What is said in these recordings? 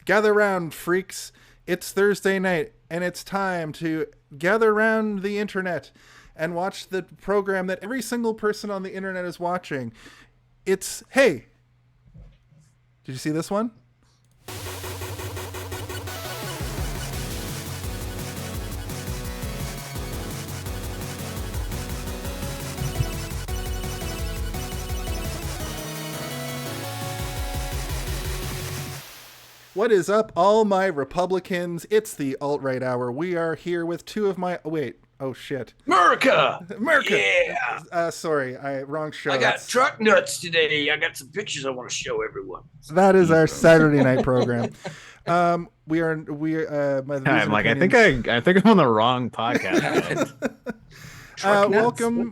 Gather round, freaks. It's Thursday night, and it's time to gather around the internet and watch the program that every single person on the internet is watching. It's, hey, did you see this one? What is up, all my Republicans? It's the alt-right hour. We are here with two of my... Wait. Oh, shit. America! Yeah! Sorry, wrong show. I got truck nuts today. I got some pictures I want to show everyone. That is our Saturday night program. I'm like, I think I'm on the wrong podcast.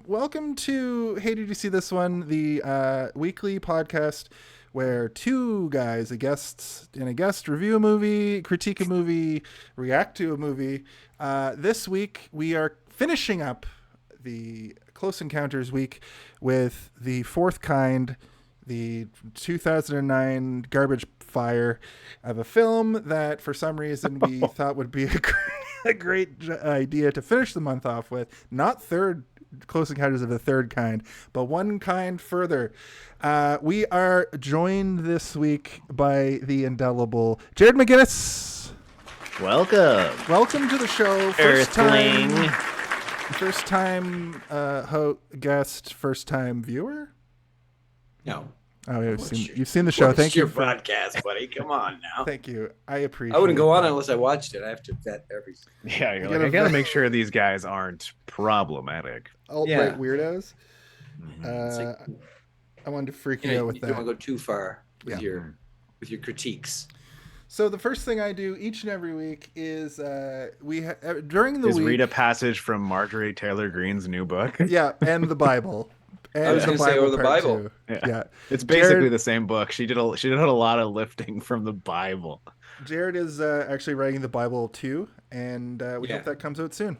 Welcome to Hey, did you see this one? The weekly podcast where two guys, a guest review a movie, critique a movie, react to a movie. This week we are finishing up the Close Encounters week with the fourth kind, the 2009 garbage fire of a film that for some reason we thought would be a great idea to finish the month off with. Not third Close Encounters of the Third Kind, but one kind further. We are joined this week by the indelible Jared McInnis. Welcome to the show. First time guest, first time viewer. No. Oh, you've seen the show. Thank you. It's your podcast, buddy. Come on now. Thank you. I appreciate. I wouldn't go on unless I watched it. I have to vet everything. Yeah, you're like, I gotta make sure these guys aren't problematic. Alt-right weirdos. I wanted to freak you out with that. You don't want to go too far with your critiques. So the first thing I do each and every week is during the week read a passage from Marjorie Taylor Greene's new book. Yeah, and the Bible. And I was going to say, the Bible. Yeah, it's basically the same book. She did a lot of lifting from the Bible. Jared is actually writing the Bible too, and we hope that comes out soon.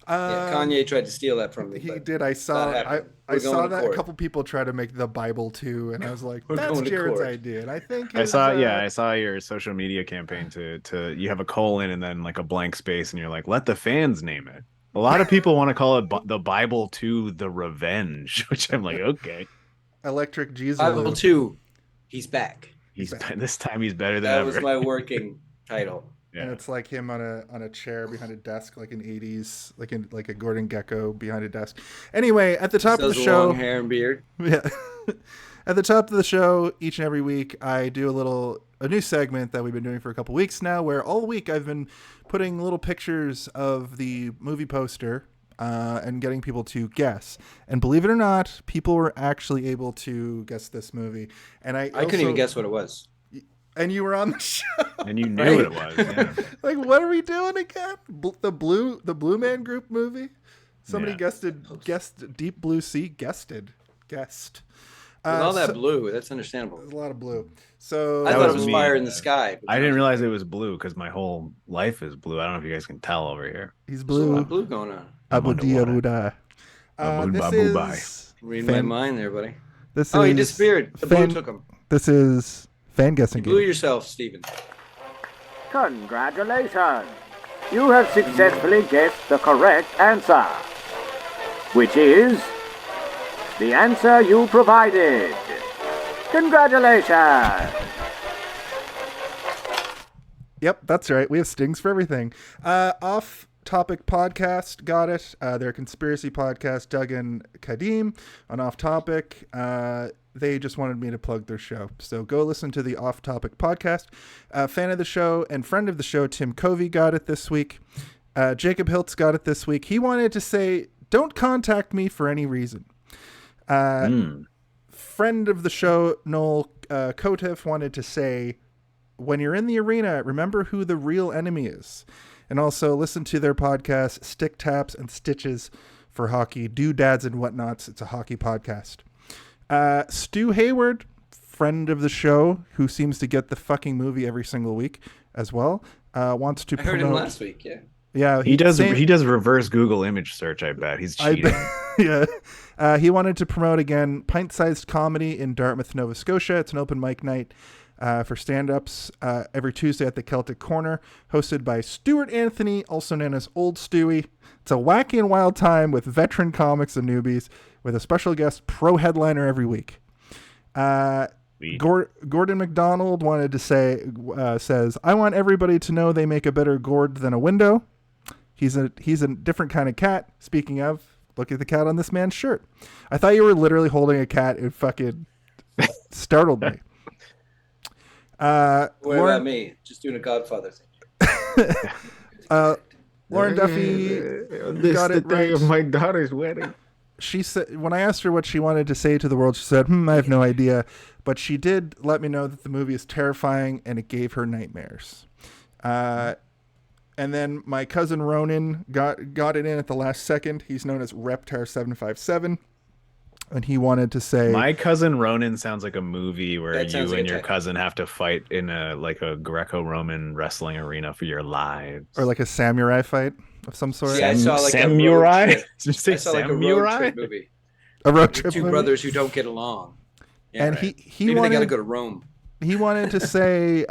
Kanye tried to steal that from me. He did. I saw that a couple people try to make the Bible too, and I was like, that's Jared's idea. And I think I saw your social media campaign to you have a colon and then like a blank space, and you're like, let the fans name it. A lot of people want to call it the Bible 2, the Revenge, which I'm like, okay. Electric Jesus. Bible 2, he's back. This time he's better than ever. That was my working title. Yeah. And it's like him on a chair behind a desk, like in 80s, like a Gordon Gekko behind a desk. Anyway, at the top of the show, long hair and beard. Yeah. At the top of the show, each and every week, I do a new segment that we've been doing for a couple weeks now, where all week I've been putting little pictures of the movie poster and getting people to guess. And believe it or not, people were actually able to guess this movie. And I couldn't even guess what it was. And you were on the show. And you knew what it was. Yeah. Like, what are we doing again? The Blue Man Group movie? Somebody guessed Deep Blue Sea. Guessed. With all that blue, that's understandable. There's a lot of blue. So I thought it was fire in the sky. I didn't realize it was blue because my whole life is blue. I don't know if you guys can tell over here. He's blue. There's a lot of blue going on. Abu Dia. This is reading my mind there, buddy. He disappeared. The blue took him. This is fan guessing. You blew yourself, Stephen. Congratulations! You have successfully guessed the correct answer, which is the answer you provided. Congratulations! Yep, that's right. We have stings for everything. Off-Topic Podcast got it. They're a conspiracy podcast, Doug and Kadim, on Off-Topic. They just wanted me to plug their show. So go listen to the Off-Topic Podcast. Fan of the show and friend of the show, Tim Covey, got it this week. Jacob Hiltz got it this week. He wanted to say, don't contact me for any reason. Friend of the show, Noel Koteas, wanted to say, when you're in the arena, remember who the real enemy is. And also listen to their podcast, Stick Taps and Stitches for Hockey, Doodads and Whatnots. It's a hockey podcast. Stu Hayward, friend of the show, who seems to get the fucking movie every single week as well, wants to promote... I heard him last week, yeah. Yeah, he does reverse Google image search. I bet he's cheating. Yeah, he wanted to promote again Pint-Sized Comedy in Dartmouth, Nova Scotia. It's an open mic night for stand-ups every Tuesday at the Celtic Corner, hosted by Stuart Anthony, also known as Old Stewie. It's a wacky and wild time with veteran comics and newbies, with a special guest pro headliner every week. Gordon McDonald wanted to says, I want everybody to know they make a better gourd than a window. He's a different kind of cat. Speaking of, look at the cat on this man's shirt. I thought you were literally holding a cat. It fucking startled me. What about me? Just doing a Godfather thing. Lauren Duffy got it right. Of my daughter's wedding. She said, when I asked her what she wanted to say to the world, she said, I have no idea. But she did let me know that the movie is terrifying and it gave her nightmares. And then my cousin Ronan got it in at the last second. He's known as Reptar757. And he wanted to say, My Cousin Ronan sounds like a movie where you and like your cousin have to fight in a Greco-Roman wrestling arena for your lives. Or like a samurai fight of some sort. Yeah, I saw like samurai? a road trip. Did you say I saw like a road samurai? trip movie. A road trip Two movie? brothers who don't get along. Yeah, And right. he Maybe wanted, they got to go to Rome. He wanted to say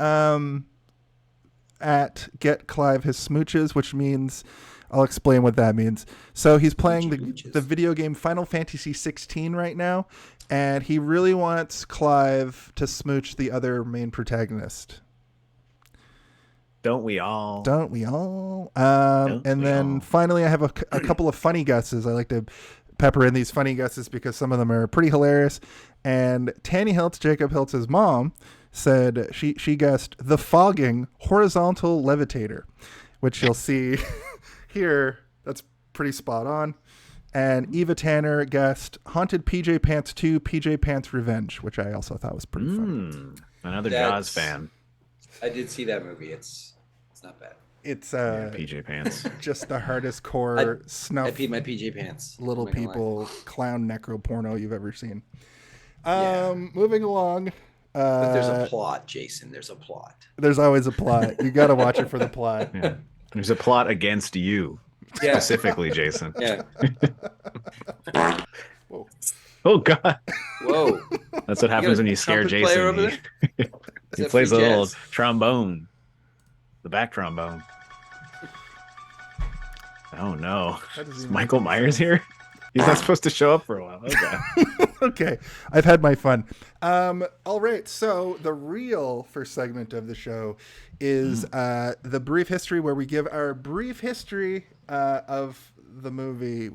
at Get Clive his smooches, which means, I'll explain what that means. So he's playing the video game Final Fantasy 16 right now, and he really wants Clive to smooch the other main protagonist. Don't we all? Don't we all? And then finally, I have a couple of funny guesses. I like to pepper in these funny guesses because some of them are pretty hilarious. And Tanny Hiltz, Jacob Hiltz's mom, said she guessed the fogging horizontal levitator, which you'll see here. That's pretty spot on. And Eva Tanner guessed haunted PJ Pants 2, PJ Pants Revenge, which I also thought was pretty funny. Another Jaws fan. I did see that movie. It's not bad. It's PJ Pants. just the hardest core snuff. I peed my PJ pants. Little people clown necro porno you've ever seen. Yeah. Moving along. But there's a plot, Jason. There's a plot. There's always a plot. You got to watch it for the plot. Yeah. There's a plot against you, specifically, Jason. Yeah. Whoa. Oh, God. Whoa. That's what happens when you scare trumpet player Jason. over there? He that plays a free little jazz? trombone. The back trombone. Oh, no. Is Michael Myers here? He's not supposed to show up for a while. Okay. Okay. I've had my fun. All right. So the real first segment of the show is the brief history, where we give our brief history of the movie,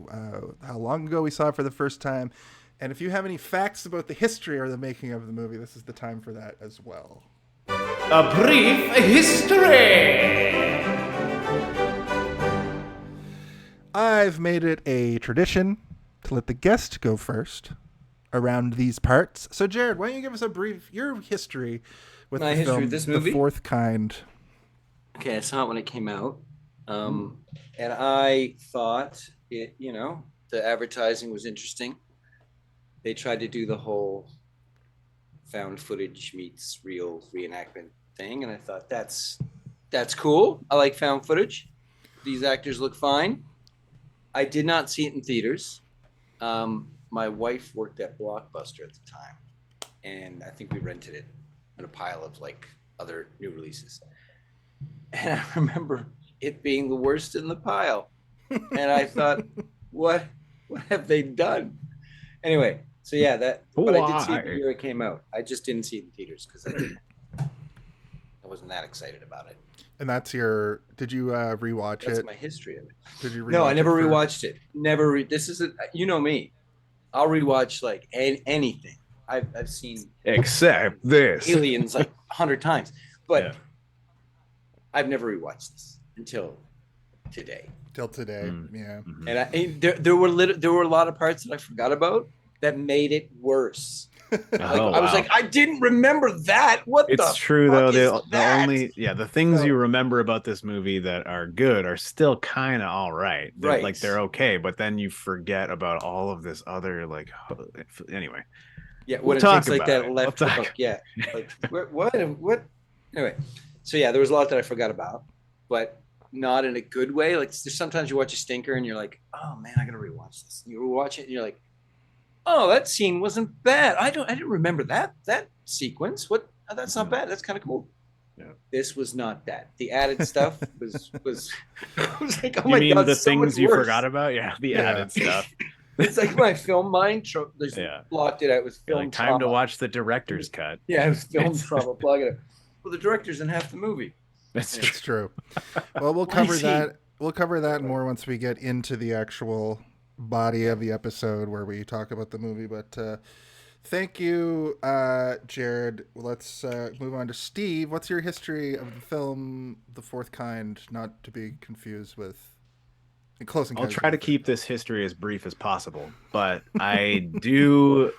how long ago we saw it for the first time. And if you have any facts about the history or the making of the movie, this is the time for that as well. A brief history. I've made it a tradition to let the guest go first around these parts. So, Jared, why don't you give us your history with My the history film, with this The movie? Fourth Kind. Okay, I saw it when it came out. And I thought the advertising was interesting. They tried to do the whole found footage meets real reenactment thing. And I thought that's cool. I like found footage. These actors look fine. I did not see it in theaters. My wife worked at Blockbuster at the time, and I think we rented it in a pile of like other new releases. And I remember it being the worst in the pile. And I thought, what have they done? Anyway, so yeah, but I did see it the year it came out. I just didn't see it in theaters because I wasn't that excited about it. And that's did you rewatch it? That's my history of it. Did you rewatch No, I never it rewatched it. Never. This is you know me. I'll rewatch like anything. I've seen Except this. Aliens like 100 times, but Yeah. I've never rewatched this until today. Till today, yeah. And there were a lot of parts that I forgot about that made it worse. I was like, I didn't remember that. What the It's true fuck though. is that? The things you remember about this movie that are good are still kind of all right. Right. Like they're okay, but then you forget about all of this other anyway. Yeah, We'll when talk it's like about that it. left We'll talk. hook. Yeah. Like what? Anyway, so yeah, there was a lot that I forgot about, but not in a good way. Like there's sometimes you watch a stinker and you're like, oh man, I gotta rewatch this. And you rewatch it and you're like, oh, that scene wasn't bad. I didn't remember that sequence. What Oh, that's not bad. That's kind of cool. Yeah. This was not that. The added stuff was I was like, oh You my mean god, the so things much you worse. forgot about? Yeah, the added stuff. It's like my film mind just Yeah. blocked it out with You're film like, time to trauma. watch the director's cut. Yeah, it was film trauma. Plug it up. Well, the director's in half the movie. That's It's true. Well, we'll Why cover is he- that. We'll cover that more once we get into the actual body of the episode where we talk about the movie. But thank you, Jared. Let's move on to Steve. What's your history of the film The Fourth Kind, not to be confused with Close I'll Encounters try of to the keep this history as brief as possible, but I do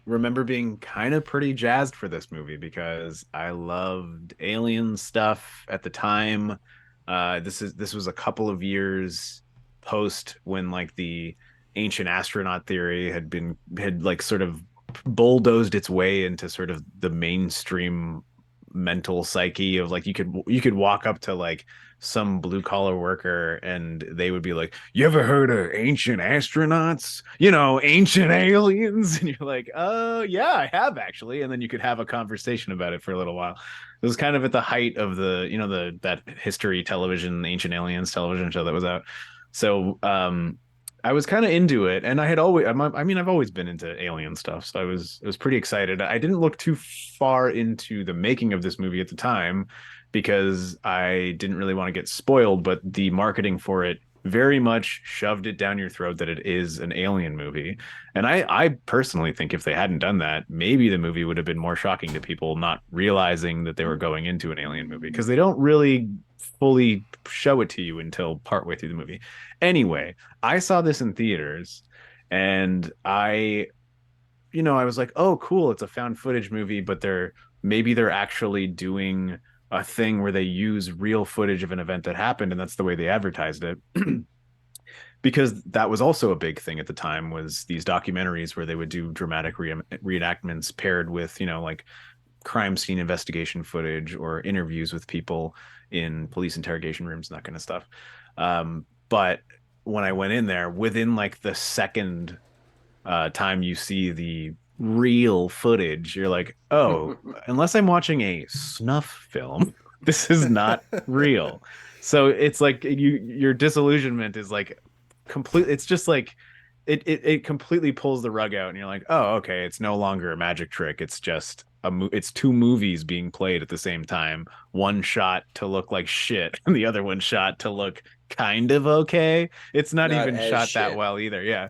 remember being kind of pretty jazzed for this movie because I loved alien stuff at the time. This was a couple of years post when like the ancient astronaut theory had like sort of bulldozed its way into sort of the mainstream mental psyche of like you could walk up to like some blue collar worker and they would be like, you ever heard of ancient astronauts, ancient aliens? And you're like, yeah, I have actually. And then you could have a conversation about it for a little while. It was kind of at the height of the that history television, ancient aliens television show that was out. So I was kind of into it, and I've always been into alien stuff, so I was pretty excited. I didn't look too far into the making of this movie at the time because I didn't really want to get spoiled, but the marketing for it very much shoved it down your throat that it is an alien movie. And I personally think if they hadn't done that, maybe the movie would have been more shocking to people not realizing that they were going into an alien movie, because they don't really fully show it to you until partway through the movie. Anyway, I saw this in theaters and I was like, oh, cool, it's a found footage movie, but they're actually doing a thing where they use real footage of an event that happened, and that's the way they advertised it. Because that was also a big thing at the time, was these documentaries where they would do dramatic reenactments paired with, like crime scene investigation footage or interviews with people in police interrogation rooms and that kind of stuff. But when I went in there, within like the second time you see the real footage, you're like, oh, unless I'm watching a snuff film, this is not real. So it's like your disillusionment is like complete. It's just like it completely pulls the rug out, and you're like, oh, okay, it's no longer a magic trick. It's just it's two movies being played at the same time. One shot to look like shit, and the other one shot to look kind of okay. It's not even shot shit. that well either. Yeah.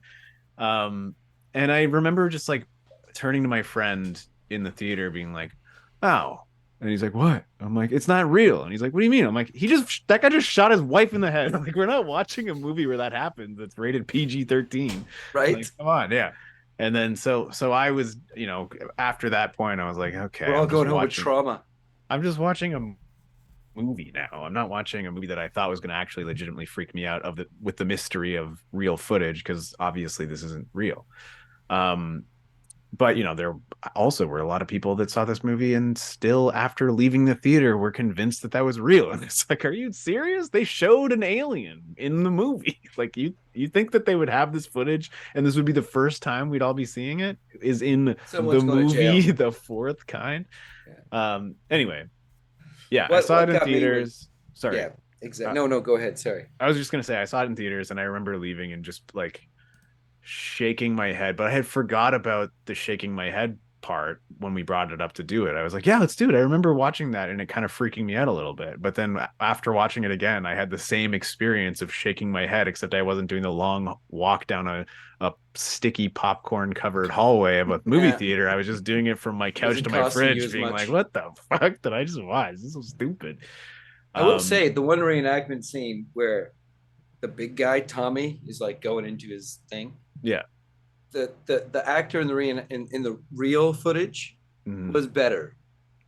And I remember just like turning to my friend in the theater being like, oh, and he's like, what? I'm like, it's not real. And he's like, what do you mean? I'm like, that guy just shot his wife in the head. I'm like, we're not watching a movie where that happens. It's rated PG-13. Right? Like, come on. Yeah. And then so I was, after that point, I was like, okay, We're all going home with trauma. I'm just watching a movie now. I'm not watching a movie that I thought was going to actually legitimately freak me out with the mystery of real footage, because obviously this isn't real. But there also were a lot of people that saw this movie and still, after leaving the theater, were convinced that was real. And it's like, are you serious? They showed an alien in the movie. Like, you think that they would have this footage and this would be the first time we'd all be seeing it, is in Someone's the going to movie jail. The Fourth Kind. Yeah. Anyway, yeah, I What saw it in got me theaters. Sorry. Yeah, exactly. No, go ahead. Sorry. I was just going to say, I saw it in theaters and I remember leaving and just like shaking my head, but I had forgot about the shaking my head part when we brought it up to do it. I was like, yeah, let's do it. I remember watching that and it kind of freaking me out a little bit. But then after watching it again, I had the same experience of shaking my head, except I wasn't doing the long walk down a sticky popcorn covered hallway of a movie theater. I was just doing it from my couch to my fridge, being like, what the fuck did I just watch? This is so stupid. I will say the one reenactment scene where the big guy Tommy is like going into his thing. Yeah. The actor in the real footage was better.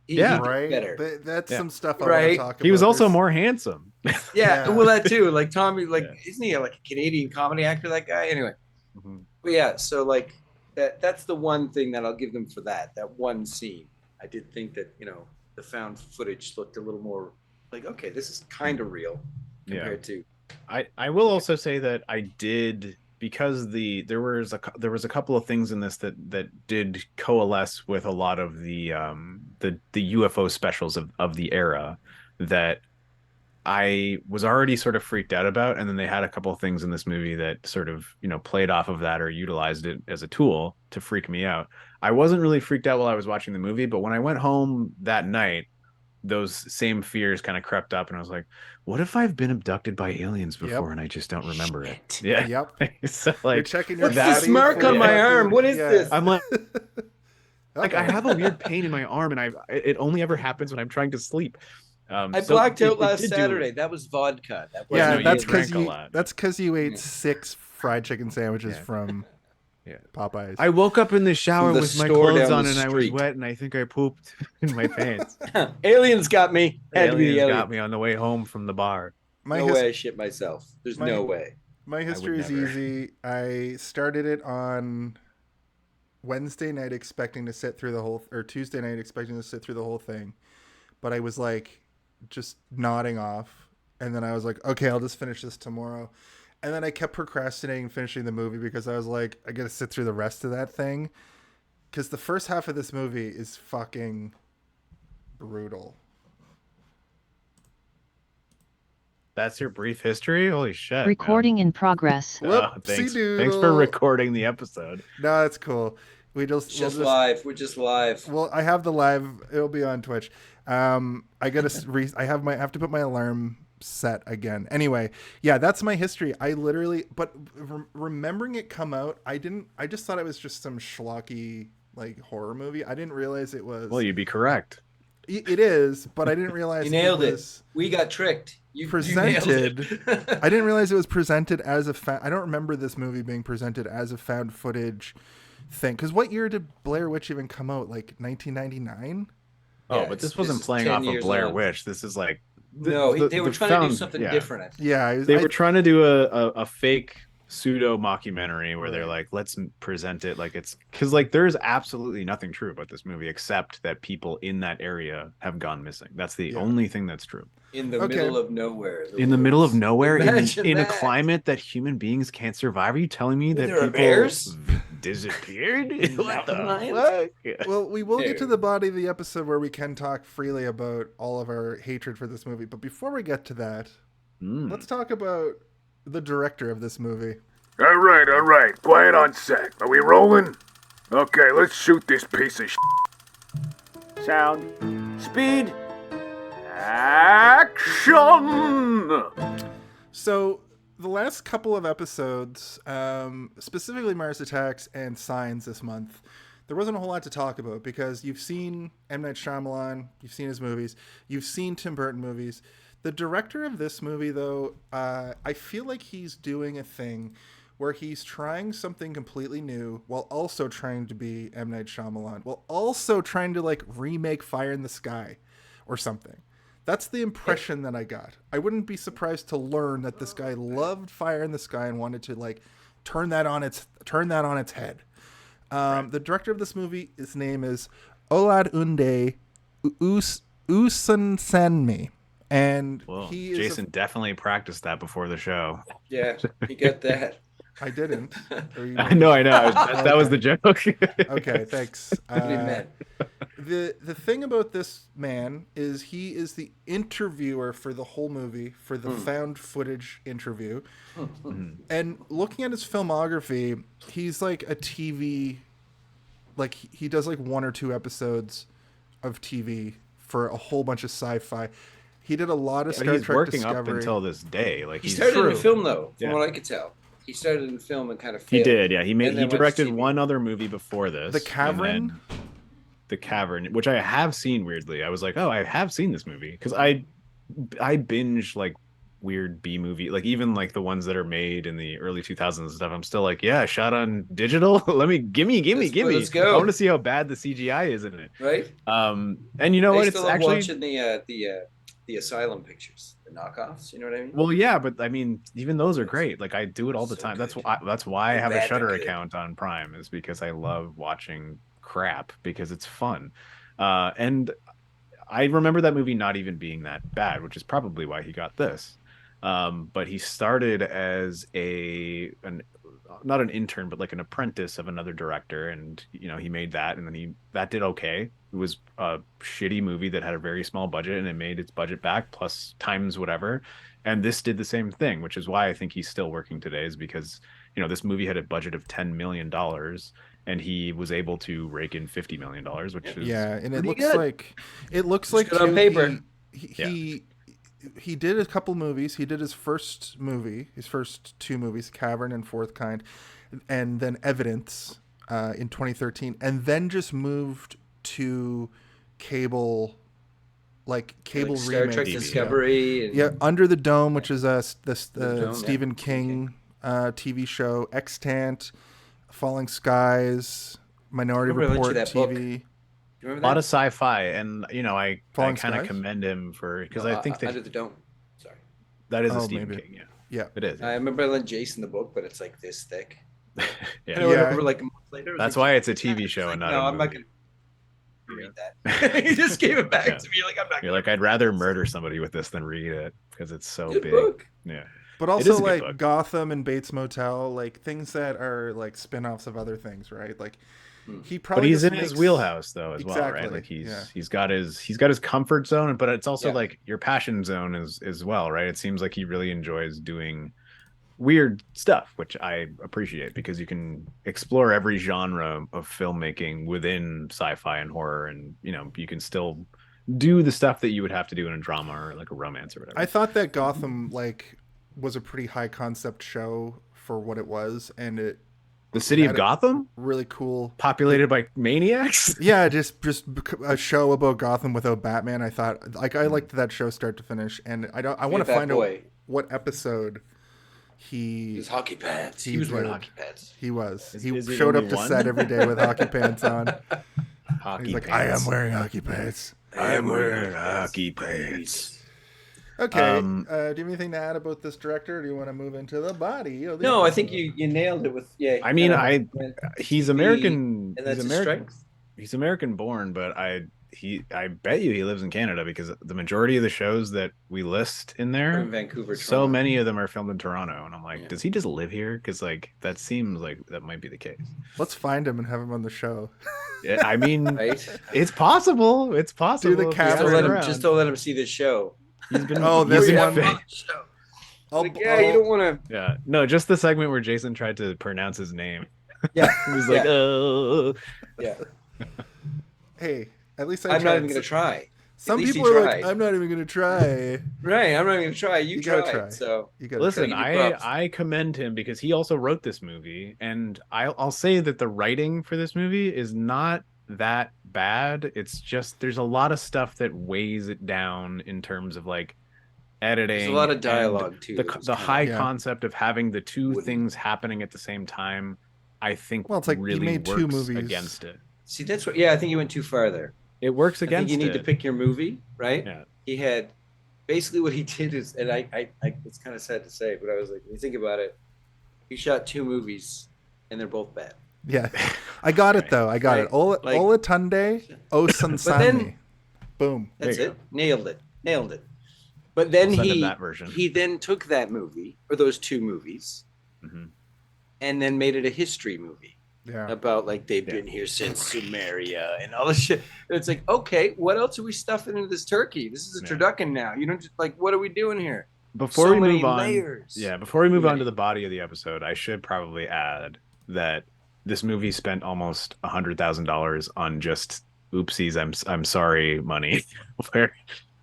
He did right? better. That's some stuff I Right. want to talk about. He was also There's- more handsome. Yeah, well, that too. Like Tommy, isn't he like a Canadian comedy actor? That guy, anyway. But yeah, so like that's the one thing that I'll give them for that one scene. I did think that the found footage looked a little more like, okay, this is kind of real compared to. I will also say that I did, because there was a couple of things in this that did coalesce with a lot of the the UFO specials of the era that I was already sort of freaked out about, and then they had a couple of things in this movie that sort of, played off of that or utilized it as a tool to freak me out. I wasn't really freaked out while I was watching the movie, but when I went home that night, those same fears kind of crept up, and I was like, what if I've been abducted by aliens before and I just don't remember it? Yeah. Yep. So You're like, checking your What's body this mark for on my fucking- arm? What is yeah. this? I'm like, I Okay. have a weird pain in my arm, and it only ever happens when I'm trying to sleep. I So blacked out it last did do- Saturday. That was vodka. That Yeah, no, that's you because drank a lot. that's because you ate 6 fried chicken sandwiches Yeah. from Yeah. Popeyes. I woke up in the shower The with my store clothes down on the and I was street. wet, and I think I pooped in my pants. Aliens got me. Had to be the Aliens alien. got me on the way home from the bar. my No his- way I shit myself. There's My- no way. my history is never. easy. I started it on Wednesday night expecting to sit through the whole, or Tuesday night expecting to sit through the whole thing, but I was like just nodding off, and then I was like, okay, I'll just finish this tomorrow, and then I kept procrastinating finishing the movie because I was like, I gotta sit through the rest of that thing, because the first half of this movie is fucking brutal. That's your brief history? Holy shit. man. Recording in progress. Whoopsie Thanks for doodle. recording the episode. No, it's cool. It's just live. We're just live. Well, I have the live. It'll be on Twitch. I gotta I have to put my alarm set again. Anyway, yeah, that's my history. I literally, but remembering it come out, I just thought it was just some schlocky like horror movie. I didn't realize it was. Well, you'd be correct. It is, but I didn't realize You nailed it. was We got tricked. You presented. You nailed it. I didn't realize it was presented as I don't remember this movie being presented as a found footage thing. Because what year did Blair Witch even come out? Like 1999? Oh, Yeah, but this this wasn't is playing 10 off of years Blair on. Witch. This is like No, they were trying to do something yeah. different. I think. Yeah, They were trying to do a fake pseudo mockumentary where they're like, let's present it like it's, because like there's absolutely nothing true about this movie except that people in that area have gone missing. That's the only thing that's true. In the Okay. middle of nowhere. In the middle of nowhere, Imagine in a that. climate that human beings can't survive. Are you telling me that there are people bears? disappeared? What the Mountain lions? fuck? Well, we will get to Dude. the body of the episode where we can talk freely about all of our hatred for this movie. But before we get to that, let's talk about the director of this movie. All right. Quiet on set. Are we rolling? Okay, let's shoot this piece of Sound. Speed. Action! So the last couple of episodes, specifically Mars Attacks and Signs this month, there wasn't a whole lot to talk about because you've seen M. Night Shyamalan, you've seen his movies, you've seen Tim Burton movies. The director of this movie, though, I feel like he's doing a thing where he's trying something completely new while also trying to be M. Night Shyamalan, while also trying to like remake Fire in the Sky or something. That's the impression that I got. I wouldn't be surprised to learn that this guy loved Fire in the Sky and wanted to like turn that on its head. The director of this movie, his name is Olatunde Osunsanmi, and Well, he is Jason definitely practiced that before the show. Yeah, you got that. I didn't. Or you- I know. That was the joke. Okay, thanks. What he meant. The thing about this man is he is the interviewer for the whole movie, for the found footage interview. And looking at his filmography, he's like a TV, like he does like 1 or 2 episodes of TV for a whole bunch of sci-fi. He did a lot of Star He's Trek working Discovery. up until this day. Like He he's started true. in film though, from Yeah. what I could tell. He started in film and kind of He failed. did, yeah. He And then went to directed TV. one other movie before this. The and Cavern? then The Cavern, which I have seen weirdly. I was like, oh, I have seen this movie. Because I binge like weird B movie, like even like the ones that are made in the early 2000s and stuff. I'm still like, yeah, shot on digital. Let me give me. Let's go. I want to see how bad the CGI is in it. Right? And you know I what? used It's to love actually watching the Asylum pictures, the knockoffs. You know what I mean? well, yeah, but I mean, even those are great. Like I do it all the So time. good. That's why I They're have a bad, Shudder they're good. account on Prime, is because I love watching crap because it's fun. And I remember that movie not even being that bad, which is probably why he got this. But he started as not an intern, but like an apprentice of another director, and you know he made that, and then that did okay. It was a shitty movie that had a very small budget, and it made its budget back plus times whatever. And this did the same thing, which is why I think he's still working today, is because, you know, this movie had a budget of $10 million and he was able to rake in $50 million, which is and it pretty looks good. like good on paper. He did a couple movies. He did his first two movies, Cavern and Fourth Kind, and then Evidence in 2013, and then just moved to cable cable Star remakes. Trek Discovery. Yeah, Under the Dome, which is the Dome, Stephen King TV show, Extant, Falling Skies, Minority Remember I lent you Report that book. TV. Do you a remember lot that? of sci-fi. And, you know, I Falling kind of Skies? commend him for, because No, I think that Under the Dome. Sorry. that is a Oh, Stephen maybe. King. Yeah, Yeah. it is. I remember I lent Jason the book, but it's like this thick. Yeah. And I remember like a month later. I was That's like, why it's a "Yeah." TV He's show like, and not no, a I'm not movie. gonna read that. He just gave it back Yeah. to me. Like, I'm not. You're like, I'd rather murder somebody with this than read it because it's so Good big. book. Yeah. But It is also a good like book. Gotham and Bates Motel, like things that are like spin-offs of other things, right? Like he But probably he's just in his makes- wheelhouse though as well, Exactly, right? Like yeah. he's got his comfort zone, but it's also Yeah. like your passion zone as well, right? It seems like he really enjoys doing weird stuff, which I appreciate because you can explore every genre of filmmaking within sci-fi and horror, and you know, you can still do the stuff that you would have to do in a drama or like a romance or whatever. I thought that Gotham like was a pretty high concept show for what it was, and it The city of had a Gotham, really cool. populated by maniacs. Yeah, just a show about Gotham without Batman. I thought like I liked that show start to finish, and I want to Bad find out boy. what episode His hockey pads. He he was wearing did. hockey pads. he was. Is He there showed up only to one? set every day with hockey pants on. Hockey He's like, pants. I am wearing hockey pants. I'm wearing hockey pants. Okay. Um, do you have anything to add about this director? Or do you want to move into the body? Of the No, I episode? think you nailed it with I mean, went He's TV, American. and that's he's his American. strength. He's American born, but I bet you he lives in Canada because the majority of the shows that we list in From there, Vancouver. so Toronto. many of them are filmed in Toronto, and I'm like, Yeah. does he just live here? Because like that seems like that might be the case. Let's find him and have him on the show. Yeah, I mean, Right? it's possible. It's possible. the if he's Catherine Just still don't let him. around. Just don't let him see this show. He's been. Oh, he's this been one. fake. Like, yeah, you don't want to. Yeah, no, just the segment where Jason tried to pronounce his name. Yeah, He was like, Yeah. oh. yeah. Hey, at least I I'm tried. not even gonna try. Some At least people he are like, tried. I'm not even gonna try. Right, I'm not even gonna try. You, You gotta tried. try. So You gotta Listen, try. give you props. I commend him because he also wrote this movie, and I'll say that the writing for this movie is not that bad. It's just there's a lot of stuff that weighs it down in terms of like editing. there's a lot of and dialogue too. that was The kinda- high Yeah. concept of having the two Wouldn't- things happening at the same time, I think Well, it's like he really made works two movies. against it. See, that's what. Yeah, I think you went too far there. It works I think against you need it. to pick your movie, right? Yeah. He had basically what he did is, and I it's kind of sad to say, but I was like, when you think about it, he shot two movies, and they're both bad. Yeah, I got it though. I got Right. it. Like- Olatunde, Osunsanmi. But then- Boom. That's There you it. Nailed it. But then Send him he that version. he then took that movie or those two movies, Mhm. and then made it a history movie. Yeah. About like they've been here since Sumeria and all this shit. And it's like, okay, what else are we stuffing into this turkey? This is a Yeah. turducken now. You don't just like, what are we doing here? Before So we many move on, layers. yeah, before we move Too on many. to the body of the episode, I should probably add that this movie spent almost $100,000 on just oopsies, I'm sorry money, where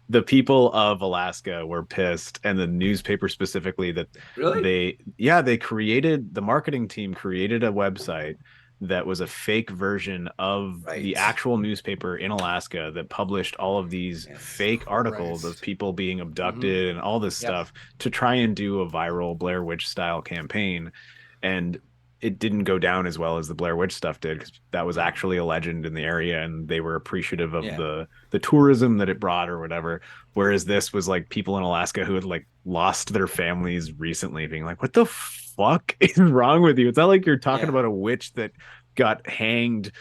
the people of Alaska were pissed, and the newspaper specifically that Really? they created, the marketing team created a website that was a fake version of the Right. actual newspaper in Alaska that published all of these Yes. fake articles Christ. of people being abducted and all this Yep. stuff to try and do a viral Blair Witch style campaign. And it didn't go down as well as the Blair Witch stuff did, because that was actually a legend in the area and they were appreciative of Yeah. the tourism that it brought or whatever. Whereas this was like people in Alaska who had like lost their families recently being like, what the fuck is wrong with you? It's not like you're talking Yeah. about a witch that got hanged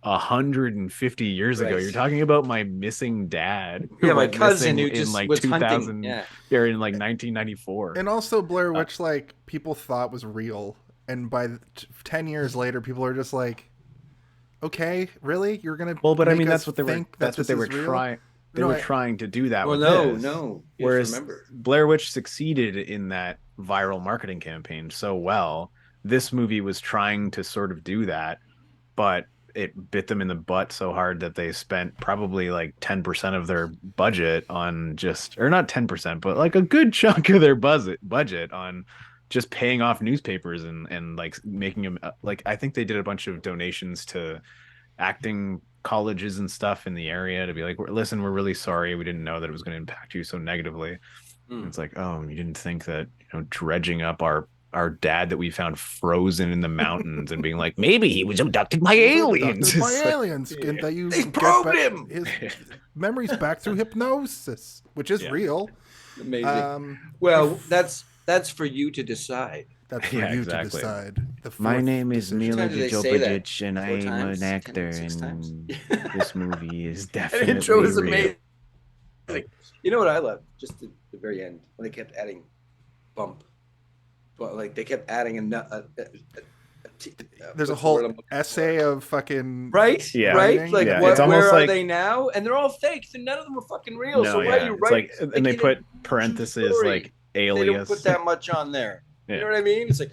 150 years ago. Right. You're talking about my missing dad. who Yeah, my went cousin missing who just in like was 2000 hunting. Yeah. or in like 1994. And also Blair Witch, like people thought was real, and by 10 years later, people are just like, okay, really? You're gonna Well, but I make mean, us that's what they were. think That's that what they this were is real? trying. They No, were I- trying to do that. Well, with no, this. no. Whereas Remember, Blair Witch succeeded in that viral marketing campaign so well, this movie was trying to sort of do that, but it bit them in the butt so hard that they spent probably like 10% of their budget on just, or not 10%, but like a good chunk of their budget on just paying off newspapers and like making them like, I think they did a bunch of donations to acting colleges and stuff in the area to be like, listen, we're really sorry. We didn't know that it was going to impact you so negatively. It's like, oh, you didn't think that, dredging up our dad that we found frozen in the mountains and being like, maybe he was abducted by aliens. Abducted by It's like, aliens. And that you They get probed back him. his memories back through hypnosis, which is Yeah. real. amazing. Well, that's for you to decide. That's for Yeah, you exactly. to decide. The My fourth name is decision. Milla Times did they say that? Jovovich, and 4 I'm times? an actor, 6 times? and this movie is That definitely intro is real. amazing. You know what I love? Just the very end when they kept adding bump, but like they kept adding There's a what's the word I'm whole looking essay for? of fucking Right? Yeah. Right? Like Yeah, what, it's almost where like- are they now? And they're all fake. So none of them are fucking real. No, so why yeah. are you It's writing? like, and they in a put true parentheses story? like They don't Alias. put that much on there. Yeah. You know what I mean? It's like,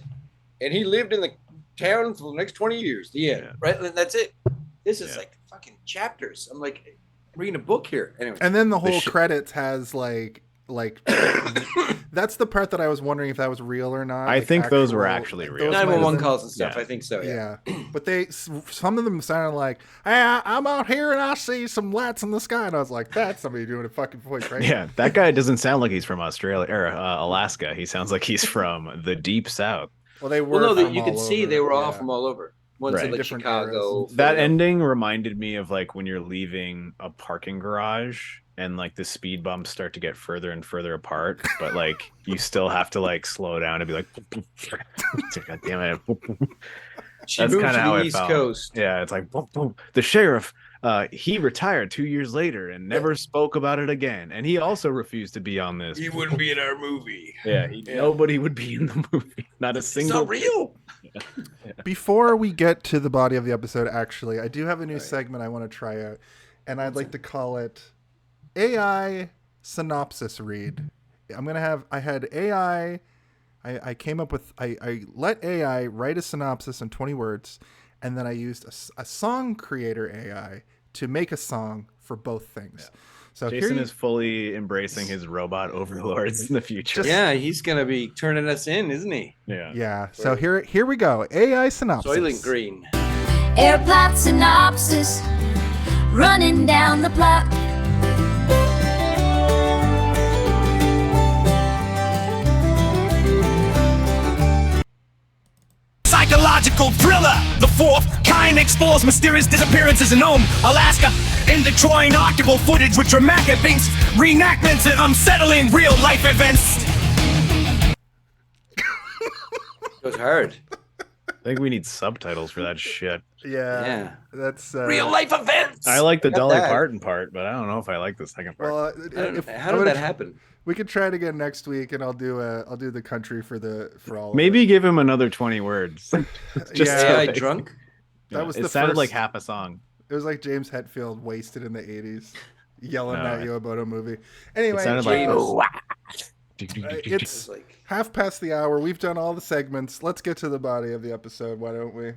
and he lived in the town for the next 20 years. The end. Yeah. Right? And that's it. This is Yeah. like fucking chapters. I'm like reading a book here. Anyway. And then the The whole sh- credits has like that's the part that I was wondering if that was real or not. I like think those were actually real. those might have 911 been- calls and stuff. Yeah. I think so. Yeah. Yeah, but some of them sounded like, hey, I'm out here and I see some lights in the sky, and I was like, that's somebody doing a fucking voice, right? Yeah, that guy doesn't sound like he's from Australia or Alaska. He sounds like he's from the deep south. Well, they were. Well, no, from you could all see over, they were all yeah. from all over. One's Right. in like Different Chicago. eras. That Philly. ending reminded me of like when you're leaving a parking garage and like the speed bumps start to get further and further apart, but like you still have to like slow down and be like, God damn it. She That's moved kinda to how the it East felt. Coast. Yeah, it's like boom, boom. The sheriff, he retired 2 years later and never spoke about it again. And he also refused to be on this. He wouldn't be in our movie. Yeah, nobody would be in the movie. Not a It's single. not real. Before we get to the body of the episode, actually, I do have a new segment I want to try out, and I'd like to call it AI Synopsis Read. I had AI. I came up with, I let AI write a synopsis in 20 words, and then I used a song creator AI to make a song for both things. So Jason here is fully embracing his robot overlords in the future. Yeah, he's gonna be turning us in, isn't he? Yeah. yeah. So here we go. AI synopsis. Soylent Green. Airplot synopsis, running down the plot. Psychological thriller. The fourth kind explores mysterious disappearances in Nome, Alaska. In the Troy-noctical footage with dramatic things, reenactments and unsettling real-life events. Goes hard. I think we need subtitles for that shit. Yeah. Yeah. That's Real life events. I like the Got Dolly that. Parton part, but I don't know if I like the second part. Well, How did that happen? We could try it again next week, and I'll do the country for all. Of Maybe it. give him another 20 words. Just Yeah. so AI like- drunk? That was it the sounded first- like half a song. It was like James Hetfield wasted in the 80s, yelling No, at you about a movie. Anyway, It sounded like it's It's like half past the hour. We've done all the segments. Let's get to the body of the episode. Why don't we?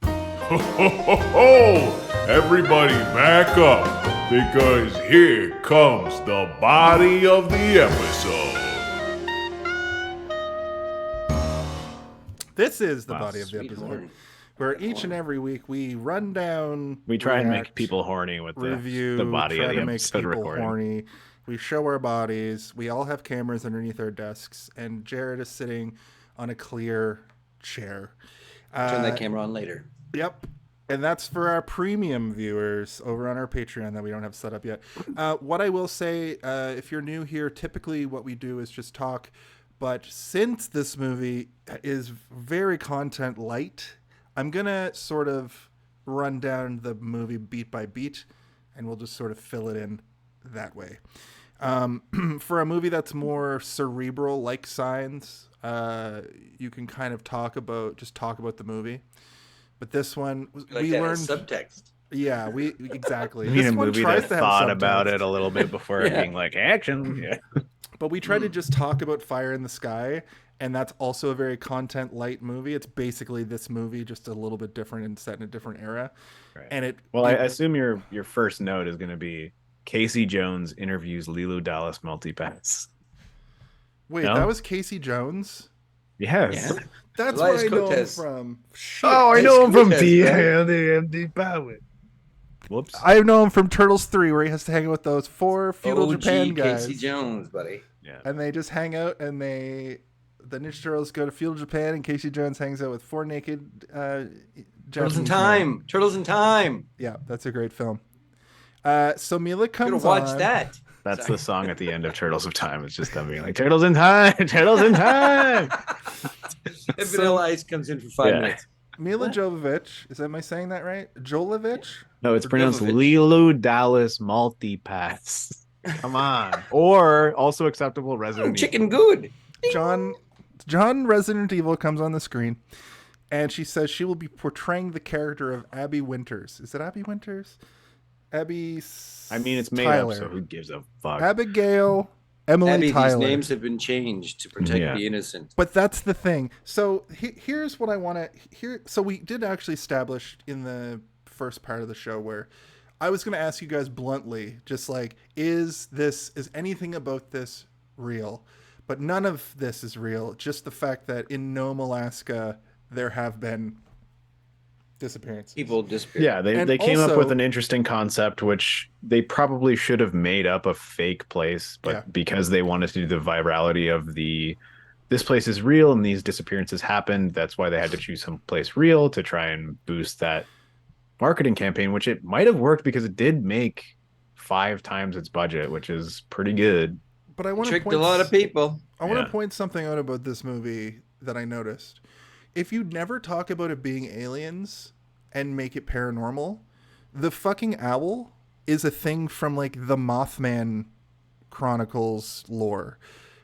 Ho, ho, ho, ho! Everybody back up, because here comes the body of the episode. This is the Wow, body of the sweet episode, horn. where each and every week we run down, we try and make react, people horny with review, the body try of the to make episode people recording. horny. We show our bodies. We all have cameras underneath our desks, and Jared is sitting on a clear chair. Turn that camera on later. Yep. And that's for our premium viewers over on our Patreon that we don't have set up yet. What I will say, if you're new here, typically what we do is just talk. But since this movie is very content light, I'm going to sort of run down the movie beat by beat, and we'll just sort of fill it in that way. For a movie that's more cerebral, like Signs, you can kind of talk about the movie. But this one, Like we that learned. subtext. Yeah, we exactly. You need This a one movie tries that to have thought about subtext. it a little bit before it being like action. Yeah. But we try to just talk about Fire in the Sky, and that's also a very content light movie. It's basically this movie, just a little bit different and set in a different era. Right. And Well, I assume your first note is going to be Casey Jones interviews Lilo Dallas Multipass. Wait, No? that was Casey Jones? Yes. Yeah. That's Elias what I know him Koteas. from. Shit. Oh, I Nice know him from Koteas, TLDMD Power. Whoops. I know him from Turtles 3, where he has to hang out with those 4 feudal OG Japan guys. Casey Jones, buddy. Yeah. And they just hang out, and the Ninja Turtles go to feudal Japan, and Casey Jones hangs out with 4 naked Turtles Japanese in men. Time. Turtles in Time. Yeah, that's a great film. So Milla Could comes have watched on. that. That's Sorry. the song at the end of Turtles of Time. It's just them being like, Turtles in Time! Turtles in Time! And So- Vanilla Ice comes in for 5 minutes. Milla Jovovich, am I saying that right? Jovovich? No, it's pronounced Jovovich. Lilo Dallas Multipass. Come on. Or also acceptable Resident Evil. Chicken good. John Resident Evil comes on the screen, and she says she will be portraying the character of Abby Winters. Is it Abby Winters? Abby. I mean, it's made Tyler. up, so who gives a fuck? Abigail Emily Abby, Tyler. these names have been changed to protect Yeah. the innocent. But that's the thing. So here's what I want to hear. So we did actually establish in the first part of the show where I was going to ask you guys bluntly, just like, is anything about this real? But none of this is real. Just the fact that in Nome, Alaska, there have been disappearances. People disappear. Yeah, And they came up also- with an interesting concept, which they probably should have made up a fake place, but Yeah. because they wanted to do the virality of this place is real and these disappearances happened, that's why they had to choose some place real to try and boost that marketing campaign, which it might have worked because it did make 5 times its budget, which is pretty good. But I want to Tricked point a lot of people. I want Yeah. to point something out about this movie that I noticed. If you never talk about it being aliens and make it paranormal, the fucking owl is a thing from like the Mothman Chronicles lore,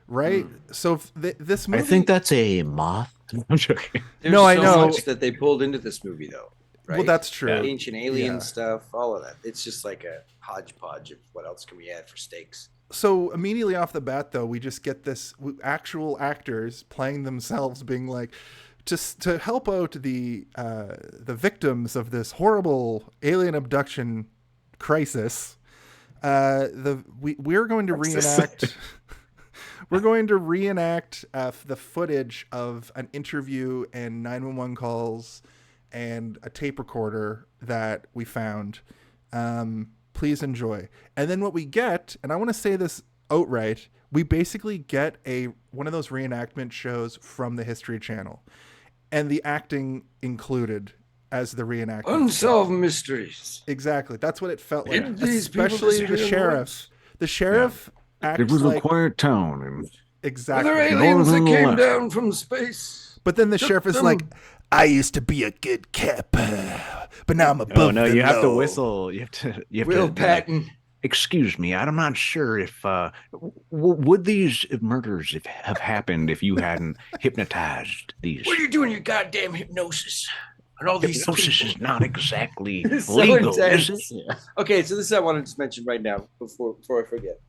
right? So if this movie, I think that's a moth. I'm joking. There's No, I so know. much that they pulled into this movie, though. Right? well, that's true. Yeah. Ancient alien Yeah. stuff, all of that. It's just like a hodgepodge of what else can we add for stakes. So immediately off the bat, though, we just get this actual actors playing themselves, being like, just to help out the victims of this horrible alien abduction crisis. We're going to reenact. We're going to reenact the footage of an interview and 911 calls and a tape recorder that we found. Please enjoy. And then what we get, and I want to say this outright, we basically get one of those reenactment shows from the History Channel, and the acting included as the reenactment. Unsolved mysteries. Exactly. That's what it felt like. Did these people Especially the disappear sheriff. once? The sheriff acts like quiet town. And exactly. Are there aliens that came down from space? But then the sheriff is them. like, I used to be a good cop, but now I'm above Oh no, the you have to law." whistle. You have to. Will be like, Patton. excuse me, I'm not sure if would these murders have happened if you hadn't hypnotized these. What are you doing, your goddamn hypnosis? And all these Hypnosis people? is not exactly It's so legal, is intense. it? Okay, so this is what I wanted to just mention right now before I forget.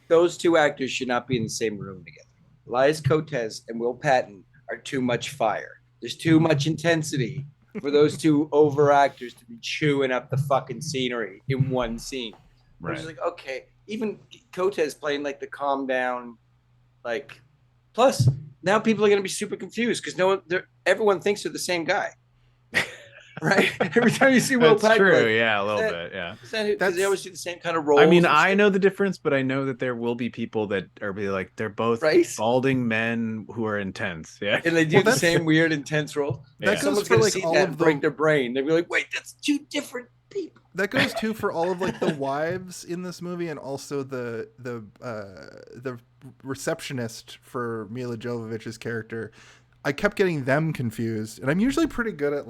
Those two actors should not be in the same room together. Elias Koteas and Will Patton are too much fire. There's too much intensity for those two over actors to be chewing up the fucking scenery in one scene. Right. It's like, okay, even Koteas playing like the calm down, like. Plus, now people are gonna be super confused because everyone thinks they're the same guy. Right? Every time you see Will That's Patton, true. like, Yeah, a little that- bit. Yeah. because they always do the same kind of roles. I mean, and I shit. know the difference, but I know that there will be people that are be like they're both Right? balding men who are intense. Yeah. And they do Well, the that's- same weird, intense role. That Yeah. goes Someone's for gonna like see all that of and break the. their brain. They'll be like, "Wait, that's two different people." That goes too for all of like the wives in this movie, and also the receptionist for Milla Jovovich's character. I kept getting them confused, and I'm usually pretty good at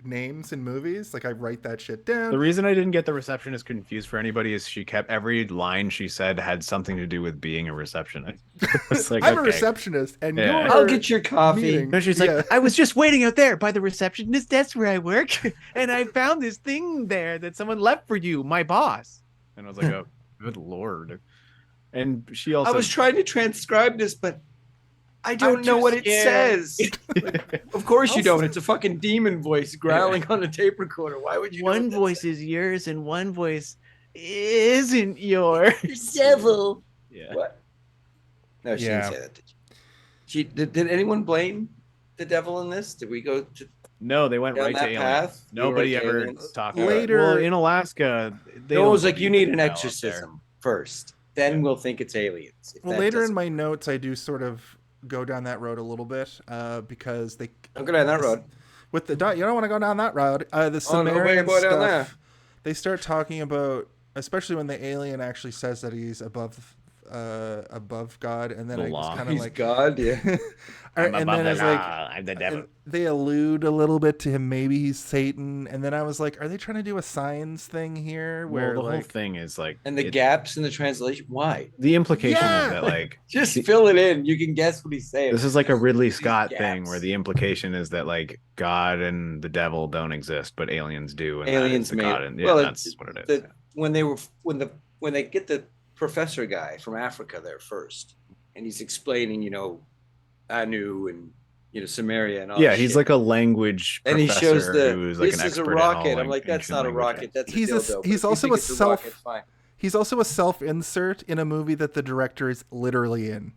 names in movies. Like I write that shit down. The reason I didn't get the receptionist confused for anybody is she kept every line she said had something to do with being a receptionist. It's like, I'm a receptionist, and you're I'll get your coffee. meeting. No, she's like, I was just waiting out there by the receptionist. That's where I work, and I found this thing there that someone left for you, my boss. And I was like, oh, good lord. And she also, I was trying to transcribe this, but I don't know what it says. Of course you don't. It's a fucking demon voice growling on a tape recorder. Why would you? One voice is yours and one voice isn't yours. Devil. Yeah. What? No, she Yeah. didn't say that. Did she? Did anyone blame the devil in this? Did we go to No, they went down right to that aliens. path? Nobody We were ever aliens? talked Later- about it. Well, in Alaska, they No don't one was like, believe you need in an hell up exorcism first. Then we'll think it's aliens. If Well, that later in doesn't- my notes, I do sort of go down that road a little bit because they Don't go down that road. with the you don't want to go down that road. The Oh, no, Sumerian go down there. stuff. They start talking about, especially when the alien actually says that he's above God, and then The I law. was kind of He's like, God, yeah. and then I was like, I'm the devil. and they allude a little bit to him. Maybe he's Satan, and then I was like, are they trying to do a signs thing here? Where Well, the whole like, thing is like, And the gaps in the translation. Why? the implication Yeah. is that like Just fill it in. You can guess what he's saying. this is like a Ridley These Scott thing gaps. where the implication is that like God and the devil don't exist, but aliens do, and Aliens that is the made God. it. And, yeah, Well, that's what it is. When they get the professor guy from Africa there first, and he's explaining, Anu and Samaria and all. Yeah, that he's shit. like a language And he shows professor who's like this an is a expert in all, rocket. I'm like, that's ancient not a languages. rocket. That's He's a a- dildo. But he's if you also think a it's self- rocket, fine. he's also a self-insert in a movie that the director is literally in.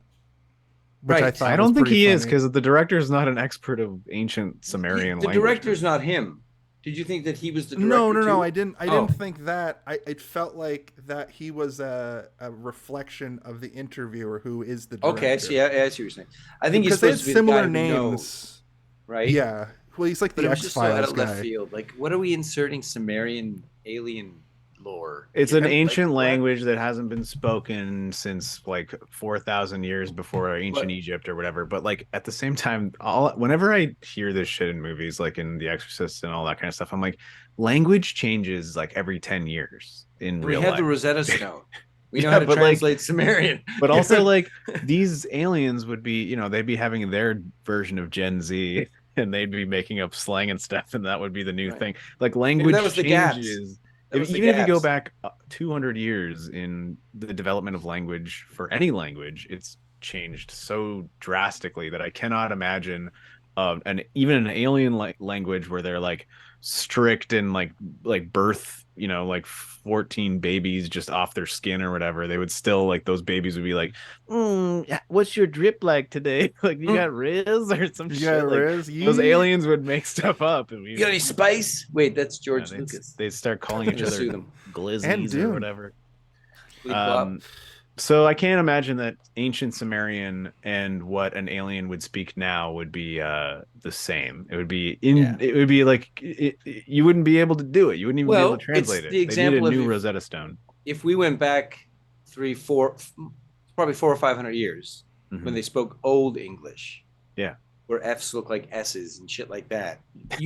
Which I Right. thought I don't was think pretty he is funny. because the director is not an expert of ancient Sumerian The language. director's not him. Did you think that he was the director? No, too? I didn't. I Oh. didn't think that. It felt like that he was a reflection of the interviewer, who is the director. Okay, I see. I see what you're saying. I think he's because they had supposed to be the similar guy who knows, names. right? Yeah. Well, he's like But the it was X just so out Files of left guy. field. Like, what are we inserting Sumerian alien lore? It's You an know, like, ancient what? language that hasn't been spoken since like 4,000 years before ancient What? Egypt or whatever. But like at the same time, whenever I hear this shit in movies, like in The Exorcist and all that kind of stuff, I'm like, language changes like every 10 years in We real have life. the Rosetta Stone. We know Yeah, how to but, like- translate Sumerian. But also like these aliens would be, they'd be having their version of Gen Z and they'd be making up slang and stuff, and that would be the new Right. thing. Like language that was the gaps. changes. That was the Even if you go gaps. back 200 years in the development of language for any language, it's changed so drastically that I cannot imagine even an alien language where they're like strict and like birth, like 14 babies just off their skin or whatever. They would still like those babies would be like, what's your drip like today? Like you got Riz or some You shit. got Like, Riz? those Yee? aliens would make stuff up, and we You got any spice? Wait, that's George yeah, Lucas. they start calling each Just other sue them. And glizzies Dune. or whatever. Bleep blop. So I can't imagine that ancient Sumerian and what an alien would speak now would be the same. It would be Yeah. it would be like you wouldn't be able to do it. You wouldn't even be Well, able to translate it's it. the They example need a of new if- Rosetta Stone. If we went back 3, 4, probably 400 or 500 years Mhm. when they spoke Old English, Yeah. where F's look like S's and shit like that,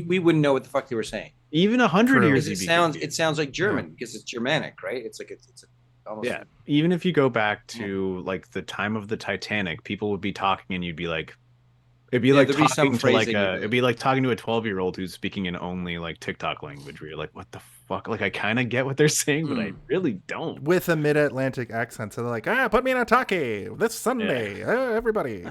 we wouldn't know what the fuck they were saying. Even 100 True. years. Because you'd be it confused. sounds like German because it's Germanic, right? It's like it's almost Yeah. Even if you go back to like the time of the Titanic, people would be talking and you'd be like, it'd be Yeah, like there'd be some talking to like phrasing you'd be it'd be like talking to a 12-year-old who's speaking in only like TikTok language where you're like, what the fuck? Like I kind of get what they're saying, but I really don't. With a mid-Atlantic accent, so they're like, put me in a talkie this Sunday, everybody.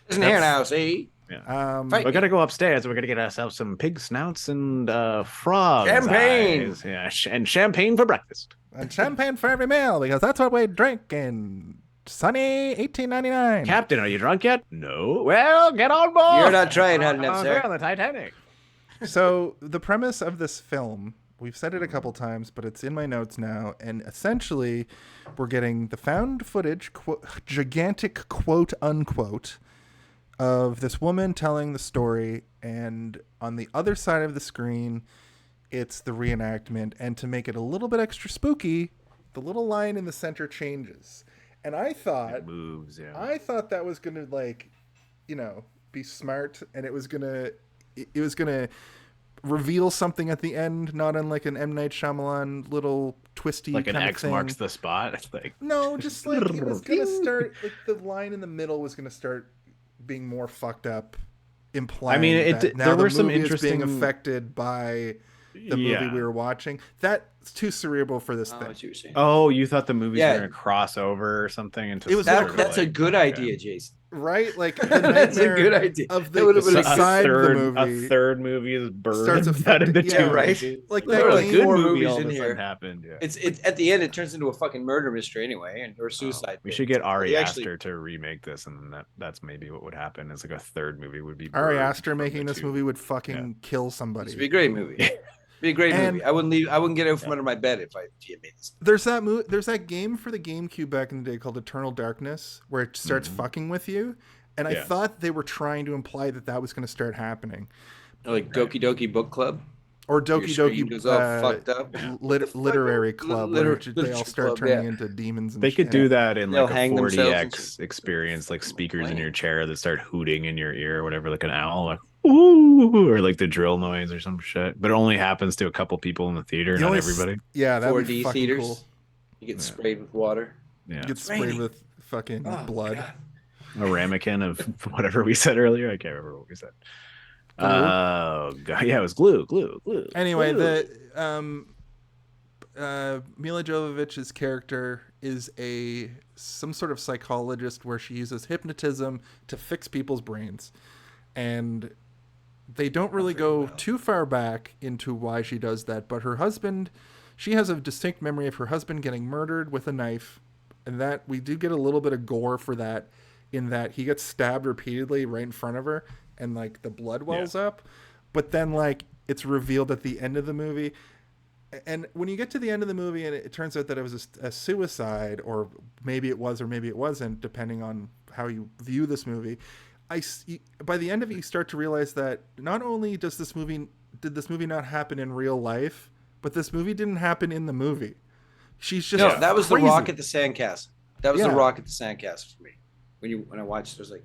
Isn't here now, see? Fight We're gonna go upstairs. We're gonna get ourselves some pig snouts and frogs. Champagne! eyes. Yeah, and champagne for breakfast. And champagne for every meal, because that's what we drink in sunny 1899. Captain, are you drunk yet? No. Well, get on board. You're not trying hard enough, On sir. the Titanic. So the premise of this film, we've said it a couple times, but it's in my notes now, and essentially we're getting the found footage, gigantic quote unquote, of this woman telling the story, and on the other side of the screen it's the reenactment, and to make it a little bit extra spooky, the little line in the center changes. And I thought It moves, yeah. I thought that was gonna be smart, and it was gonna reveal something at the end, not unlike an M. Night Shyamalan little twisty Like an kind of X thing. marks the spot. It's like No, just like it was gonna start. Like the line in the middle was gonna start being more fucked up, implying. I mean, that now there the were some movie is interesting being affected by the movie we were watching. That's too cerebral for this Oh, thing. what you were saying. Oh, you thought the movies Yeah. were gonna cross over or something into It was sort like- of That's a like- good okay. idea, Jason. Right? Like the That's a nightmare good idea. of That would've the been inside the a movie. third movie is starts birthed out of the affecting- two yeah, right? movies. Like There that are game. good movie movies all of in a sudden here. happened. Yeah. It's at the end it turns into a fucking murder mystery anyway, or suicide. We thing. should get Ari We Aster actually- to remake this, and then that's maybe what would happen. Is like a third movie would be Ari birthed Aster from making the this two. movie would fucking kill somebody. It'd be a great movie. Be a great And- movie. I wouldn't get out from under my bed if he had made this. There's that game for the GameCube back in the day called Eternal Darkness, where it starts fucking with you, and I Yeah. thought they were trying to imply that was going to start happening, Like Doki Doki Book Club. or Your Doki screen Doki goes all fucked up. Literary Club, where they all Literature start club, turning yeah. into demons. And They could shit. do that in They'll like a hang themselves 40x and experience, like speakers in Right. your chair that start hooting in your ear or whatever, like an owl, like ooh, or like the drill noise or some shit. But it only happens to a couple people in the theater, You not only everybody. Yeah, that would be 4D fucking theaters. cool. You get sprayed with water. Yeah, You get sprayed raining. with fucking Oh, blood. God. a ramekin of whatever we said earlier. I can't remember what we said. Glue? Oh god, yeah, it was glue. Anyway, glue. the Milla Jovovich's character is some sort of psychologist where she uses hypnotism to fix people's brains, and they don't really go too far back into why she does that. But her husband, she has a distinct memory of her husband getting murdered with a knife, and that we do get a little bit of gore for that, in that he gets stabbed repeatedly right in front of her, and like the blood wells up. But then like it's revealed at the end of the movie. And when you get to the end of the movie and it turns out that it was a suicide, or maybe it was or maybe it wasn't, depending on how you view this movie, by the end of it, you start to realize that not only did this movie not happen in real life, but this movie didn't happen in the movie. She's just No, that was crazy. the rock at the sandcastle. That was Yeah. the rock at the sandcastle for me. When I watched it, I was like,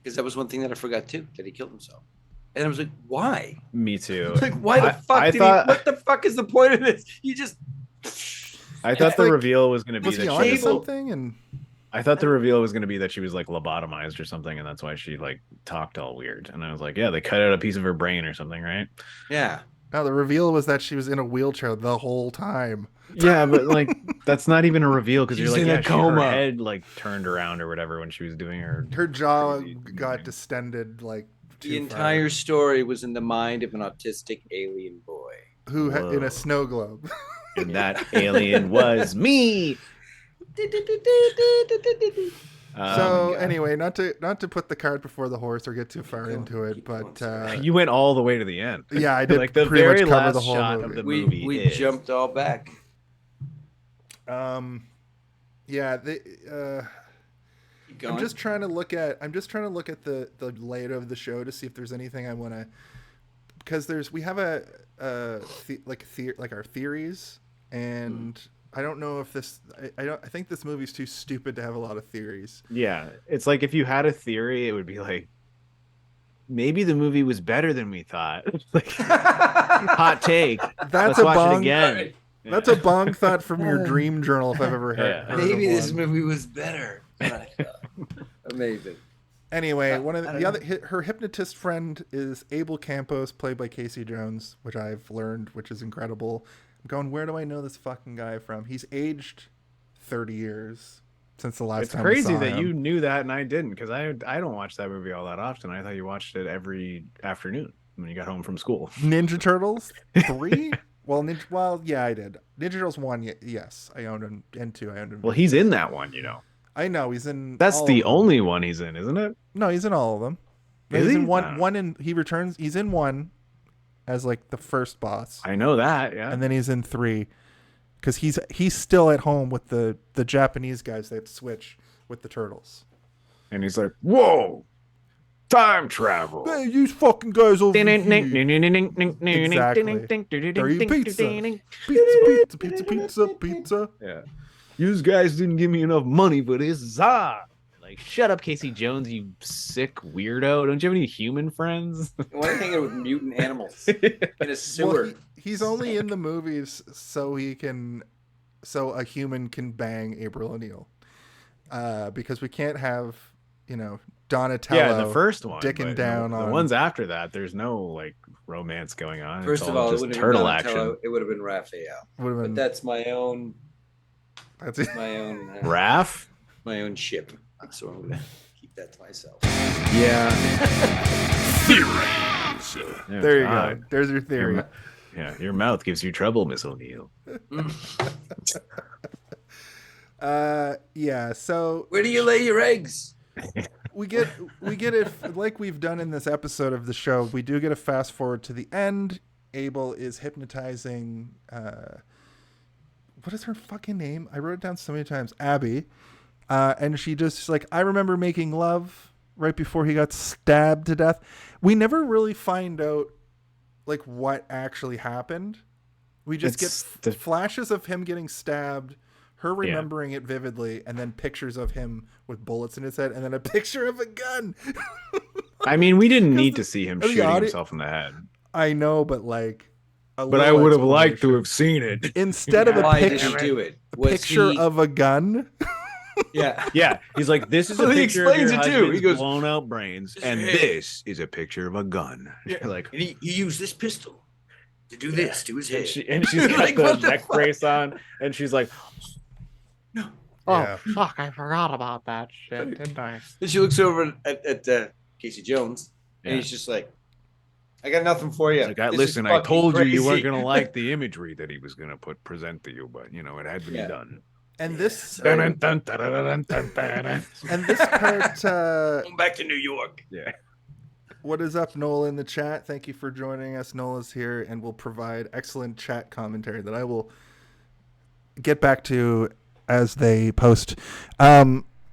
because that was one thing that I forgot too, that he killed himself. And I was like, why? Me too. Like, why the fuck did thought, he? What the fuck is the point of this? You just. I thought the like, reveal was going to be Was he that onto she something? And I thought the reveal was going to be that she was like lobotomized or something, and that's why she like talked all weird. And I was like, yeah, they cut out a piece of her brain or something, right? Yeah. no, the reveal was that she was in a wheelchair the whole time. Yeah, but like that's not even a reveal because you're She's like, in a yeah, coma. her head like turned around or whatever when she was doing her. Her jaw crazy got thing. distended like The too entire story was in the mind of an autistic alien boy. far. Who in Whoa. a snow globe. And that alien was me. So anyway, not to put the cart before the horse or get too far into it, keep but going. You went all the way to the end. yeah, I did Like the pretty very much cover last the whole shot movie. of the movie. We is- jumped all back. Yeah, Keep going. I'm just trying to look at the layout of the show to see if there's anything I want to, because we have our theories, and I don't know if this I think this movie's too stupid to have a lot of theories. Yeah, it's like if you had a theory, it would be like maybe the movie was better than we thought. Like hot take. That's Let's a watch bong. it again. That's a bong thought from your dream journal if I've ever heard. Yeah. heard of Maybe this one. movie was better. than I thought. Amazing. Anyway, one of I the don't other her hypnotist friend is Abel Campos, played by Casey Jones, which I've learned, which is incredible. I'm going, where do I know this fucking guy from? He's aged 30 years since the last It's time we crazy saw that him. you knew that and I didn't, because I don't watch that movie all that often. I thought you watched it every afternoon when you got home from school. Ninja Turtles 3? Well, yeah, I did. Ninja Turtles 1, yes, I owned him, and 2, I owned him. Well, he's in that one, you know. I know he's in. That's all the of them. only one he's in, isn't it? No, he's in all of them. No, Is he's he? in one. No. One, and he returns. He's in 1 as like the first boss. I know that, yeah. And then he's in 3 because he's still at home with the Japanese guys that switch with the turtles. And he's like, whoa, time travel. Hey, you fucking guys over here. Pizza. Yeah. You guys didn't give me enough money for this. Zah! Like, Like, shut up, Casey Jones, you sick weirdo. Don't you have any human friends? Why are you hanging with mutant animals in a sewer? Well, he's only in the movies so a human can bang April O'Neil. Because we can't have, Donatello. Yeah, the first one. dicking down the on ones after that. There's no like romance going on. First It's of all, it just wouldn't have turtle been action. Donatello, it would have been Raphael. Would have been. But that's my own. That's it. My own. Raph? My own ship. So I'm gonna keep that to myself. Yeah. Theories. There you go. There's your theory. Your mouth gives you trouble, Miss O'Neill. Yeah. So Where do you lay your eggs? we get it like we've done in this episode of the show. We do get a fast forward to the end. Abel is hypnotizing. What is her fucking name? I wrote it down so many times. Abby. And she just like, I remember making love right before he got stabbed to death. We never really find out like what actually happened. We just get flashes of him getting stabbed, her remembering it vividly, and then pictures of him with bullets in his head, and then a picture of a gun. I mean, we didn't need to see him shooting himself in the head. I know, but like, but I would have liked to have seen it instead of a Why picture. did he do it? Picture of a gun. Yeah. He's like, this is a Well, he picture of your explains it too. husband's He goes, blown out brains, and this is a picture of a gun. Yeah. Like, And he used this pistol to do this to his head. and she's got Like, the what the neck fuck? brace on, and she's like, Yeah. Oh, fuck, I forgot about that shit, didn't I? And she looks over at Casey Jones, and he's just like, I got nothing for you. like, This is listen, I fucking told you you weren't crazy." gonna like the imagery that he was gonna present to you, but it had to be done. And this Dun, dun, dun, dun, dun, dun, dun. and this part. Going back to New York. Yeah. What is up, Noel, in the chat? Thank you for joining us. Noel is here and will provide excellent chat commentary that I will get back to as they post.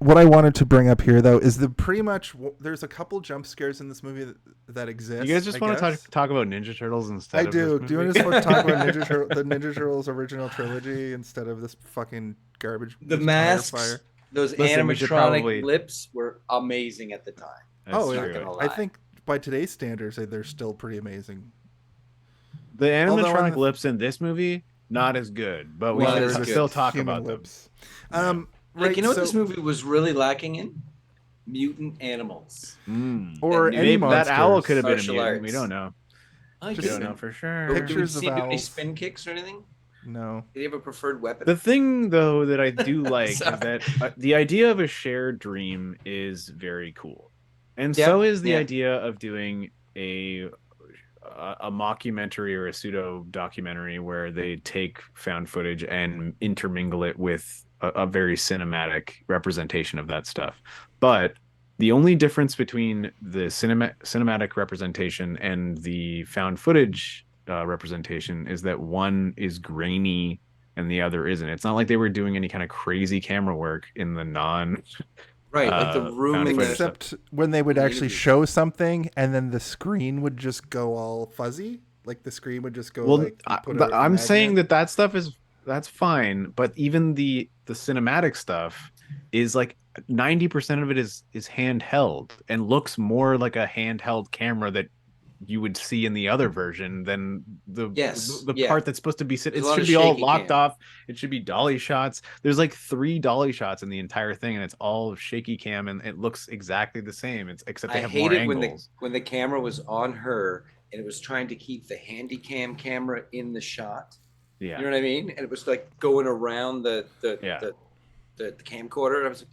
What I wanted to bring up here, though, is there's a couple jump scares in this movie that exist. You guys just want to talk about Ninja Turtles instead? I do. Of this Do you movie? want to talk about the Ninja Turtles original trilogy instead of this fucking garbage? The tire masks, fire? those Listen, we should animatronic probably- lips were amazing at the time. That's Oh, true. gonna I lie. think by today's standards, they're still pretty amazing. The Although animatronic on lips in this movie not as good, but we Well, should it's good. still talk Human about them. lips. Like, you know what so- this movie was really lacking in? Mutant animals. or And any Maybe that owl monsters. could have been a Martial mutant. We arts. don't know. I We Just don't know for sure. Did we pictures of see him do any owls. spin kicks or anything? No. Did he have a preferred weapon? The thing, though, that I do like is Sorry. that the idea of a shared dream is very cool, and Yeah, so is the yeah. idea of doing a mockumentary or a pseudo documentary where they take found footage and intermingle it with a very cinematic representation of that stuff. But the only difference between the cinematic representation and the found footage representation is that one is grainy and the other isn't. It's not like they were doing any kind of crazy camera work in the Right, like the room found in footage the... Except when they would actually Maybe. show something and then the screen would just go all fuzzy. Like the screen would just go well, like you put a I'm saying magnet. that stuff that's fine, but even the cinematic stuff is like 90% of it is handheld and looks more like a handheld camera that you would see in the other version than the part that's supposed to be it There's a lot should of be all shaky locked cam. off. It should be dolly shots. There's like 3 dolly shots in the entire thing, and it's all shaky cam, and it looks exactly the same. Except they I have more hated when angles. when the camera was on her and it was trying to keep the handy camera in the shot. Yeah. You know what I mean? And it was like going around the camcorder. I was like,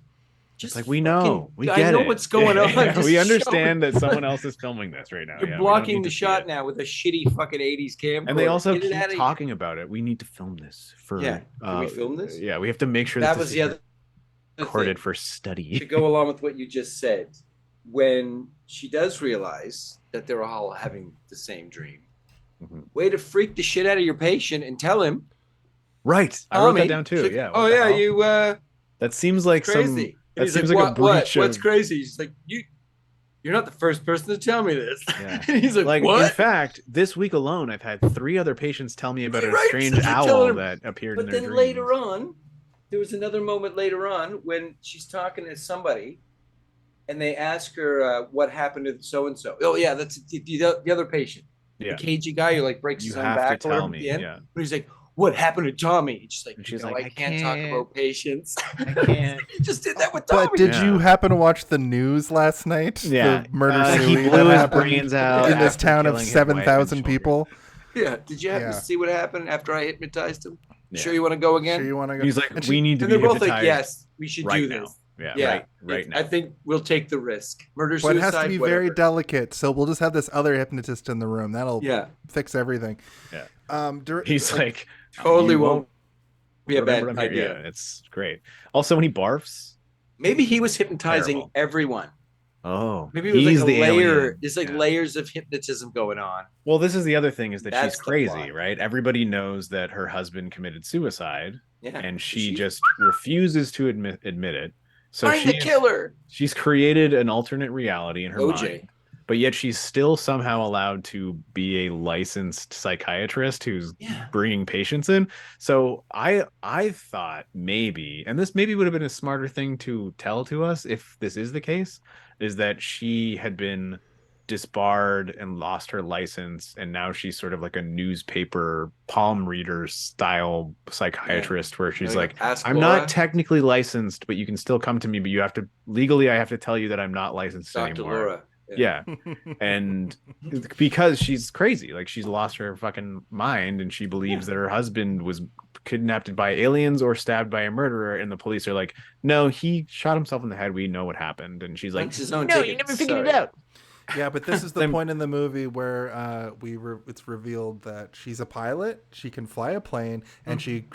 just It's like, we know, we I get know it. what's going on. Yeah, Just we show understand it. that someone else is filming this right now. You're Yeah, we don't blocking need the to see shot it. now with a shitty fucking 80s camcorder. And they also Get it keep outta here. talking about it. We need to film this for. Yeah. Can we film this? Yeah, we have to make sure That this was is the other recorded thing. for study. To go along with what you just said, when she does realize that they're all having the same dream, way to freak the shit out of your patient and tell him. Right, I wrote that down too. She's like, Yeah. Oh what the yeah, hell? you That seems like crazy. some. And That he's seems like, like a breach of. What's crazy? He's like, you're not the first person to tell me this. Yeah. He's like, In what? fact, this week alone, I've had 3 other patients tell me about a Right, strange so they're telling owl him- that appeared But in their then dreams. later on, there was another moment later on when she's talking to somebody and they ask her what happened to so and so. Oh yeah, that's the other patient, Yeah. the cagey guy who like breaks You his own have to back or whatever tell at me. the end. Yeah. But he's like, "What happened to Tommy?" And she's like, And she's "I like, can't talk about patients." I can't. You just did that with Tommy. But did Yeah. you happen to watch the news last night? Yeah. The murder He suicide blew that his happened brains out in this after town of killing his wife and 7,000 children. people. Yeah. Did you happen Yeah. to see what happened after I hypnotized him? Yeah. Sure, you want to go again? Sure you want to go? He's like, And we need to and be they're both like, hypnotized "Yes, we should right do now." this." Yeah. Right now. I think we'll take the risk. Murder, But suicide, it has to be whatever. very delicate, so we'll just have this other hypnotist in the room. That'll fix everything. Yeah. He's like, totally you won't be a bad remember I'm here. idea. Yeah, it's great. Also, when he barfs, Maybe he was hypnotizing Terrible. everyone. oh, Maybe it was he's like a the layer. alien. There's like Yeah. layers of hypnotism going on. Well, this is the other thing is that That's she's the crazy, plot. right? Everybody knows that her husband committed suicide, Yeah. and she just refuses to admit it. So Find the killer. she's created an alternate reality in her OJ. mind, but yet she's still somehow allowed to be a licensed psychiatrist who's bringing patients in. So I thought maybe, and this maybe would have been a smarter thing to tell to us if this is the case, is that she had been disbarred and lost her license, and now she's sort of like a newspaper palm reader style psychiatrist where she's like, Ask I'm Laura. not technically licensed, but you can still come to me, but you have to legally, I have to tell you that I'm not licensed Dr. anymore. Laura. Yeah. And because she's crazy, like she's lost her fucking mind, and she believes that her husband was kidnapped by aliens or stabbed by a murderer, and the police are like, no, he shot himself in the head, we know what happened. And she's like, Punch his own no, ticket. you never figured it Sorry. out. Yeah, but this is the point in the movie where it's revealed that she's a pilot. She can fly a plane, and she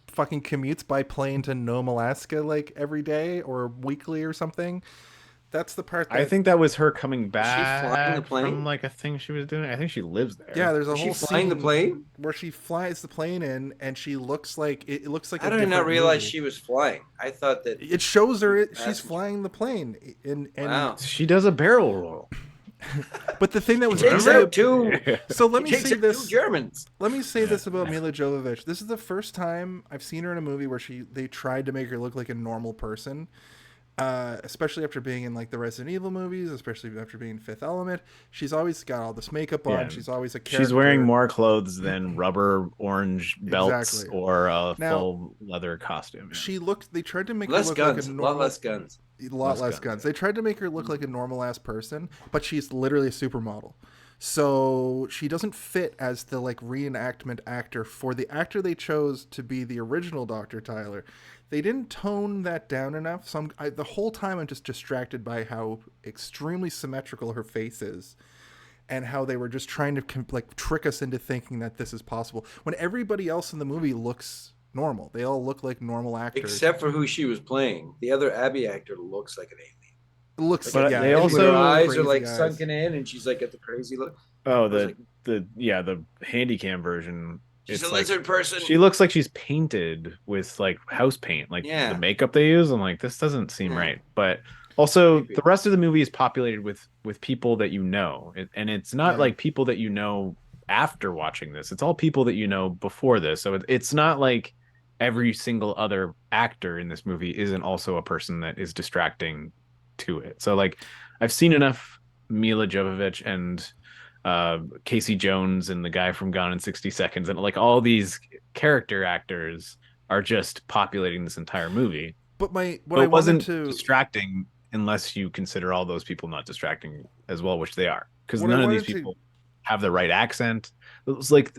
fucking commutes by plane to Nome, Alaska, like every day or weekly or something. That's the part. That, I think that was her coming back flying the plane? from like a thing she was doing. I think she lives there. Yeah, there's a Was she whole flying the scene plane? where she flies the plane in, and she looks like it looks like. How a did I not different realize movie. she was flying? I thought that It shows her. She's That's- flying the plane, and wow. She does a barrel roll. but the thing that was Takes really out two. so let me Takes say out this. two Germans. Let me say this about Milla Jovovich. This is the first time I've seen her in a movie where they tried to make her look like a normal person, especially after being in like the Resident Evil movies, especially after being in Fifth Element. She's always got all this makeup on. Yeah. She's always a character. She's wearing more clothes than rubber orange belts Exactly. or a Now, full leather costume. She looked. They tried to make Less her look guns. like A a lot normal. less guns. A lot less guns. They tried to make her look like a normal ass person, but she's literally a supermodel. So she doesn't fit as the like reenactment actor for the actor they chose to be the original Dr. Tyler. They didn't tone that down enough. So the whole time I'm just distracted by how extremely symmetrical her face is, and how they were just trying to like trick us into thinking that this is possible when everybody else in the movie looks normal. They all look like normal actors. Except for who she was playing. The other Abby actor looks like an alien. It looks, But yeah, they and also- with Her her eyes are crazy like eyes. sunken in, and she's like got the crazy look. Oh, was the handy cam version. She's it's a like- lizard person. She looks like she's painted with like house paint, like Yeah. the makeup they use. I'm like, this doesn't seem Yeah. right. But also, Creepy. the rest of the movie is populated with people that you know, and it's not Yeah. like people that you know after watching this. It's all people that you know before this. So it's not like every single other actor in this movie isn't also a person that is distracting to it. So like, I've seen enough Milla Jovovich and Casey Jones and the guy from Gone in 60 Seconds, and like all these character actors are just populating this entire movie. But what But I it wasn't wanted to distracting unless you consider all those people not distracting as well, which they are, because What I none of these wanted to- people have the right accent. It was like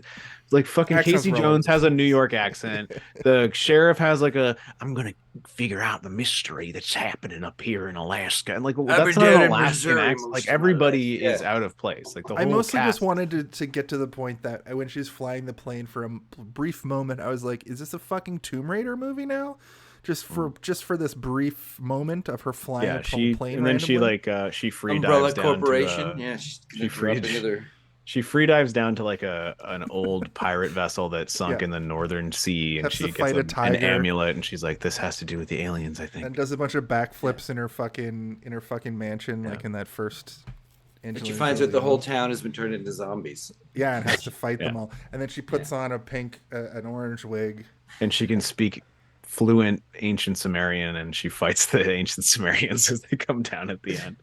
fucking Accent's Casey relevant. Jones has a New York accent. The sheriff has like I'm gonna figure out the mystery that's happening up here in Alaska, and like that's been not dead an in Alaskan Missouri accent. most Like of my everybody life. is Yeah. out of place. Like the whole I mostly cast. just wanted to get to the point that when she's flying the plane for a brief moment, I was like, "Is this a fucking Tomb Raider movie now?" Just for this brief moment of her flying yeah, a she plane, and then she randomly. like she free Umbrella dives down Corporation. to Yeah, she's she freed- another. she free dives down to like an old pirate vessel that sunk Yeah. in the Northern Sea, and Has she to gets fight a an tiger. amulet, and she's like, "This has to do with the aliens, I think." and does a bunch of backflips in her fucking mansion, like in that first. But she Angelina finds out the Jolie whole movie. town has been turned into zombies. Yeah, and has to fight them Yeah. all, and then she puts on an orange wig. And she can speak fluent ancient Sumerian, and she fights the ancient Sumerians as they come down at the end.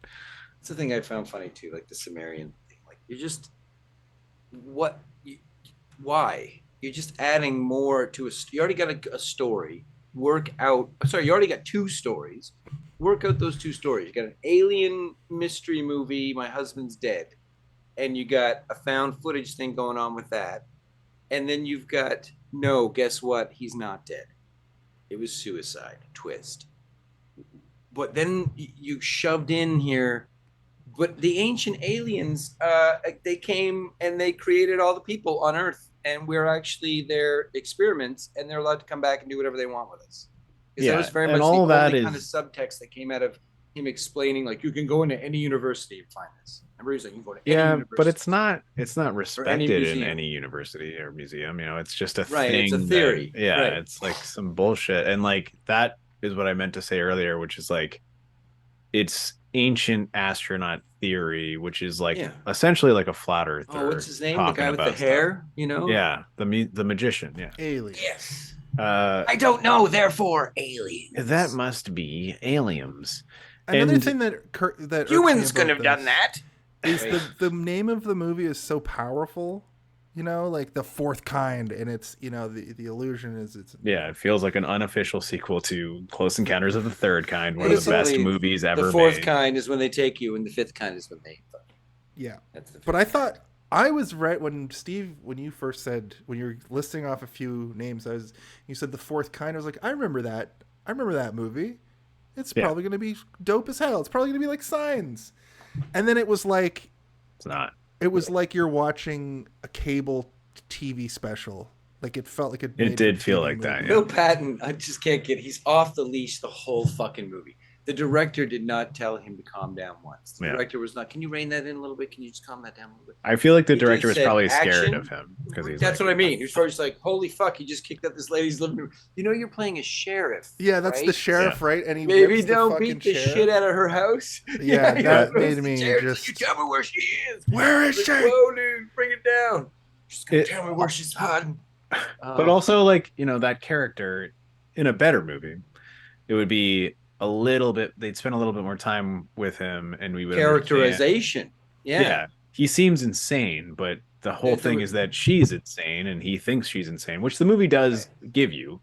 That's the thing I found funny too, like the Sumerian thing. Like you're just why? You're just adding more to you already got a story. You already got 2 stories. Work out those 2 stories. You got an alien mystery movie, My Husband's Dead, and you got a found footage thing going on with that. And then you've got, no, guess what? He's not dead. It was suicide. Twist. But then you shoved in here, but the ancient aliens, they came and they created all the people on Earth, and we're actually their experiments, and they're allowed to come back and do whatever they want with us. Because that was very much all the that only is kind of subtext that came out of him explaining, like, you can go into any university and find this. Remember, he's like, you can go to any university. But it's not respected in museum. any university or museum. You know, it's just a Right, thing. it's a theory. Right. It's like some bullshit. And like that is what I meant to say earlier, which is like it's ancient astronaut theory, which is like essentially like a flat earther. Oh, what's his name? The guy with the hair, you know? Yeah, the magician. Yeah. Alien. Yes. I don't know, therefore aliens. That must be aliens. Another thing that humans couldn't have done that is the name of the movie is so powerful, you know, like the 4th kind, and it's, you know, the illusion is it feels like an unofficial sequel to Close Encounters of the Third Kind, one of the best movies ever made. The 4th kind is when they take you, and the 5th kind is when they that's the. But I thought I was right when you first said, when you were listing off a few names, you said the 4th kind. I was like, I remember that movie. It's probably going to be dope as hell. It's probably going to be like Signs. And then it was like, it's not. It was like you're watching a cable TV special. Like it felt like it did feel like that. Yeah. Bill Patton, I just can't he's off the leash the whole fucking movie. The director did not tell him to calm down once. The director was not, can you rein that in a little bit? Can you just calm that down a little bit? I feel like the director was probably scared of him because that's what I mean. He was probably just like, holy fuck, he just kicked out this lady's living room. You know, you're playing a sheriff. Yeah, that's the sheriff, right? And he maybe don't beat the shit out of her house. Yeah, that made me just. You tell me where she is. Where is she? Whoa, dude, bring it down. Just gonna tell me where she's hiding. But also, like, you know, that character in a better movie, it would be a little bit, they'd spend a little bit more time with him, and we would characterization. Yeah, he seems insane, but the whole thing is that she's insane and he thinks she's insane, which the movie does give you.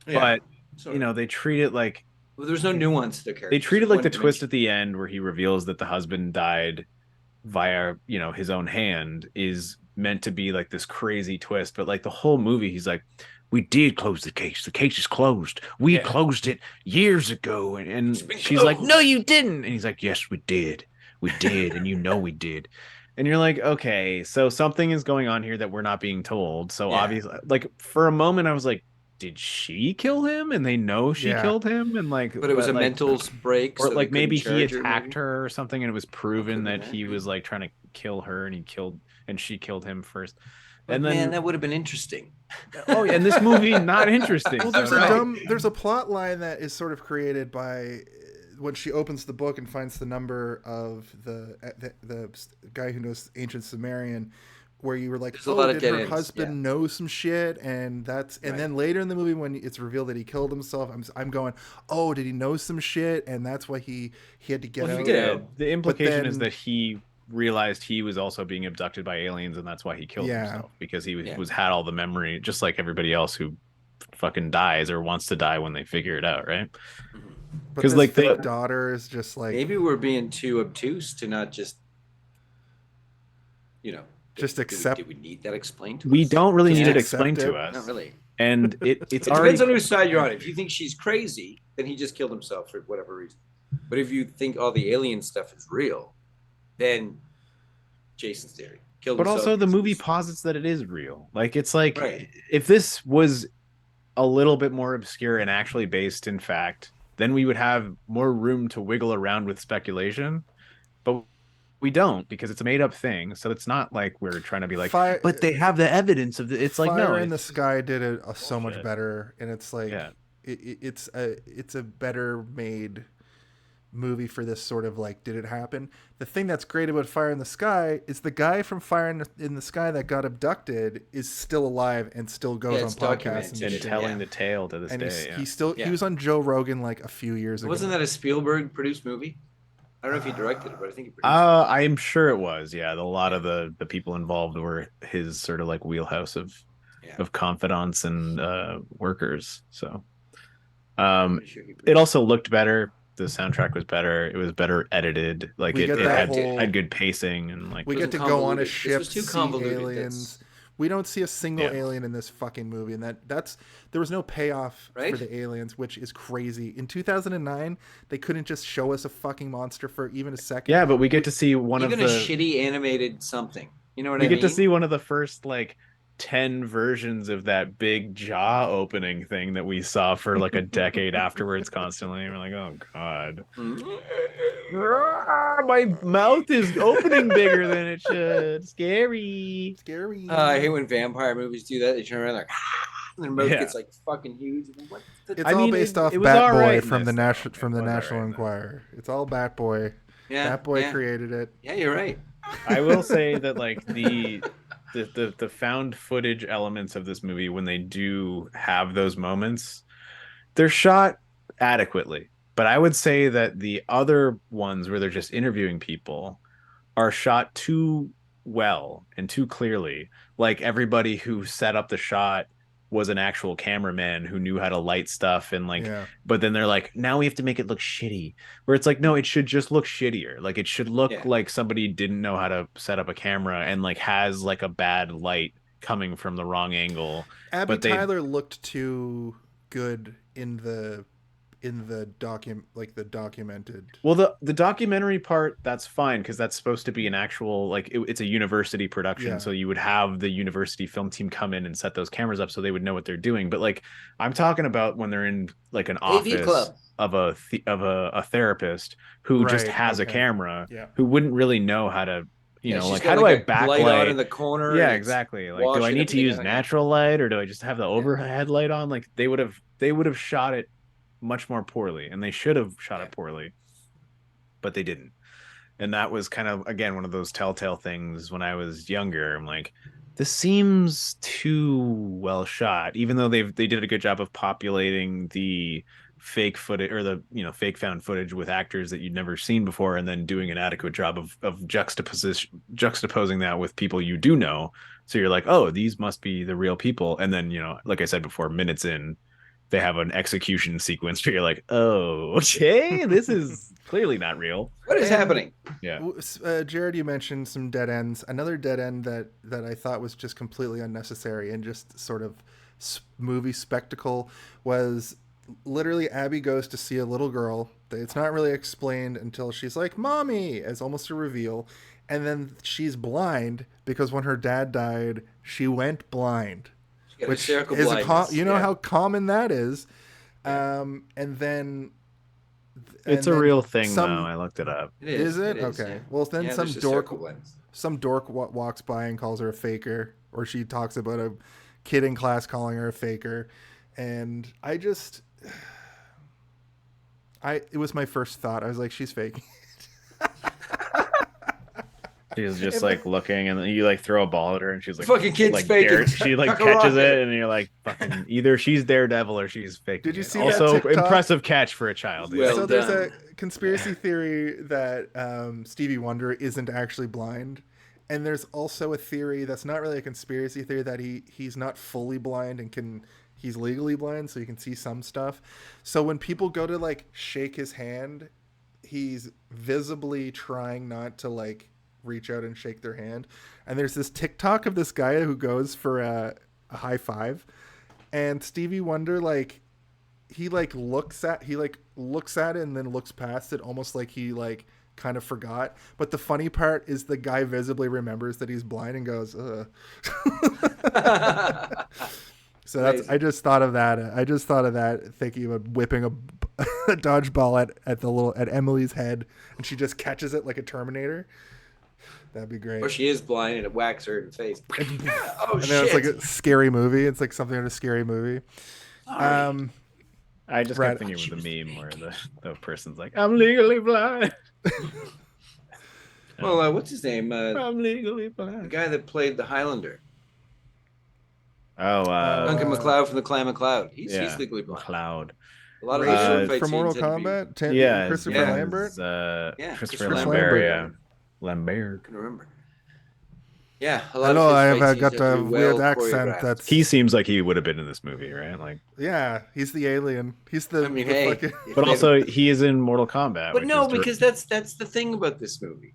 But you know, they treat it like there's no nuance to the character. They treat it like the twist at the end where he reveals that the husband died via, you know, his own hand is meant to be like this crazy twist, but like the whole movie he's like, we did close the case is closed, we closed it years ago, and she's like, no you didn't, and he's like, yes we did, and you know we did, and you're like, okay, so something is going on here that we're not being told. So obviously, like, for a moment I was like, did she kill him and they know she killed him, and like, but it was a mental break, or so like maybe he attacked her or something, and it was proven that he was like trying to kill her, and she killed him first. And then that would have been interesting. Oh, and this movie not interesting. Well, there's a plot line that is sort of created by when she opens the book and finds the number of the guy who knows ancient Sumerian, where you were like, did her husband know some shit? And then later in the movie when it's revealed that he killed himself, I'm going, oh, did he know some shit? And that's why he had to get out. The implication is that he realized he was also being abducted by aliens, and that's why he killed himself, because he had all the memory, just like everybody else who fucking dies or wants to die when they figure it out, right? Because like the daughter is just like, maybe we're being too obtuse to not just, you know, just accept. Do we need that explained to us? We don't really need it explained to us. Not really. And it depends on whose side you're on. If you think she's crazy, then he just killed himself for whatever reason. But if you think all the alien stuff is real, then Jason's theory killed himself. But also the movie posits that it is real. Like, it's like, if this was a little bit more obscure and actually based in fact, then we would have more room to wiggle around with speculation. But we don't, because it's a made up thing. So it's not like we're trying to be like, but they have the evidence of it's like, no, Fire in the Sky did it so much better, and it's like it's a better made movie for this sort of like, did it happen? The thing that's great about Fire in the Sky is the guy from Fire in the Sky that got abducted is still alive and still goes on it's podcasts documented. And telling the tale to this and day. he was on Joe Rogan like a few years ago. Wasn't that a Spielberg produced movie? I don't know if he directed it, but I think he produced it. I'm sure it was. Yeah, a lot of the people involved were his sort of like wheelhouse of confidants and workers. So, it also looked better. The soundtrack was better. It was better edited. Like it had good pacing and like we get to go on a ship, was too see convoluted. aliens. We don't see a single alien in this fucking movie, and there was no payoff for the aliens, which is crazy. In 2009, they couldn't just show us a fucking monster for even a second. Yeah, but we get to see one even of the a shitty animated something. You know what I we mean? get to see one of the first like 10 versions of that big jaw opening thing that we saw for like a decade afterwards constantly. We're like, oh god. My mouth is opening bigger than it should. Scary. I hate when vampire movies do that. They turn around like, and their mouth gets like fucking huge. It's all based off Bat Boy from the National Enquirer. It's all Bat Boy. Yeah, Bat Boy created it. Yeah, you're right. I will say that like the found footage elements of this movie, when they do have those moments, they're shot adequately. But I would say that the other ones where they're just interviewing people are shot too well and too clearly. Like everybody who set up the shot was an actual cameraman who knew how to light stuff and like but then they're like, now we have to make it look shitty, where it's like, no, it should just look shittier. Like it should look like somebody didn't know how to set up a camera and like has like a bad light coming from the wrong angle. Tyler looked too good in the documented. Well, the documentary part, that's fine because that's supposed to be an actual like it's a university production, so you would have the university film team come in and set those cameras up so they would know what they're doing. But like I'm talking about when they're in like an office of a therapist who just has a camera, who wouldn't really know how to like how do I backlight out in the corner? Yeah, exactly. Like do I need to use natural light or do I just have the overhead light on? Like they would have shot it much more poorly, and they should have shot it poorly, but they didn't. And that was kind of, again, one of those telltale things when I was younger. I'm like, this seems too well shot, even though they did a good job of populating the fake footage or the fake found footage with actors that you'd never seen before, and then doing an adequate job of juxtaposing that with people you do know, so you're like, oh, these must be the real people. And then like I said before, minutes in, they have an execution sequence where you're like, oh, okay, this is clearly not real. What is happening? Yeah. Jared, you mentioned some dead ends. Another dead end that I thought was just completely unnecessary and just sort of movie spectacle was literally Abby goes to see a little girl. It's not really explained until she's like, Mommy, as almost a reveal. And then she's blind because when her dad died, she went blind. Which is how common that is, and then it's a real thing now. I looked it up. Is it? Okay. Well, then some dork walks by and calls her a faker, or she talks about a kid in class calling her a faker, and it was my first thought. I was like, she's faking. She's just like looking, and then you like throw a ball at her, and she's like, "Fucking kid's faking." She like catches it, and you're like, "Fucking either she's Daredevil or she's faking." Did you see also that TikTok? Impressive catch for a child? Well so there's a conspiracy theory that Stevie Wonder isn't actually blind, and there's also a theory that's not really a conspiracy theory that he's not fully blind and he's legally blind, so he can see some stuff. So when people go to like shake his hand, he's visibly trying not to like reach out and shake their hand. And there's this TikTok of this guy who goes for a high five, and Stevie Wonder he looks at it and then looks past it, almost like he like kind of forgot. But the funny part is the guy visibly remembers that he's blind and goes, ugh. So I just thought of that thinking about whipping a dodgeball at Emily's head, and she just catches it like a Terminator. That'd be great. Or she is blind and it whacks her in the face. Oh, and then it's like a scary movie. It's like something in a scary movie. I just Right. kept thinking of the meme where the person's like, "I'm legally blind." Well, what's his name? I'm legally The blind. guy that played the Highlander, Oh, Duncan MacLeod from the Clan MacLeod. He's legally blind. MacLeod. A lot of Ray those sword fight from Mortal scenes had to be- Kombat. Yeah, Christopher yeah, Lambert. Yeah, Christopher Chris Lambert. Lambert. Yeah, Lambert. I can remember. Yeah, a lot Hello, of I his fight have scenes got had to a be weird well accent. choreographed. That's He seems like he would have been in this movie, right? Like, yeah. He's the alien. He's the. I mean, the hey, fucking- if but they- also he is in Mortal Kombat. but which no, is because that's the thing about this movie.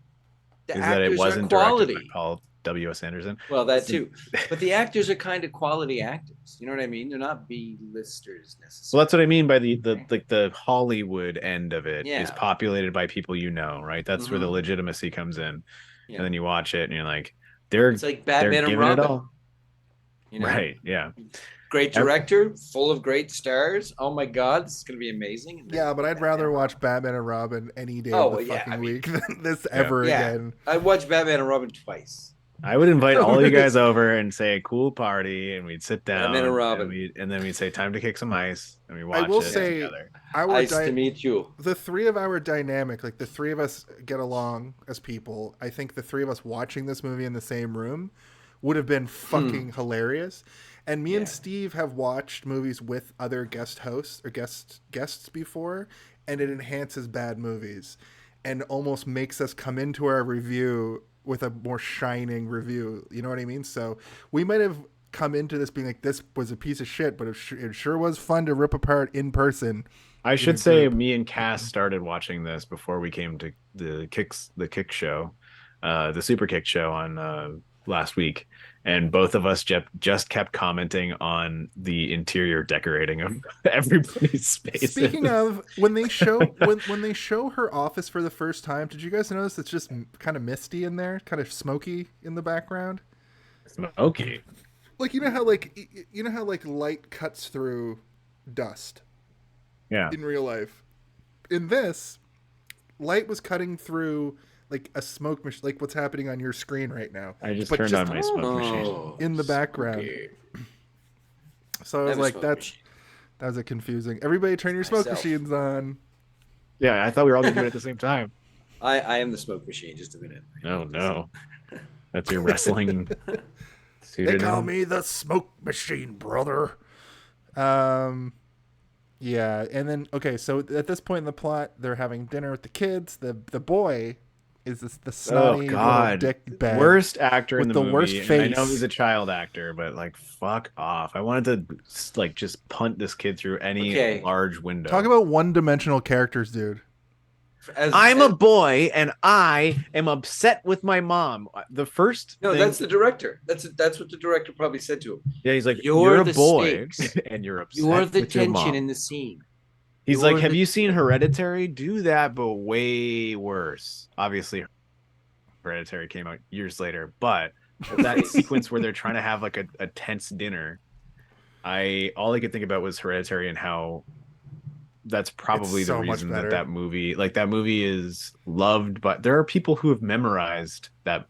The is that it actors wasn't are quality. directed by Paul W.S. Anderson. Well, that too. But the actors are kind of quality actors. You know what I mean? They're not B-listers Well, necessarily. that's what I mean by the Hollywood end of it is Yeah. populated by people you know, right? That's where the Mhm. legitimacy comes in. Yeah. And then you watch it and you're like, they're It's like they're Batman and giving it Robin. all. You know? Right? Yeah. Great director, full of great stars. Oh my God, this is gonna be amazing. And then Yeah, but I'd rather watch Batman and Robin any day Oh, of the yeah, fucking I mean- week than this ever Yeah. again. I watched Batman and Robin twice. I would invite all you guys over and say cool party, and we'd sit down, Batman and Robin. and then we'd say time to kick some ice, and we watch will it say- together. Nice to meet you. The three of our dynamic, like the three of us get along as people. I think the three of us watching this movie in the same room would have been fucking hilarious. And me and Steve have watched movies with other guest hosts or guests before, and it enhances bad movies and almost makes us come into our review with a more shining review. You know what I mean? So we might have come into this being like, this was a piece of shit, but it sure was fun to rip apart in person. I should say, me and Cass started watching this before we came to the kick show, the Super Kick show on last week, and both of us just kept commenting on the interior decorating of everybody's spaces. Speaking of, when they show when they show her office for the first time, did you guys notice it's just kind of misty in there, kind of smoky in the background? Smoky. Like you know how light cuts through dust. Yeah. In real life, in this, light was cutting through like a smoke machine, like what's happening on your screen right now. I just turned on my smoke machine in the background. Okay. So I was like, that was a confusing. Everybody, turn your smoke machines on. Yeah, I thought we were all gonna do it at the same time. I am the smoke machine. Just a minute. Oh no, that's your wrestling. They call me the smoke machine, brother. Yeah, and then okay, so at this point in the plot, they're having dinner with the kids. The boy is the snotty little dick bag. Worst actor in with the the movie. worst And face. I know he's a child actor, but like, fuck off. I wanted to like just punt this kid through any large window. Talk about one-dimensional characters, dude. I'm a boy and I am upset with my mom. The first No, thing- that's the director. That's what the director probably said to him. Yeah, he's like, You're you're a the boy stakes. and you're upset You're the with your tension mom. in the scene. He's You're like, have the- you seen Hereditary? Do that, but way worse. Obviously, Hereditary came out years later, but that sequence where they're trying to have like a tense dinner, all I could think about was Hereditary and how that's probably It's the so much reason better. that movie is loved. But there are people who have memorized that,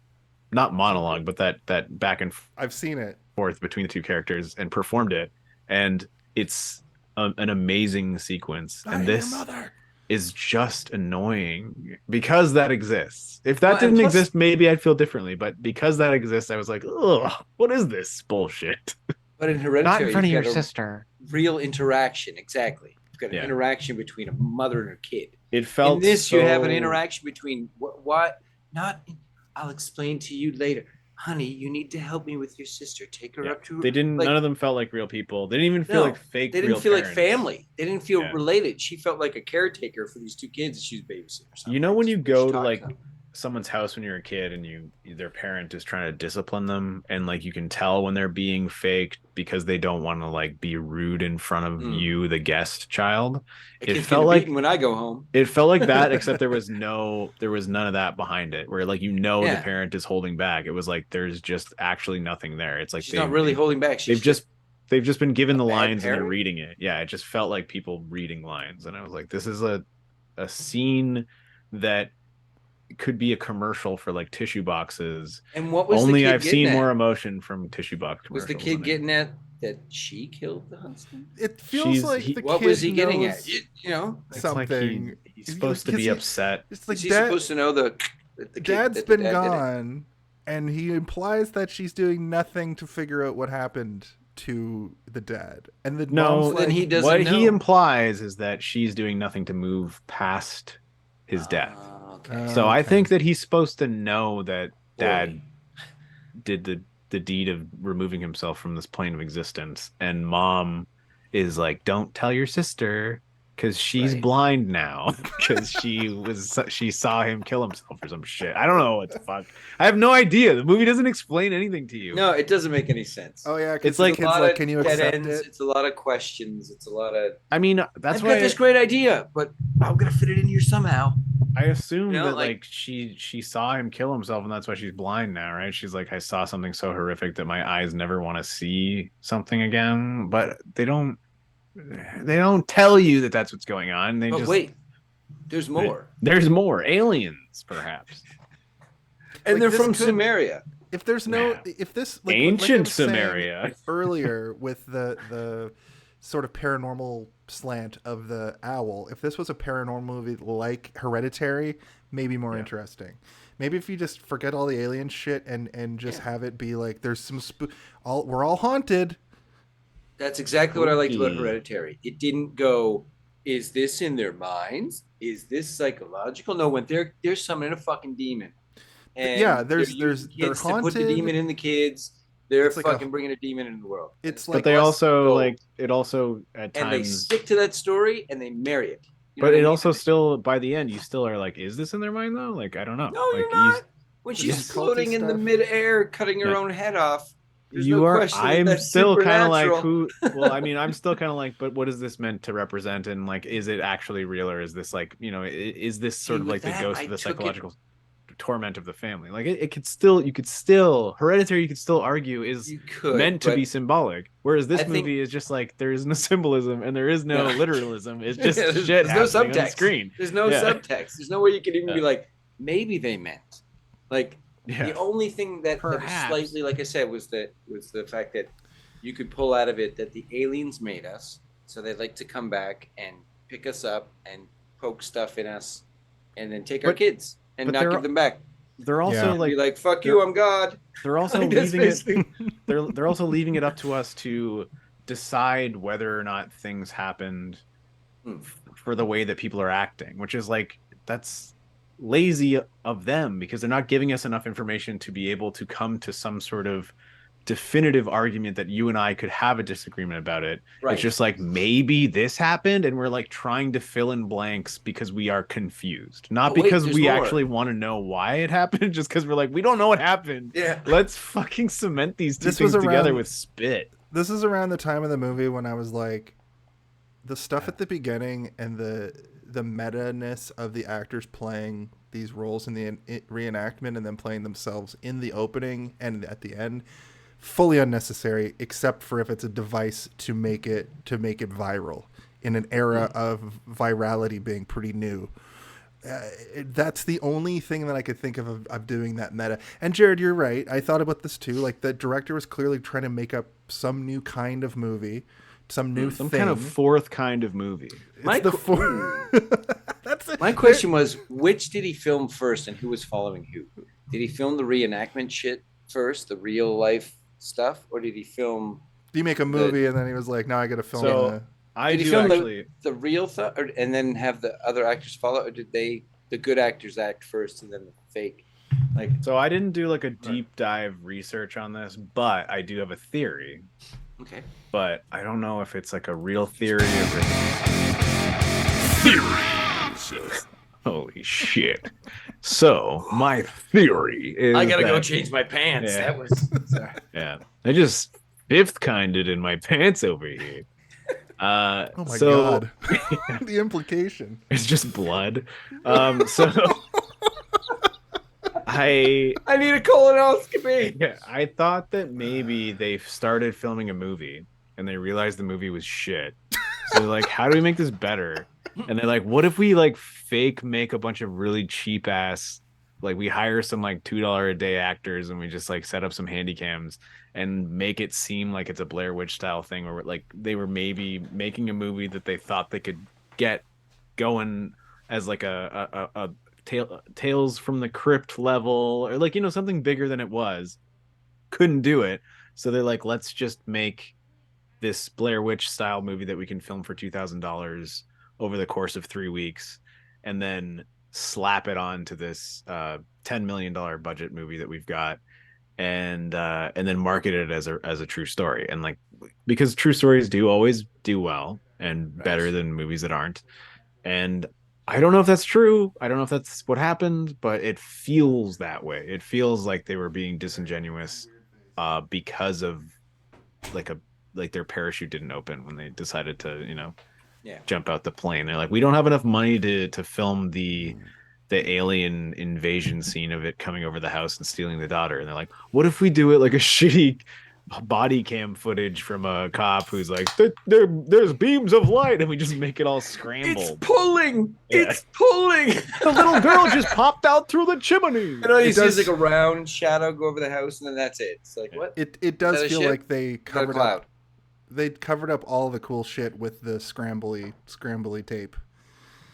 not monologue, but that back and I've seen it. forth between the two characters and performed it, and it's an amazing sequence. And this is just annoying because that exists. If that Well, and didn't plus- exist, maybe I'd feel differently, but because that exists, I was like, ugh, what is this bullshit? But in Hereditary, Not in front of you've your got a sister. real interaction. Exactly. You've got an Yeah. interaction between a mother and her kid. It felt In this, you have an so- interaction between what? Not. I'll explain to you later, honey. You need to help me with your sister. Take her Yeah. up to. They didn't. like- None of them felt like real people. They didn't even feel No, like fake. They didn't real feel like parents. family. They didn't feel Yeah. related. She felt like a caretaker for these two kids that she was babysitting. Or something. You know when you She go to talked like them. someone's house when you're a kid and their parent is trying to discipline them, and like you can tell when they're being fake because they don't want to like be rude in front of you, the guest child. The It kid's felt getting like beaten when I go home. it felt like that, except there was none of that behind it. Where like the Yeah. parent is holding back. It was like there's just actually nothing there. It's like She's not really holding back. She's they've just been given the bad lines and they're parent? reading it. Yeah, it just felt like people reading lines, and I was like, this is a scene that could be a commercial for like tissue boxes. And what was only the kid I've getting seen at? more emotion from tissue box Was commercials. the kid than getting at that she killed the huntsman? It feels like the what kid was he getting knows at? You know, It's something. like he's supposed to be upset. It's like is he supposed to know the kid, Dad's that the been dad did it? gone, and he implies that she's doing nothing to figure out what happened to the dad. And the mom's then like, he doesn't What know. he implies is that she's doing nothing to move past his death. Okay. So I okay. think that he's supposed to know that Dad Boy. did the deed of removing himself from this plane of existence, and Mom is like, "Don't tell your sister because she's Right. blind now because she saw him kill himself or some shit." I don't know what the fuck. I have no idea. The movie doesn't explain anything to you. No, it doesn't make any sense. Oh yeah, It's like- the kid's like, can you dead accept ends, it? It's a lot of questions. It's a lot of. I mean, that's I've why got this great idea, but I'm gonna fit it in here somehow. I assume You know, that like- she saw him kill himself, and that's why she's blind now, right? She's like, I saw something so horrific that my eyes never want to see something again. But they don't tell you that that's what's going on. They But just wait, there's more, There's more aliens, perhaps. and Like, they're this from could- Sumeria. If there's no, Yeah. if this like I Ancient was saying Sumeria. earlier with the sort of paranormal slant of the owl, if this was a paranormal movie like Hereditary, maybe more interesting. Maybe if you just forget all the alien shit and just have it be like there's some we're all haunted. That's exactly what I liked about Spooky. Hereditary. It didn't go, is this in their minds? Is this psychological? No, when they're summoning a fucking demon. And Yeah, they're there's using they're kids to put the haunted. demon in the kids. They're It's like fucking bringing a demon into the world. It's But like they us also go, like it also at and they times. stick to that story and they marry it. You know But what I it mean? also still by the end you still are like, is this in their mind though? Like I don't know. No, like you're not. When she's Just culty floating in the stuff. midair, cutting her Yeah. own head off. There's You no are. question that I'm that's still kind of like supernatural. who. Well, I mean, I'm still kind of like, but what is this meant to represent? And like, is it actually real, or is this like, is this sort See, of with like the that, ghost I of the took it- psychological torment of the family? Like, it could still, you could still Hereditary. You could still argue is You could, meant to but be symbolic, whereas this I think- movie is just like there is no symbolism and there is no No. literalism. It's just Yeah, shit there's no happening on the subtext. screen. There's no Yeah. subtext. There's no way you can even Yeah. be like, maybe they meant. Like Yeah. the only thing that was Perhaps. slightly, like I said, was the fact that you could pull out of it that the aliens made us, so they'd like to come back and pick us up and poke stuff in us, and then take our But- kids and but not they're- give them back. They're also Yeah. And like be like, fuck you, I'm God. they're also Like, that's leaving it. basically- They're also leaving it up to us to decide whether or not things happened for the way that people are acting, which is like that's lazy of them because they're not giving us enough information to be able to come to some sort of definitive argument that you and I could have a disagreement about it. Right. It's just like maybe this happened and we're like trying to fill in blanks because we are confused, not Oh, wait, because there's we more. actually want to know why it happened, just because we're like we don't know what happened. Yeah. Let's fucking cement these two This was things together around- with spit. This is around the time of the movie when I was like, the stuff at the beginning and the meta-ness of the actors playing these roles in the reenactment and then playing themselves in the opening and at the end, fully unnecessary, except for if it's a device to make it viral in an era of virality being pretty new. That's the only thing that I could think of doing that meta. And Jared, you're right. I thought about this too. Like the director was clearly trying to make up some new kind of movie, some new Some thing. kind of fourth kind of movie. My, the qu- That's it. my question was, which did he film first and who was following who? Did he film the reenactment shit first, the real life stuff, or did he film Do you make a movie and then he was like, "Now I got to film." So I Did he do film actually. the real stuff, and then have the other actors follow, or did the good actors act first and then the fake? Like, So I didn't do like a deep dive research on this, but I do have a theory. okay, But I don't know if it's like a real theory or holy shit. So my theory is I gotta go that- change my pants. Yeah. That was Yeah. I just fifth kinded in my pants over here. Oh my so god, the implication. it's just blood. So I I need a colonoscopy. Yeah, I thought that maybe they started filming a movie and they realized the movie was shit. So they're like, how do we make this better? And they're like, what if we like fake make a bunch of really cheap ass like we hire some like $2 a day actors and we just like set up some handy cams and make it seem like it's a Blair Witch style thing, or like they were maybe making a movie that they thought they could get going as like a Tales from the Crypt level, or like, you know, something bigger than it was. Couldn't do it, so they're like, let's just make this Blair Witch style movie that we can film for $2,000 over the course of 3 weeks, and then slap it on to this $10 million budget movie that we've got, and then market it as a true story. And like, because true stories do always do well and better than movies that aren't. And I don't know if that's true. I don't know if that's what happened, but it feels that way. It feels like they were being disingenuous because of like their parachute didn't open when they decided to, you know, jump out the plane. They're like, we don't have enough money to film the alien invasion scene of it coming over the house and stealing the daughter. And they're like, what if we do it like a shitty body cam footage from a cop who's like, there's beams of light, and we just make it all scrambled. It's pulling. Yeah. It's pulling. The little girl just popped out through the chimney. And all you see is like a round shadow go over the house, and then that's it. It's like, what? It does feel like they covered up. They covered up all the cool shit with the scrambly tape.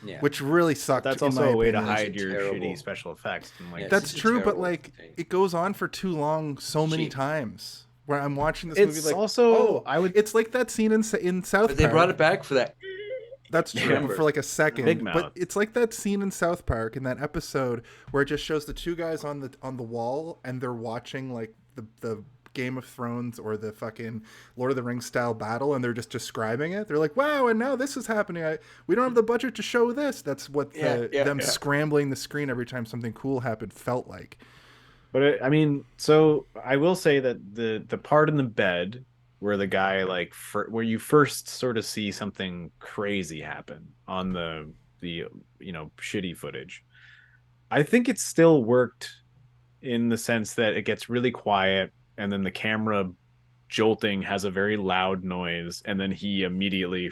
Yeah. Which really sucked. That's also a way to hide your shitty special effects. And like, that's true, but like it goes on for too long so many times. Where I'm watching this movie, like, also it's like that scene in South Park. They brought it back for that. That's true, for like a second. Big mouth. But it's like that scene in South Park in that episode where it just shows the two guys on the wall and they're watching like the Game of Thrones or the fucking Lord of the Rings style battle, and they're just describing it. They're like, wow, and now this is happening. We don't have the budget to show this. That's what them scrambling the screen every time something cool happened felt like. But I mean, so I will say that the part in the bed where the guy like where you first sort of see something crazy happen on the you know, shitty footage, I think it still worked in the sense that it gets really quiet and then the camera jolting has a very loud noise, and then he immediately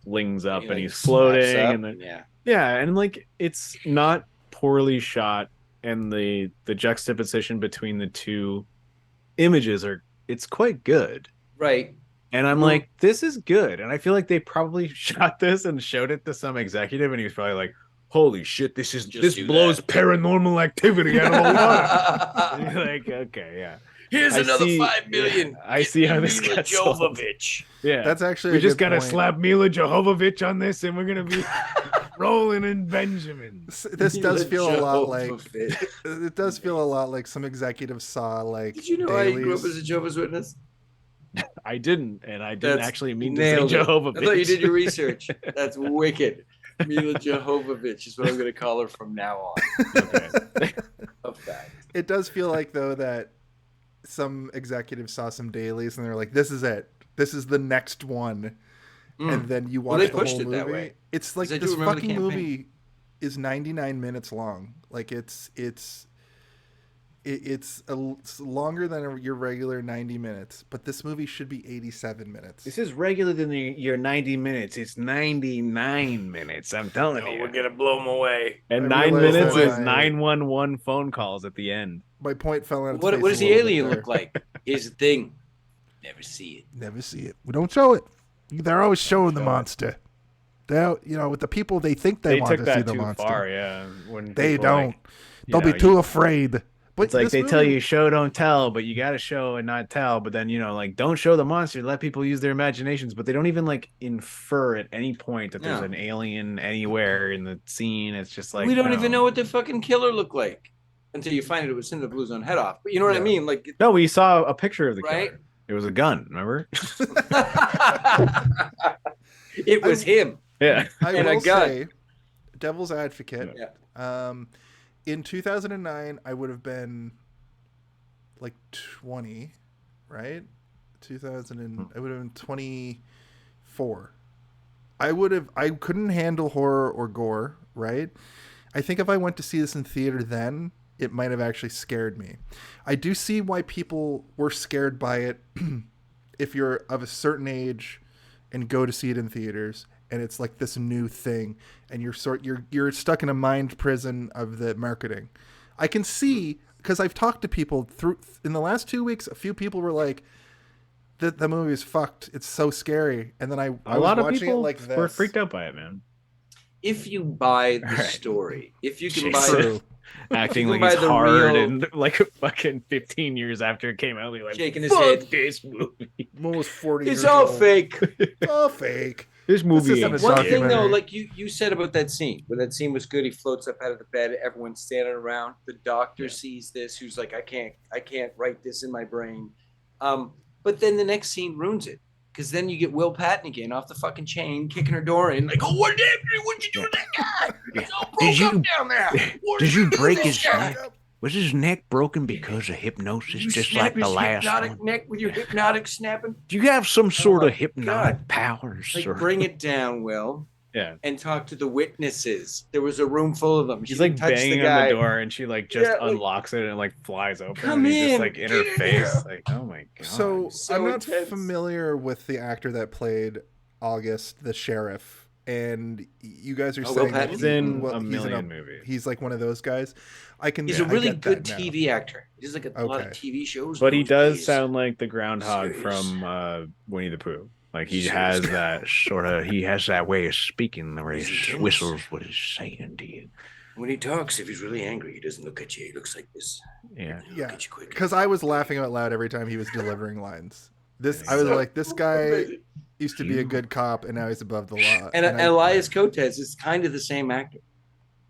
flings up and he's floating, and then and like it's not poorly shot. And the juxtaposition between the two images it's quite good. Right. And I'm like, this is good. And I feel like they probably shot this and showed it to some executive, and he was probably like, holy shit, this blows paranormal activity out of the water. Like, okay, yeah. Here's another $5 million. I see how this Milla got Jovovich. Yeah, that's actually we just gotta slap Milla Jovovich on this, and we're gonna be rolling in Benjamin. This does feel a lot like it does feel a lot like some executives saw like. Did you know I grew up as a Jehovah's Witness? I didn't, and I didn't actually mean to say Jovovich. I thought you did your research. That's wicked. Milla Jovovich is what I'm gonna call her from now on. Okay. Of fact. It does feel like though that some executives saw some dailies and they're like, this is it. This is the next one. And then you watch the whole movie. It's like this fucking movie is 99 minutes long. Like it's longer than your regular 90 minutes, but this movie should be 87 minutes. This is regular than your 90 minutes. It's 99 minutes. I'm telling you. We're going to blow them away. And 9 minutes is 911 phone calls at the end. My point fell out. What does the alien look like? Here's the thing. Never see it. Never see it. We don't show it. They're always showing the monster. They, you know, with the people they think they want to see the monster. Far, yeah. They don't. Like, they'll be too afraid. But it's like they tell you show don't tell, but you got to show and not tell. But then, you know, like don't show the monster, let people use their imaginations, but they don't even like infer at any point that there's an alien anywhere in the scene. It's just like we don't even know what the fucking killer looked like until you find it was Cinder Blue's own head off. But you know what I mean? Like no, we saw a picture of the killer. It was a gun, remember? It was him. Yeah. I will say, devil's advocate. Yeah. In 2009, I would have been like 20, right? I would have been 24. I couldn't handle horror or gore, right? I think if I went to see this in theater then, it might have actually scared me. I do see why people were scared by it if you're of a certain age and go to see it in theaters and it's like this new thing and you're stuck in a mind prison of the marketing. I can see, because I've talked to people in the last 2 weeks, a few people were like, the movie is fucked. It's so scary. And then I A was lot of watching people it like this. were freaked out by it, man. If you buy the story, if you can buy True. Acting You can like he's buy the hard real- and like fucking 15 years after it came out, he's like, shaking his fuck head. this movie. I'm almost 40 It's years all old. fake. It's all fake. This movie isn't ain't a One scary. thing though, documentary. like you said about that scene, when that scene was good, he floats up out of the bed, everyone's standing around. The doctor sees this, who's like, I can't write this in my brain. But then the next scene ruins it. Because then you get Will Patton again off the fucking chain, kicking her door in, like, oh, what happened? What'd you do to that guy? It's all broke up down there. What Did you do to break this his guy? neck? Was his neck broken because of hypnosis, You just snap like the his last hypnotic one? neck with your hypnotic snapping? Do you have some sort my of hypnotic God. powers? Like, or... bring it down, Will. Yeah. And talk to the witnesses. There was a room full of them. He's She like touched banging the guy. on the door, and she like just Yeah, like, unlocks it and it like flies open. Come and he's just in, like in her get in face, here. like, oh my god. So, So I'm not intense. familiar with the actor that played August, the sheriff, and you guys are Oh, Will saying that Patton? He's in well, a he's million movies. He's like one of those guys. I can. He's I a really get good that now. TV actor. He's like a lot of Okay. TV shows. But he these does days. sound like the groundhog Serious. from Winnie the Pooh. Like he Serious. has that Sort of, he has that way of speaking where He's he intense. whistles what he's saying to you. When he talks, if he's really angry, he doesn't look at you. He looks like this. yeah. He'll Yeah, look at you quick. because I was laughing out loud every time he was delivering lines. I was like, this guy used to be a good cop, and now he's above the law. And I- Elias Koteas is kind of the same actor.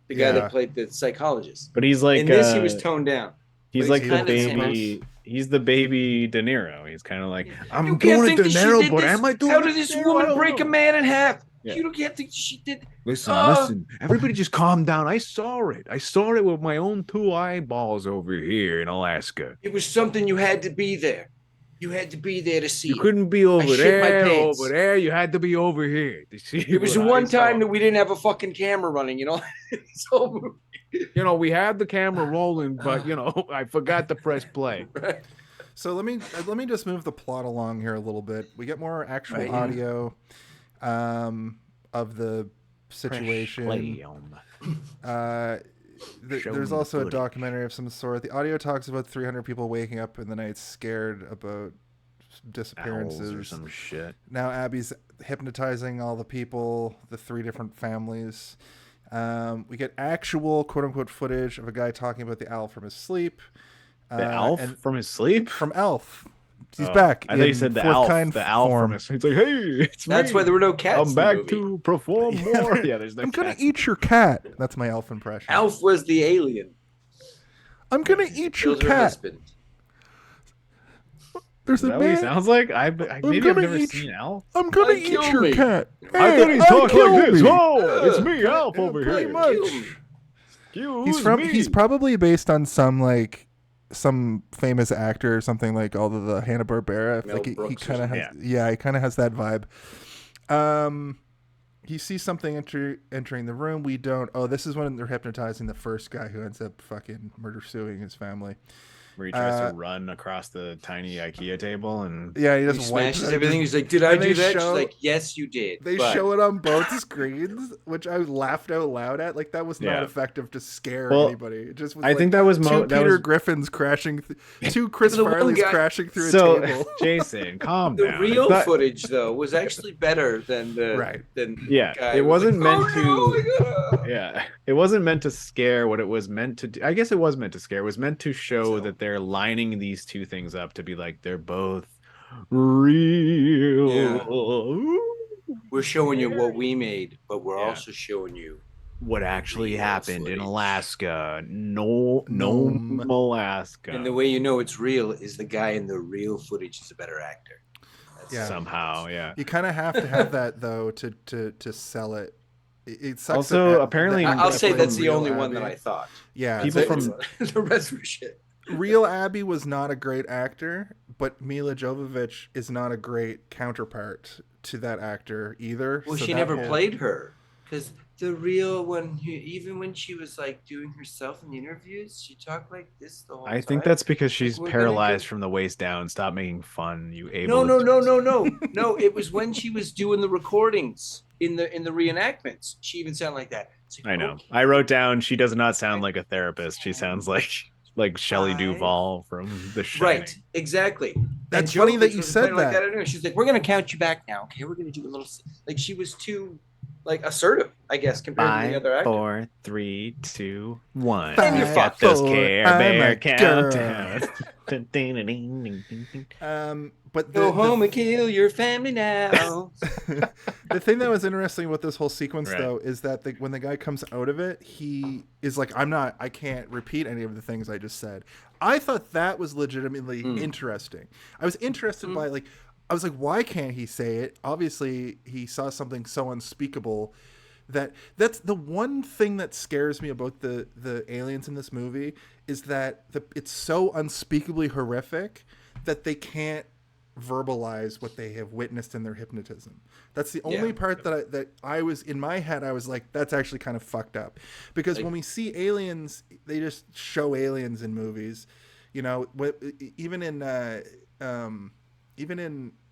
The guy Yeah. that played the psychologist. But he's like In this, he was toned down. he's but like he's the kind of the same baby. He's the baby De Niro. He's kind of like I'm You can't doing it think De that she Niro, did but this? am I doing How it did De this Niro? I woman don't break know. a man in half? Yeah. You can't think she did. Listen, Oh. listen. Everybody just calm down. I saw it. I saw it with my own 2 eyeballs over here in Alaska. It was something you had to be there. You had to be there to see. You it. couldn't be over shit my there, pants. over there. You had to be over here to see It was the what I one saw. time that we didn't have a fucking camera running, you know? This whole movie. You know, we had the camera rolling, but you know, I forgot to press play. So let me just move the plot along here a little bit. We get more actual Right. audio of the situation. Play on Show There's me also a footage. documentary of some sort. The audio talks about 300 people waking up in the night scared about owls disappearances. or some shit. Now Abby's hypnotizing all the people, the 3 different families. We get actual quote unquote footage of a guy talking about the owl from his sleep. the elf and from his sleep. from Elf. He's Oh, back. I thought you in said the fourth elf. kind The elf form. from his. He's like, hey, it's That's me. why there were no cats. I'm in the back movie. to perform more. Yeah, there's no. I'm gonna cats. eat your cat. That's my elf impression. Alf was the alien. I'm gonna eat your Killed her cat. husband. There's Is a that what he man. sounds like? Maybe I've gonna never eat seen Elf. I'm gonna Hey, eat kill your me. cat. I Hey, thought he I talked killed like this. me. Oh, it's me, Elf, over Pretty here. much. Kill me. Who's me? He's probably based on some famous actor or something like all of the Hanna-Barbera. Mel Like he Brooks or kind of has, something. he kind of has that vibe. He sees something entering the room. We don't. Oh, this is when they're hypnotizing the first guy who ends up fucking murder suing his family. Where he tries to run across the tiny IKEA table and Yeah, he He doesn't wipe smashes it. everything. He's like, "Did I And do they that?" show- She's like, "Yes, you did." They but show it on both screens, which I laughed out loud at. Like that was not Yeah. effective to scare Well, anybody. It just was. I think that was two that Peter was Griffins crashing, two Chris The one Farleys guy- crashing through so. a table. Jason, calm The down. real That- footage, though, was actually better than the Right. Than Yeah, guy it who was wasn't like, meant "Oh, to. no, my God." Yeah, it wasn't meant to scare. What it was meant to do, I guess it was meant to scare. It was meant to show that they're lining these two things up to be like they're both real. Yeah. We're showing you what we made, but we're Yeah. also showing you What actually Real happened in footage. Alaska? Nome, Alaska. And the way you know it's real is the guy in the real footage is a better actor. Yeah. Somehow, yeah. You kind of have to have that though to sell it. It sucks. Also, that apparently- I'll that say played that's the Real only one that Abby- I thought. Yeah, People the, from- The rest were shit. Real Abby was not a great actor, but Milla Jovovich is not a great counterpart to that actor either. Well, So she that never whole- played her because the real one, even when she was like doing herself in the interviews, she talked like this the whole time. I think that's because she's We're gonna paralyzed get- from the waist down. Stop making fun, you able. No. It was when she was doing the recordings in the reenactments. She even sounded like that. I know. I wrote down she does not sound like a therapist. She sounds like Shelley Duvall from The Shining. Right, exactly. That's And funny that Jovovich you was said kinda like, that. I don't know. She's like, we're gonna count you back now. Okay, we're gonna do a little like she was too like assertive, I guess, compared to the other 5, actor. 4, 3, 2, 1. Five, You got this four, Care I'm Bear a countdown. But Go home and kill your family now. the thing that was interesting with this whole sequence, Right. though, is that when the guy comes out of it, he is like, I can't repeat any of the things I just said. I thought that was legitimately interesting. I was interested by, like, I was like, why can't he say it? Obviously, he saw something so unspeakable that's the one thing that scares me about the aliens in this movie is that it's so unspeakably horrific that they can't verbalize what they have witnessed in their hypnotism. That's the only part that I was in my head. I was like, that's actually kind of fucked up, because when we see aliens, they just show aliens in movies, you know. Even in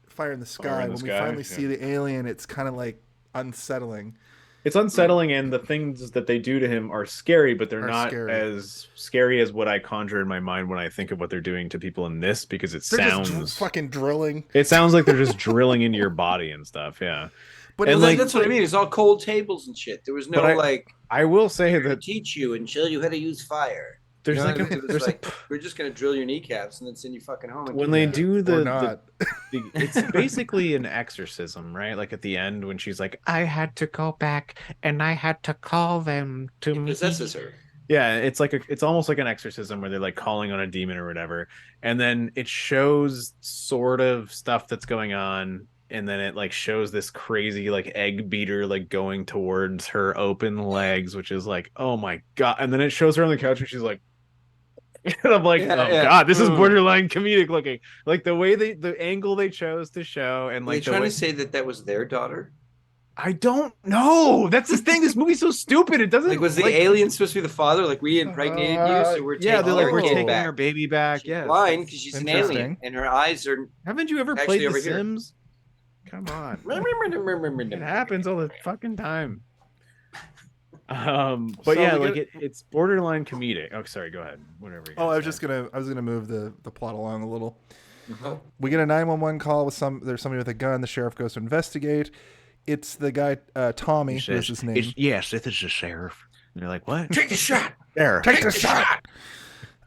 Fire in the Sky, when we finally see the alien, it's kind of like unsettling. It's unsettling, and the things that they do to him are scary, but they're not as scary as what I conjure in my mind when I think of what they're doing to people in this, because They're just fucking drilling. It sounds like they're just drilling into your body and stuff. Yeah, but that's what I mean. It's all cold tables and shit. There was no I will say that teach you and show you how to use fire. There's we're just gonna drill your kneecaps and then send you fucking home. When they do it's basically an exorcism, right? Like at the end when she's like, I had to go back and I had to call them to me. Possesses her. Yeah, it's almost like an exorcism where they're like calling on a demon or whatever, and then it shows sort of stuff that's going on, and then it like shows this crazy like egg beater like going towards her open legs, which is like, oh my god, and then it shows her on the couch and she's like. And I'm like, god, this is borderline comedic looking. Like the way the angle they chose to show, and like trying to say that was their daughter. I don't know. That's the thing. This movie's so stupid. It doesn't. Like, was the alien supposed to be the father? Like, we impregnated you, so we're taking we're taking her baby back. Yeah, blind because she's an alien, and her eyes are. Haven't you ever played The Sims? Come on. It happens all the fucking time. But yeah, like it's borderline comedic. Oh, sorry, go ahead. Whatever. I was gonna move the plot along a little. We get a 911 call with there's somebody with a gun. The sheriff goes to investigate. It's the guy Tommy. What's his name? Yes, it is the sheriff. And they're like, what? Take the shot. There. Take the shot.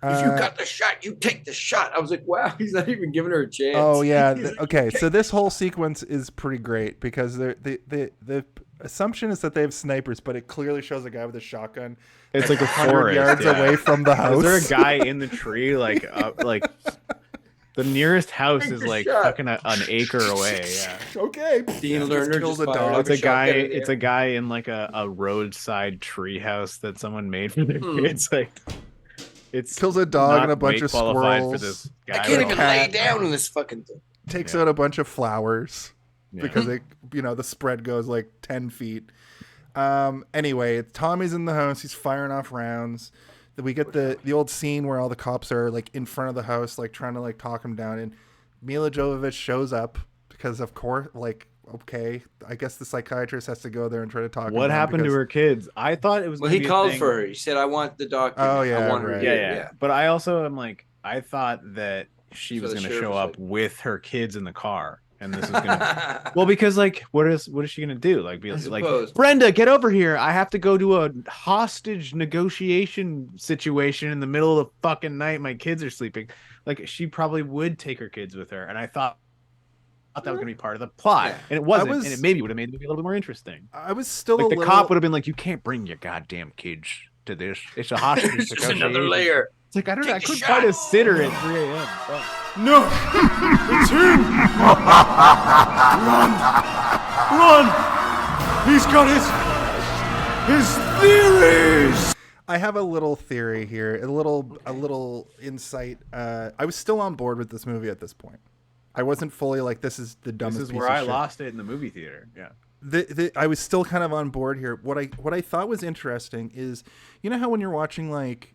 If you got the shot, you take the shot. I was like, wow, he's not even giving her a chance. Oh yeah. Okay, so this whole sequence is pretty great because the assumption is that they have snipers, but it clearly shows a guy with a shotgun. It's like 100 yards away from the house. Is there a guy in the tree? Like the nearest house is like fucking an acre away. Yeah. Okay. Dean Lerner kills a dog. It's a guy in like a roadside tree house that someone made for their kids. Like it's kills a dog and a bunch of squirrels. For this guy I can't even lay down in this fucking thing. Takes out a bunch of flowers. Because the spread goes like 10 feet. Anyway, Tommy's in the house. He's firing off rounds. We get the old scene where all the cops are like in front of the house, like trying to like talk him down. And Milla Jovovich shows up because, of course, like, okay, I guess the psychiatrist has to go there and try to talk. What happened to her kids? I thought it was. Well, he called for her. He said, "I want the doctor." Oh yeah, I want her. Yeah. But I also am like, I thought that she was going to show up with her kids in the car. And this is gonna well, because like what is she gonna do? Like be like, Brenda, get over here. I have to go to a hostage negotiation situation in the middle of the fucking night. My kids are sleeping. Like she probably would take her kids with her, and I thought that was gonna be part of the plot, and it wasn't, and it maybe would have made the movie a little bit more interesting. I was still like the cop would have been like, you can't bring your goddamn kids to this. It's a hostage negotiation. Just another layer. It's like I don't know. I couldn't find a sitter at 3 a.m. No, it's him! Run! He's got his theories. I have a little theory here, a little insight. I was still on board with this movie at this point. I wasn't fully like, this is the dumbest. This is piece where of I shit. lost it in the movie theater. Yeah. I was still kind of on board here. What I thought was interesting is, you know how when you're watching like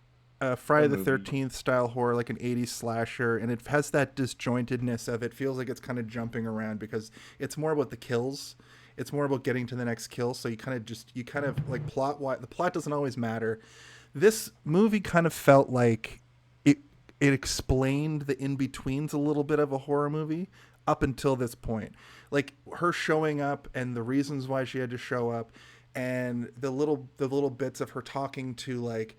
Friday the 13th style horror, like an 80s slasher, and it has that disjointedness of it feels like it's kind of jumping around because it's more about the kills. It's more about getting to the next kill. So you kind of like the plot doesn't always matter. This movie kind of felt like it explained the in-betweens a little bit of a horror movie up until this point. Like her showing up and the reasons why she had to show up, and the little bits of her talking to like,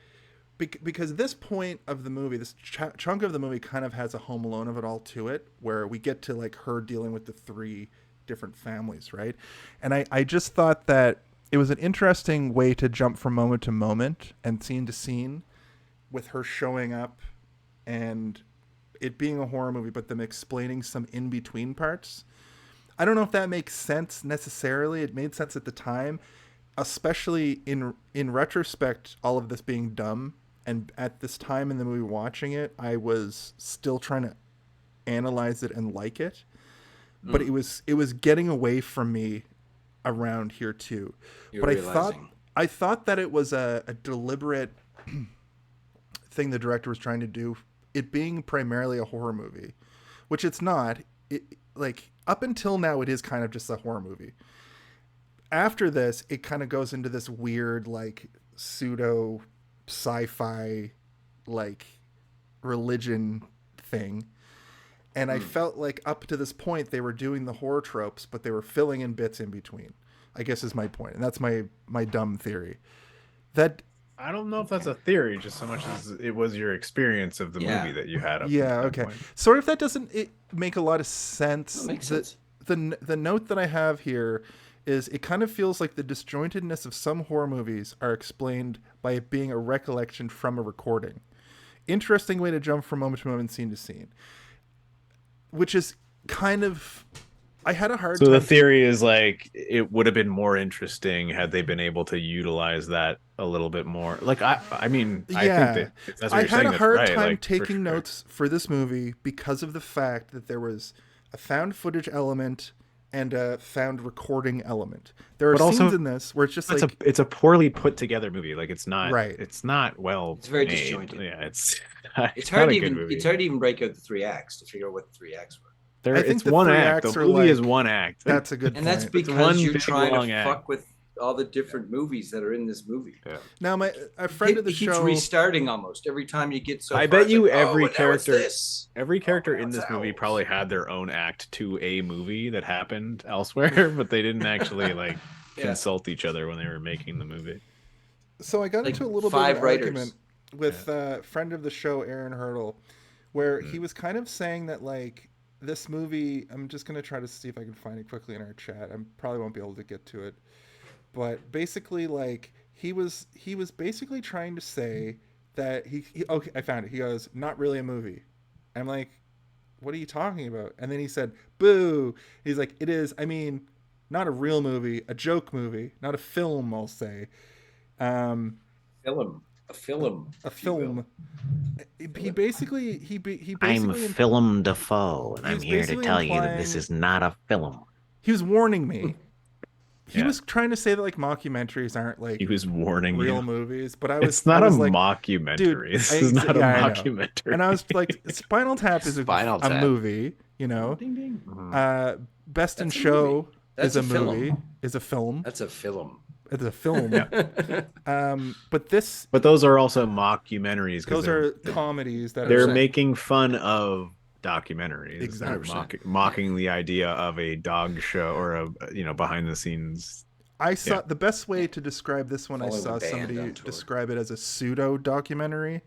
because this point of the movie, this chunk of the movie kind of has a Home Alone of it all to it, where we get to like her dealing with the 3 different families, right? And I just thought that it was an interesting way to jump from moment to moment and scene to scene with her showing up and it being a horror movie, but them explaining some in-between parts. I don't know if that makes sense necessarily. It made sense at the time, especially in retrospect, all of this being dumb. And at this time in the movie watching it, I was still trying to analyze it and like it. But it was getting away from me around here too. I thought that it was a deliberate thing the director was trying to do, it being primarily a horror movie, which it's not. Like up until now, it is kind of just a horror movie. After this, it kind of goes into this weird, like pseudo sci-fi, like religion thing. And I felt like up to this point, they were doing the horror tropes, but they were filling in bits in between, I guess is my point. And that's my dumb theory. That I don't know if that's a theory, just so much as it was your experience of the movie that you had. Okay. Sorry if that doesn't make a lot of sense. Makes sense. The note that I have here is it kind of feels like the disjointedness of some horror movies are explained by it being a recollection from a recording. Interesting way to jump from moment to moment, scene to scene. Which is kind of... I had a hard time... So the theory is like it would have been more interesting had they been able to utilize that a little bit more. Like I think that that's what I you're saying. had a hard time like, taking notes for this movie because of the fact that there was a found footage element and a found recording element. There are scenes in this where it's just like it's a poorly put together movie. Like it's not right. It's not well. It's very made. disjointed. Yeah, it's hard to even break out the 3 acts to figure out what the 3 acts were. I think it's one act. The movie is one act. That's a good point. And that's because you're trying to fuck with all the different movies that are in this movie. Yeah. Now, a friend of the show keeps restarting almost every time you get so. I far, bet you like, every character in this movie probably had their own act to a movie that happened elsewhere, but they didn't actually consult each other when they were making the movie. So I got into a little bit of an argument with a friend of the show, Aaron Hurdle, where he was kind of saying that like this movie, I'm just going to try to see if I can find it quickly in our chat. I probably won't be able to get to it. But basically, like, he was basically trying to say that okay, I found it. He goes, not really a movie. I'm like, what are you talking about? And then he said, boo. He's like, it is, I mean, not a real movie, a joke movie, not a film, I'll say. A film. He basically I'm Willem Dafoe, and I'm here to tell you that this is not a film. He was warning me. He was trying to say that like mockumentaries aren't like he was warning real movies, but I was it's not I was a like, mockumentary. Dude, this is not a mockumentary. And I was like, Spinal Tap is a movie, you know. Ding, ding. Best in Show is a movie. Film. Is a film. That's a film. It's a film. But those are also mockumentaries. Those are comedies that they're making fun of documentaries. Exactly. They're mocking the idea of a dog show or a behind the scenes. I saw the best way to describe this one. I saw somebody describe it as a pseudo documentary.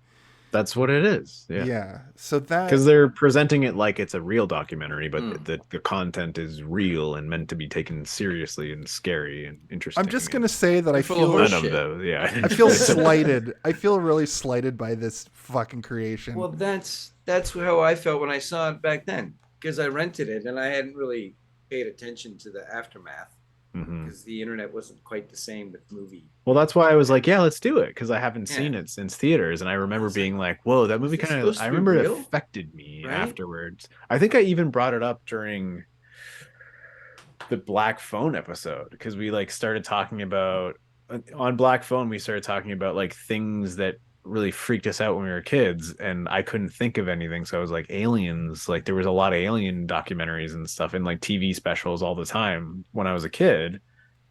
That's what it is. Yeah. So that because they're presenting it like it's a real documentary, but the content is real and meant to be taken seriously and scary and interesting. I'm just gonna say that I feel none of those. Yeah. I feel slighted. I feel really slighted by this fucking creation. Well, that's how I felt when I saw it back then, because I rented it and I hadn't really paid attention to the aftermath. Because the internet wasn't quite the same with movie. Well, that's why I was like, yeah, let's do it, because I haven't seen it since theaters, and I remember being like, whoa, that movie kind of, I remember it affected me afterwards. I think I even brought it up during the Black Phone episode, because we like started talking about on Black Phone, we started talking about like things that really freaked us out when we were kids, and I couldn't think of anything. So I was like, aliens. Like there was a lot of alien documentaries and stuff and like TV specials all the time when I was a kid.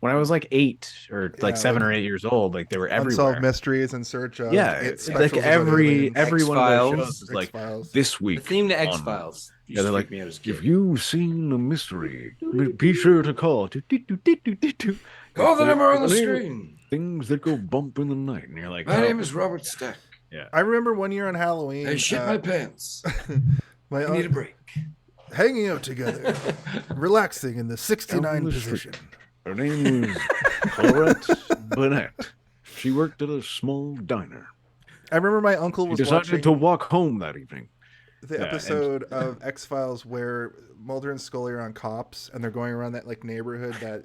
When I was like 8 or like 7 or 8 years old, like they were everywhere. Unsolved Mysteries in Search of. Yeah, it's like every one of those shows is like X-Files. this week. The theme to X-Files. Yeah, they're like, if you've seen a mystery, be sure to call. Call the number on the screen. Things that go bump in the night. And you're like, My name is Robert Stack. Yeah. I remember one year on Halloween. I shit my pants. I need a break. Hanging out together, relaxing in the 69 position. Her name is Colette Burnett. She worked at a small diner. I remember my uncle was decided watching to walk home that evening. the episode of X-Files where Mulder and Scully are on cops and they're going around that like neighborhood that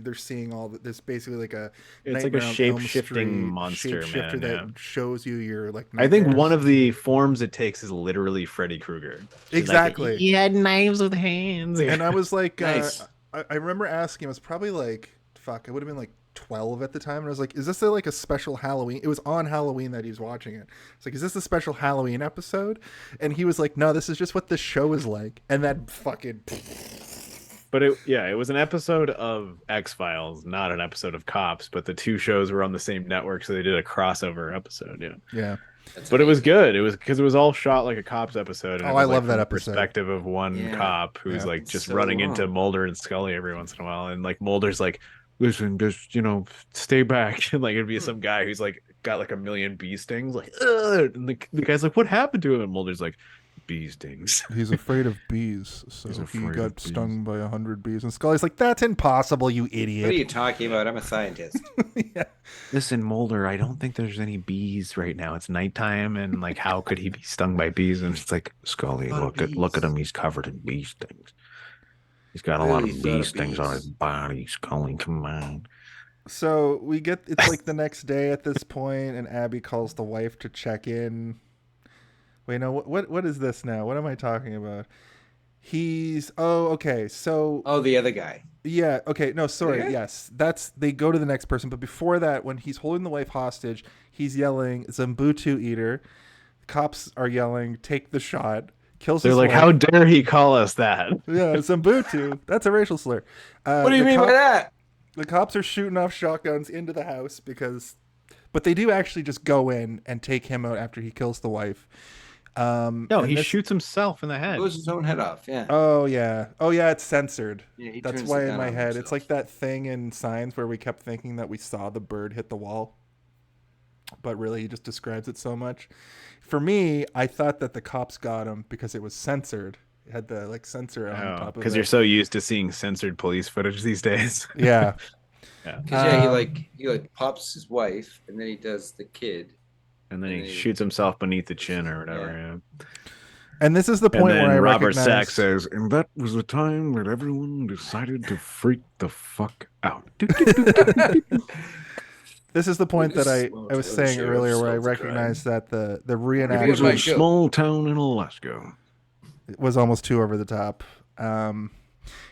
they're seeing all there's basically like a it's like a shape-shifting monster shapeshifter man, that shows you your like I think nightmares. one of the forms it takes is literally Freddy Krueger. Exactly. He had knives with hands. And I was like Nice. I remember asking, I was probably like I would have been like 12 at the time, and I was like, is this like a special Halloween? It was on Halloween that he was watching it. It's like, is this a special Halloween episode? And he was like, no, this is just what the show is like. And then fucking But it was an episode of X-Files, not an episode of Cops, but the two shows were on the same network, so they did a crossover episode. Yeah. But it was good. It was because it was all shot like a Cops episode. And Oh, it was, I like, love from that the episode. perspective of one cop who's like just running into Mulder and Scully every once in a while, and like Mulder's like, listen, just stay back, and like it'd be some guy who's like got like a million bee stings, like, ugh! And the guy's like, what happened to him? And Mulder's like, bee stings. He's afraid of bees, so He's he afraid got of bees. stung by 100 bees. And Scully's like, that's impossible, you idiot. What are you talking about? I'm a scientist. Yeah. Listen, Mulder, I don't think there's any bees right now. It's nighttime, and like, how could he be stung by bees? And it's like, Scully, lot of look at bees. him. He's covered in bee stings. He's got a lot of bee stings on his body. Scully, come on. So we get, it's like the next day at this point, and Abby calls the wife to check in. Wait, no, what is this now? What am I talking about? Okay, so... Oh, the other guy. Yeah, okay, no, sorry, Yeah. yes. They go to the next person, but before that, when he's holding the wife hostage, he's yelling, Zambutu eater. Cops are yelling, take the shot. Kills they're his like, wife. how dare he call us that? Yeah, Zambutu. That's a racial slur. What do you mean by that? The cops are shooting off shotguns into the house but they do actually just go in and take him out after he kills the wife. No, he shoots himself in the head. Blows his own head off. Yeah. Oh yeah, it's censored. Yeah, he That's turns why the in gun my on head himself. it's like that thing in Signs where we kept thinking that we saw the bird hit the wall, but really he just describes it so much. For me, I thought that the cops got him because it was censored. It had the like censor on top of it. Because you're so used to seeing censored police footage these days. Yeah. Yeah. Because he pops his wife, and then he does the kid, and then he shoots himself beneath the chin or whatever. Yeah. And this is the point where I Robert recognize... Stack Says, and that was the time that everyone decided to freak the fuck out. This is the point that I was saying earlier where I recognized that the It reenactment was a small town in Alaska. was almost too over the top.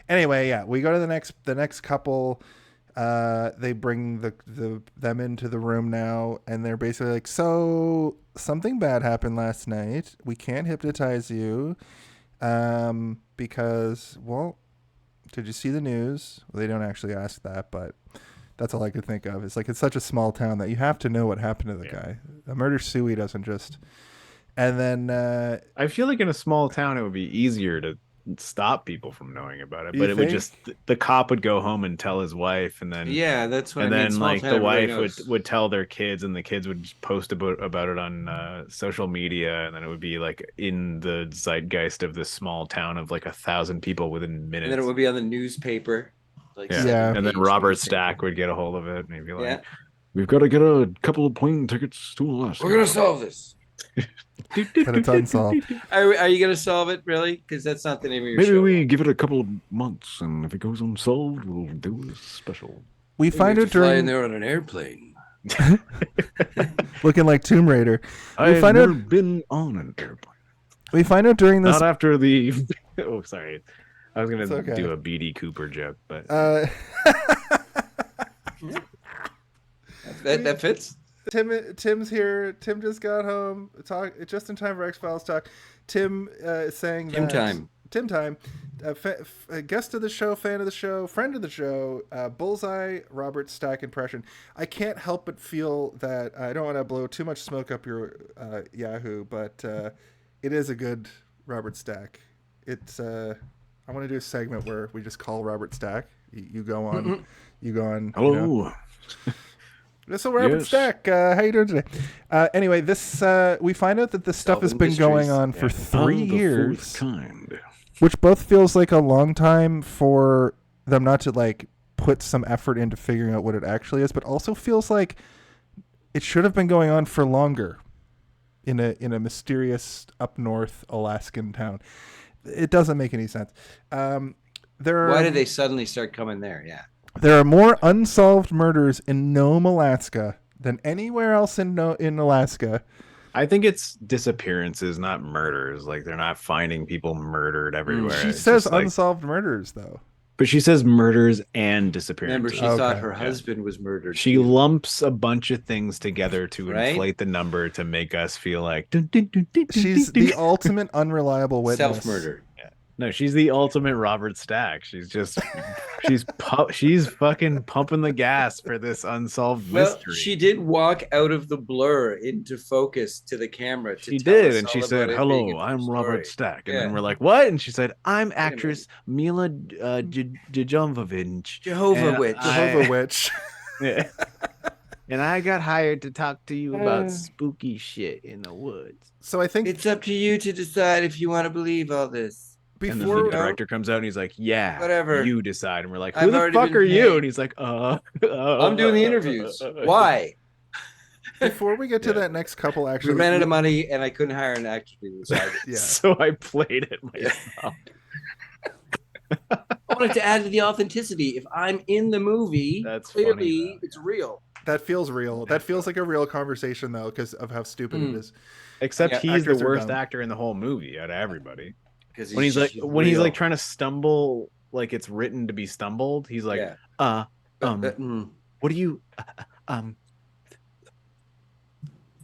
Anyway, yeah, we go to the next couple. They bring them into the room now, and they're basically like, so something bad happened last night. We can't hypnotize you because, well, did you see the news? Well, they don't actually ask that, but that's all I could think of. It's like, it's such a small town that you have to know what happened to the guy. A murder suey doesn't just... And then... I feel like in a small town, it would be easier to stop people from knowing about it, You but it would think? just, the cop would go home and tell his wife, and then that's what and I mean. then Small like town, the everybody wife knows. would tell their kids, and the kids would just post about it on social media, and then it would be like in the zeitgeist of this small town of like 1,000 people within minutes. And then it would be on the newspaper. Like Yeah. And then 7 Robert pages. Stack would get a hold of it, and he'd be like, Yeah. We've got to get a couple of plane tickets to Alaska. We're gonna solve this. But it's unsolved. Are you gonna solve it really? Because that's not the name of your Maybe show. we give it a couple of months, and if it goes unsolved, we'll do a special. We find have out to fly in during... there on an airplane. Looking like Tomb Raider. I've find never out- been on an airplane. We find out during this... not after the oh sorry, I was gonna It's okay. do a BD Cooper joke, but that fits. Tim's here. Tim just got home. Talk just in time for X-Files talk. Tim is saying Tim that time. Tim time. A guest of the show, fan of the show, friend of the show, Bullseye Robert Stack impression. I can't help but feel that I don't want to blow too much smoke up your Yahoo, but it is a good Robert Stack. It's I want to do a segment where we just call Robert Stack. You go on. You go on. Hello. So Robert Stack, how you doing today? Anyway, this we find out that this stuff has been going on for 3 years, which both feels like a long time for them not to like put some effort into figuring out what it actually is, but also feels like it should have been going on for longer in a mysterious up north Alaskan town. It doesn't make any sense. Why did they suddenly start coming there? Yeah. There are more unsolved murders in Nome, Alaska than anywhere else in Alaska. I think it's disappearances, not murders. Like they're not finding people murdered everywhere. She It's says just, like, unsolved murders, though. but she says murders and disappearances. Remember, she thought her husband was murdered. She lumps a bunch of things together to Right? inflate the number to make us feel like She's the ultimate unreliable witness. Self-murder. No, she's the ultimate Robert Stack. She's just she's fucking pumping the gas for this unsolved Well, mystery. she did walk out of the blur into focus to the camera. She did, and she said, "Hello, I'm Robert Stack," and then we're like, "What?" And she said, "I'm actress Milla Jovovich." Jovovich. Yeah. And I got hired to talk to you about spooky shit in the woods. So I think it's up to you to decide if you want to believe all this. And then the director comes out and he's like, "Yeah, whatever, you decide." And we're like, I've "Who the already fuck been are you?" paid. And he's like, I'm doing the interviews. Why? Before we get to that next couple, actually, We ran out of money, and I couldn't hire an actor to decide. Yeah. So I played it myself. I wanted to add to the authenticity. If I'm in the movie, That's clearly funny, it's real. That feels real. That feels like a real conversation, though, because of how stupid it is. Except he's actors the are worst dumb. actor in the whole movie out of everybody. Because When he's like trying to stumble, like it's written to be stumbled. He's like, what do you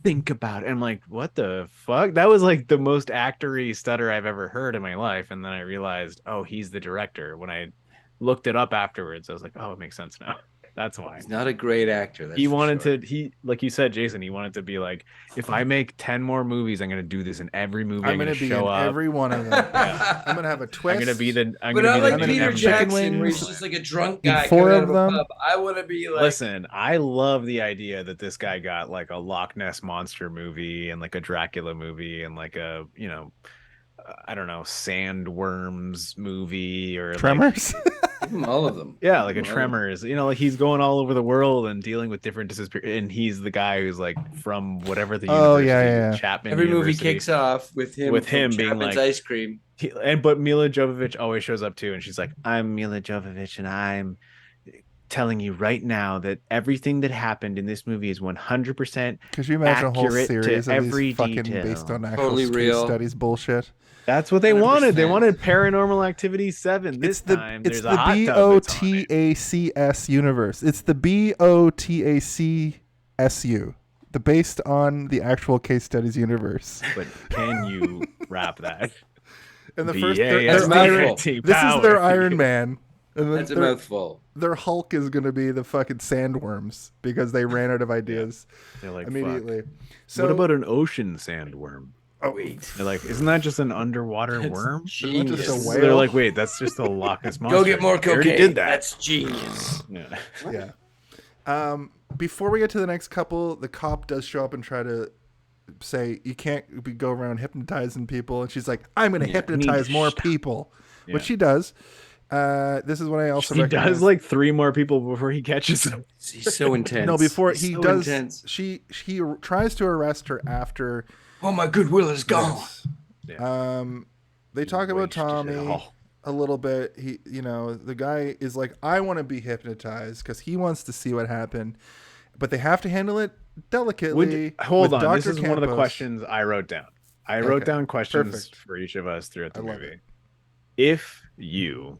think about it? I'm like, what the fuck? That was like the most actory stutter I've ever heard in my life. And then I realized, oh, he's the director. When I looked it up afterwards, I was like, oh, it makes sense now. That's why. He's not a great actor. That's He for wanted sure. to, like you said, Jason, he wanted to be like, if I make 10 more movies, I'm going to do this in every movie. I'm going to be in show up. every one of them. I'm going to have a twist. I'm going to be the, I'm But going to not be like the new Peter M. Jackson, where he's wings. just like a drunk Eat guy. 4 coming out of a them. pub. I want to be like. Listen, I love the idea that this guy got like a Loch Ness monster movie and like a Dracula movie and like a, you know, I don't know, sandworms movie or Tremors. Give him all of them. Yeah, like a Give him all of them. Tremors. You know, like he's going all over the world and dealing with different disappearances. And he's the guy who's like from whatever the university, yeah. Chapman. Every movie University. kicks off with him from being Chapman's like ice cream. But Milla Jovovich always shows up too, and she's like, "I'm Milla Jovovich, and I'm telling you right now that everything that happened in this movie is 100% Could you imagine a whole accurate series to of every these fucking detail." based on actual Totally case real. studies bullshit? That's what they wanted. They 100%. wanted Paranormal Activity 7. This time, it's there's the a hot tub that's on it. BOTACS universe. It's the BOTACSU, the based on the actual case studies universe. But can you wrap that? And the The first, That's their mouthful. Iron, this is their Iron Man. And then That's a their- mouthful. Their Hulk is going to be the fucking sandworms because they ran out of ideas They're like, immediately. Fuck. So What about an ocean sandworm? Oh, They're like, isn't that just an underwater worm? Isn't that just a So whale? they're like, wait, that's just a Loch Ness monster. Go get more We already cocaine. did that. That's genius. Yeah. Yeah. Before we get to the next couple, the cop does show up and try to say you can't go around hypnotizing people, and she's like, "I'm going to hypnotize more people," which she does. This is what I also He recognize. does like 3 more people before he catches them. He's so intense. No, before He's he so does, intense. he tries to arrest her after. Oh, my goodwill is gone. They talk about wasted it Tommy all. a little bit. The guy is like, I want to be hypnotized because he wants to see what happened, but they have to handle it delicately. Hold with on, this Dr. is one of the Campos. questions I wrote down. I wrote down questions perfect. for each of us throughout the I love movie. it. If you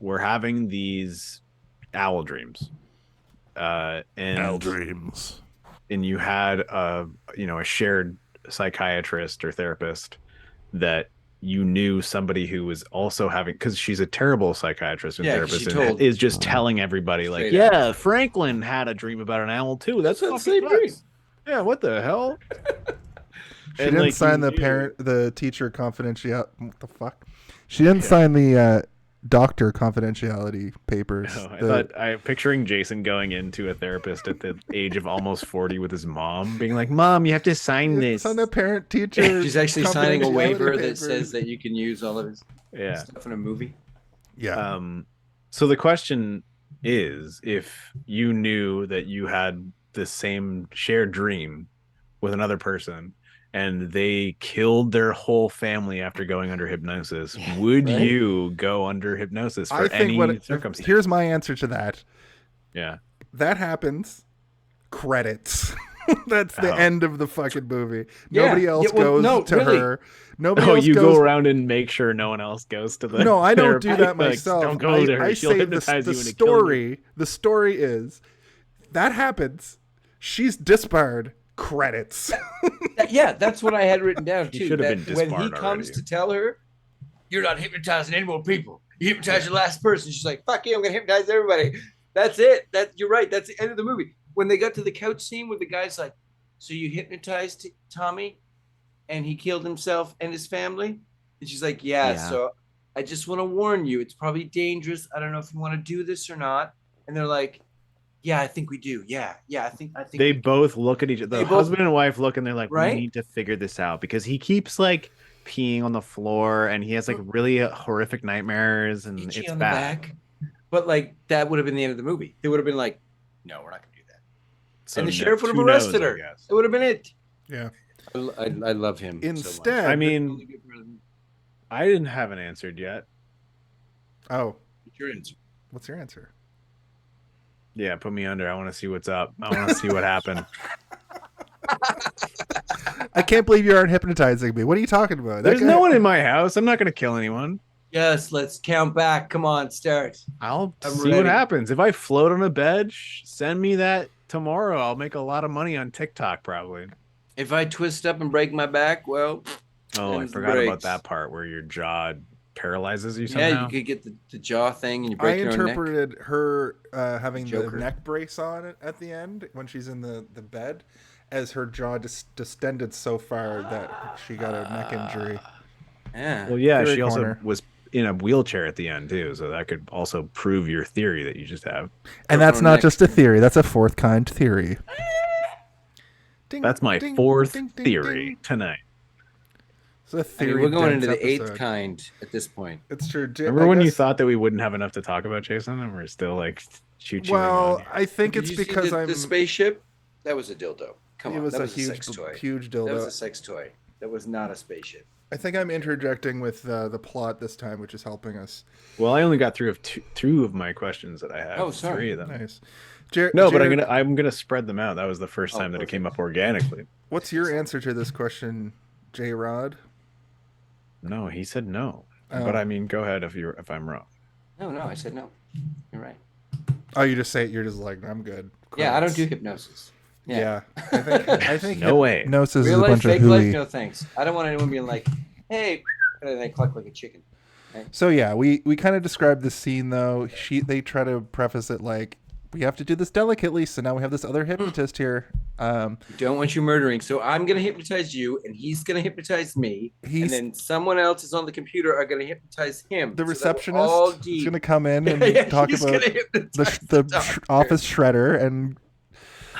were having these owl dreams, and dreams. and you had a shared psychiatrist or therapist that you knew somebody who was also having, because she's a terrible psychiatrist and therapist and is just telling everybody like, yeah, Franklin had a dream about an owl too. That's the same dream. Yeah, what the hell? She didn't sign the teacher confidentiality. What the fuck? She didn't sign the doctor confidentiality papers. No, I'm picturing Jason going into a therapist at the age of almost 40 with his mom, being like, "Mom, you have to sign this." Sign the parent teacher. She's actually signing a waiver that says that you can use all of his stuff in a movie. Yeah. So the question is, if you knew that you had the same shared dream with another person and they killed their whole family after going under hypnosis, would you go under hypnosis for any circumstance? Here's my answer to that. Yeah. That happens. Credits. That's the end of the fucking movie. Nobody else goes to her. Nobody else you goes... go around and make sure no one else goes to the No, I don't do that myself. Don't go to her. I She'll say hypnotize the you and story. The story is that happens. She's disbarred. Credits. Yeah, that's what I had written down too. Should have been when disbarred he comes already. to tell her, You're not hypnotizing any more people. You hypnotized the last person. She's like, "Fuck you! I'm gonna hypnotize everybody." That's it. You're right. That's the end of the movie. When they got to the couch scene where the guy's like, "So you hypnotized Tommy, and he killed himself and his family?" And she's like, "Yeah. So I just want to warn you. It's probably dangerous. I don't know if you want to do this or not." And they're like, "Yeah, I think we do. Yeah, I think they both look at each other. The husband and wife look, and they're like, Right? "We need to figure this out," because he keeps like peeing on the floor, and he has like really horrific nightmares, and itchy it's on bad. the back. But like that would have been the end of the movie. They would have been like, "No, we're not gonna do that." So and the sheriff would have arrested her. It would have been it. Yeah. I love him. Instead, I mean, I didn't have an answered yet. Oh, what's your answer? What's your answer? Yeah, put me under. I want to see what's up. I want to see what happened. I can't believe you aren't hypnotizing me. What are you talking about? There's no one in my house. I'm not going to kill anyone. Yes, let's count back. Come on, start. I'll I'm see ready. what happens. If I float on a bed, send me that tomorrow. I'll make a lot of money on TikTok probably. If I twist up and break my back, well. Oh, I forgot about that part where your jaw paralyzes you somehow. Yeah, you could get the jaw thing and you break your own neck. I interpreted her having Joker. the neck brace on at the end when she's in the bed as her jaw distended so far that she got a neck injury. Yeah. Well, yeah, Theory she also corner. was in a wheelchair at the end too, so that could also prove your theory that you just have. And that's not just a theory. That's a fourth kind theory. That's my fourth theory tonight. It's a theory. we're going into dense the eighth episode. kind at this point. It's true. Remember when you thought that we wouldn't have enough to talk about, Jason, and we're still like choo-chooing Well, on? I think Did it's you see because the spaceship? That was a dildo. Come It on, was that a was huge, a sex toy. huge That was dildo. a sex toy. That was not a spaceship. I think I'm interjecting with the plot this time, which is helping us. Well, I only got through two of my questions that I had. Oh, sorry. Three of them. Nice. No, but Jared, I'm gonna spread them out. That was the first time that it came up organically. What's your answer to this question, J. Rod? No, he said no. Oh. But I mean, go ahead if I'm wrong. No, I said no. You're right. Oh, you just say it. You're just like, I'm good. Yeah, I don't Credits. do hypnosis. Yeah, I think No way. hypnosis Real is a life, bunch of fake life, hooey. no thanks. I don't want anyone being like, "Hey," and they cluck like a chicken. Right? So yeah, we kind of described the scene though. They try to preface it like we have to do this delicately. So now we have this other hypnotist here. Don't want you murdering, so I'm gonna hypnotize you, and he's gonna hypnotize me, and then someone else is on the computer are gonna hypnotize him. The So that we're receptionist all is deep. going to come in and Yeah, talk he's about gonna hypnotize the office shredder, and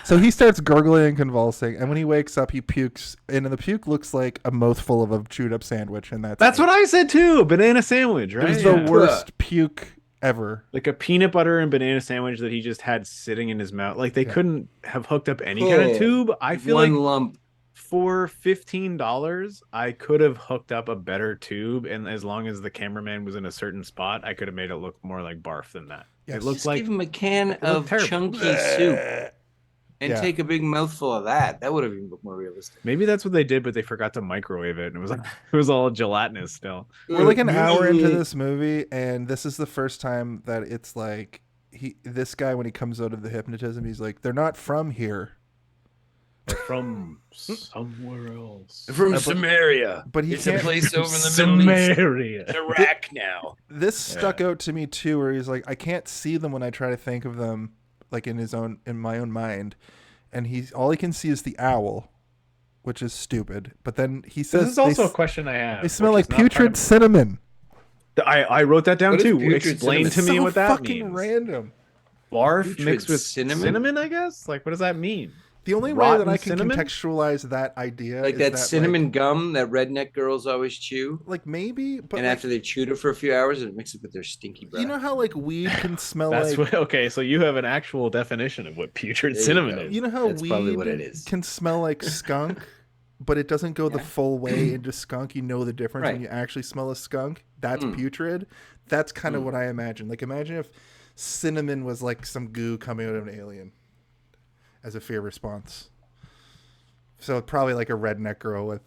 so he starts gurgling and convulsing. And when he wakes up, he pukes, and the puke looks like a mouthful of a chewed up sandwich, and that's what I said too. Banana sandwich, right? It was the worst puke ever. Like a peanut butter and banana sandwich that he just had sitting in his mouth. Like they couldn't have hooked up any kind of tube. I feel One like lump. for $15, I could have hooked up a better tube, and as long as the cameraman was in a certain spot, I could have made it look more like barf than that. Yes. It looked Just like give him a can looked of terrible. chunky soup and Yeah. take a big mouthful of that. That would have even looked more realistic. maybe that's what they did, but they forgot to microwave it, and it was like it was all gelatinous still. We're like an hour into this movie, and this is the first time that it's like this guy when he comes out of the hypnotism, he's like, "They're not from here." Or from somewhere else. From Samaria. but he it's a can't- place over in the Middle East. Samaria. It's Iraq now. This stuck out to me too, where he's like, I can't see them when I try to think of them, like in my own mind, and all he can see is the owl, which is stupid. But then he says, This is also a question I have. They smell which like is not part putrid of- cinnamon. I wrote that down What is too. putrid Explain cinnamon? to me So what that fucking means. random. Barf Putrid mixed with cinnamon? cinnamon, I guess. Like, what does that mean? The only way Rotten that I can cinnamon? contextualize that idea Like is that cinnamon gum that redneck girls always chew. like maybe, but And like, after they chewed it for a few hours, it mixes it with their stinky breath. you know how like weed can smell That's like what, okay. So you have an actual definition of what putrid There you cinnamon go. is. you know how That's probably weed what it is. can smell like skunk, but it doesn't go the Yeah. full way into skunk. You know the difference when Right. you actually smell a skunk. That's putrid. That's kind of what I imagine. Like imagine if cinnamon was like some goo coming out of an alien as a fear response. So probably like a redneck girl with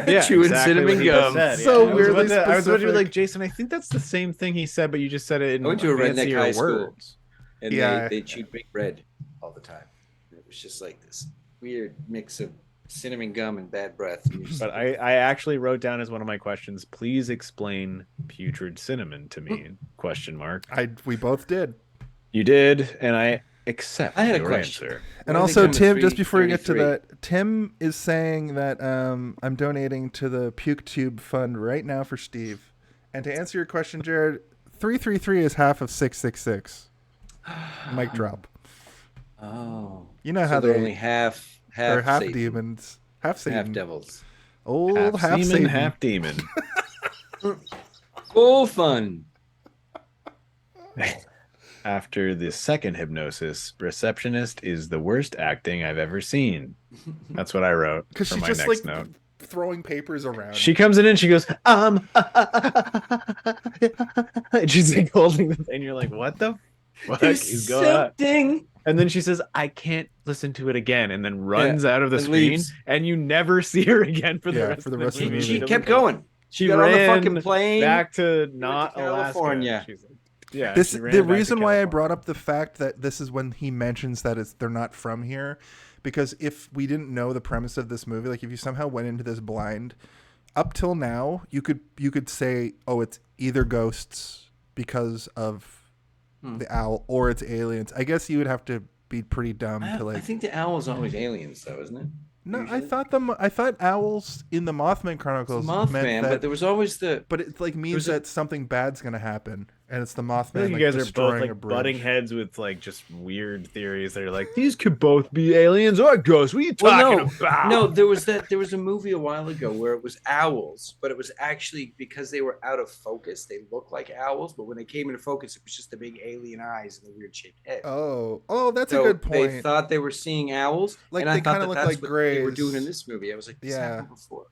Yeah, Chewing exactly cinnamon what he just gum. said, So I was weirdly about to- I was about to be specific. like, Jason, I think that's the same thing he said, but you just said it in I went to a redneck fancier high school. words. And Yeah. they chewed big red all the time. It was just like this weird mix of cinnamon gum and bad breath. And you're just But like, I actually wrote down as one of my questions, please explain putrid cinnamon to me? Question mark. we both did. You did, and I accept I had a your question. answer. And Why do they also, come in Tim, just before we get to 333? that, Tim is saying that I'm donating to the Puke Tube Fund right now for Steve. And to answer your question, Jared, 333 is half of 666. Mic drop. Oh. You know So how they're they only half they're half Satan, demons, half Satan, half devils. old half, Half semen, Satan. half demon. Full fun. After the second hypnosis, receptionist is the worst acting I've ever seen. That's what I wrote Because for she's my just next like note. throwing papers around. She comes in and she goes, and she's like holding the thing. And you're like, what the fuck is going on? Something. And then she says, I can't listen to it again, and then runs out of the and screen, leaves. and you never see her again for the Yeah, rest for the of the rest of the movie. movie. She kept going. She got on the ran fucking plane back to not California. Alaska. She's like, yeah, This she ran the back to reason why I California. brought up the fact that this is when he mentions that they're not from here, because if we didn't know the premise of this movie, like if you somehow went into this blind, up till now you could say, oh, it's either ghosts because of the owl or it's aliens. I guess you would have to be pretty dumb to I like. think the owl is always aliens, though, isn't it? No, usually. I thought owls in the Mothman Chronicles It's Mothman, meant that, but there was always the. but it like means There's a- that something bad's gonna happen, and it's the Mothman. I feel like like, you guys are destroying both a like bridge. butting heads with like just weird theories that are like these could both be aliens or ghosts. What are you talking about? No, there was a movie a while ago where it was owls, but it was actually because they were out of focus. They looked like owls, but when they came into focus, it was just the big alien eyes and the weird shaped head. Oh, that's So a good They point. thought they were seeing owls, Like, and I they thought kinda look that's like what they were greys. doing in this movie. I was like, this Yeah. happened before,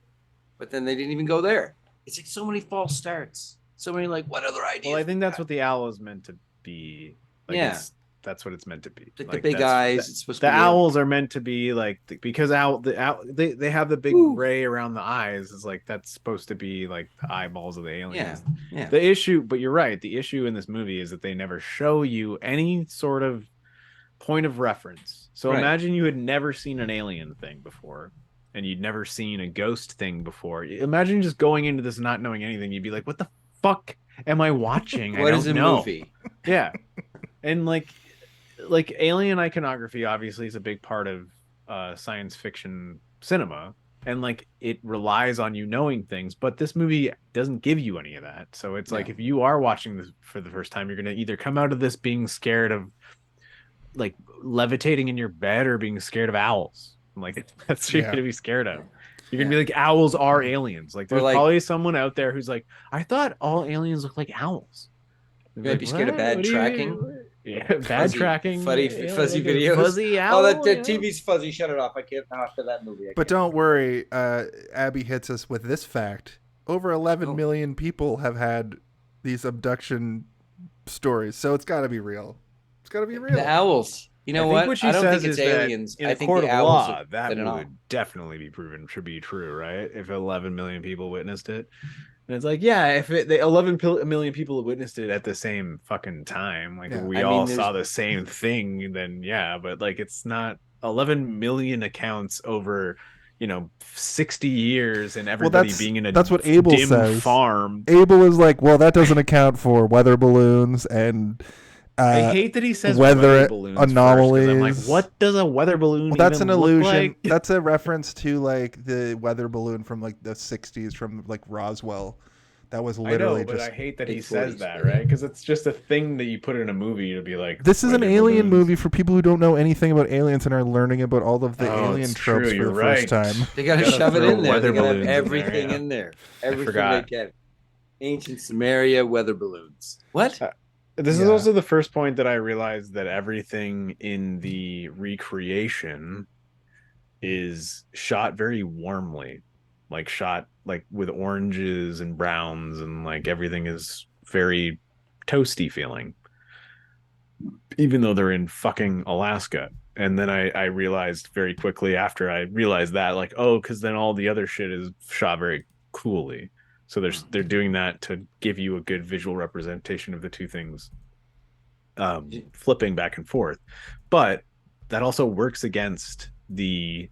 but then they didn't even go there. It's like so many false starts. So many like, what other ideas? Well, I think we that's got? what the owl is meant to be. Like, Yeah. that's what it's meant to be. Like the big eyes. It's supposed to The be owls are meant to be like because they have the big ray around the eyes. It's like that's supposed to be like the eyeballs of the aliens. Yeah. The issue, but you're right. The issue in this movie is that they never show you any sort of point of reference. So Right. imagine you had never seen an alien thing before, and you'd never seen a ghost thing before. Imagine just going into this not knowing anything. You'd be like, "What the fuck am I watching? I What don't is a know." movie? Yeah, and like alien iconography obviously is a big part of science fiction cinema, and like it relies on you knowing things, but this movie doesn't give you any of that. So it's like No. if you are watching this for the first time, you're gonna either come out of this being scared of like levitating in your bed or being scared of owls. Like that's what you're Yeah. gonna be scared of. You're gonna be like, owls are aliens. Like there's like- probably someone out there who's like, I thought all aliens look like owls. You're gonna be scared of bad tracking? Yeah, bad Fuzzy- tracking. fuzzy like a videos. Fuzzy Oh, owl, that yeah. TV's fuzzy. Shut it off. I can't after that movie. But don't worry, Abby hits us with this fact. Over 11 Oh. million people have had these abduction stories, so it's got to be real. It's got to be real. The owls. You know I think what? she I don't says think it's is that aliens. in I a think court the of owls law, have that been an owl. would definitely be proven to be true, right? If 11 million people witnessed it. And it's like, yeah, if the 11 million people witnessed it at the same fucking time, like Yeah. we I mean, all there's- saw the same thing, then yeah, but like it's not 11 million accounts over 60 years, and everybody being in a that's what Abel dim says. farm. Abel is like, well, that doesn't account for weather balloons and I hate that he says weather balloons anomalies. First, I'm like, what does a weather balloon? Well, that's even an look illusion. like? That's a reference to like the weather balloon from like the 60s from like Roswell. That was literally I know, but just. I hate that he says that, right? Because it's just a thing that you put in a movie to be like. This is an weather alien balloons. movie for people who don't know anything about aliens and are learning about all of the alien it's tropes true, for the you're first right. time. They gotta Gotta shove it throw in there. They weather gotta have balloons in there, everything yeah. in there. Everything forgot. they can. Ancient Samaria weather balloons. What? This is Yeah. also the first point that I realized that everything in the recreation is shot very warmly, like shot like with oranges and browns, and like everything is very toasty feeling, even though they're in fucking Alaska. And then I realized very quickly after I realized that, like, oh, because then all the other shit is shot very coolly. So they're doing that to give you a good visual representation of the two things flipping back and forth. But that also works against the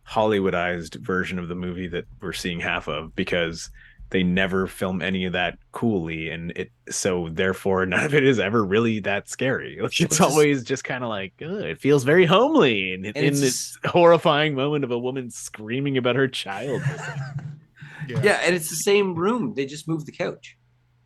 Hollywoodized version of the movie that we're seeing half of, because they never film any of that coolly, and so therefore none of it is ever really that scary. Like, it's always just kind of like, it feels very homely, and in this horrifying moment of a woman screaming about her child. Yeah, and it's the same room. They just moved the couch.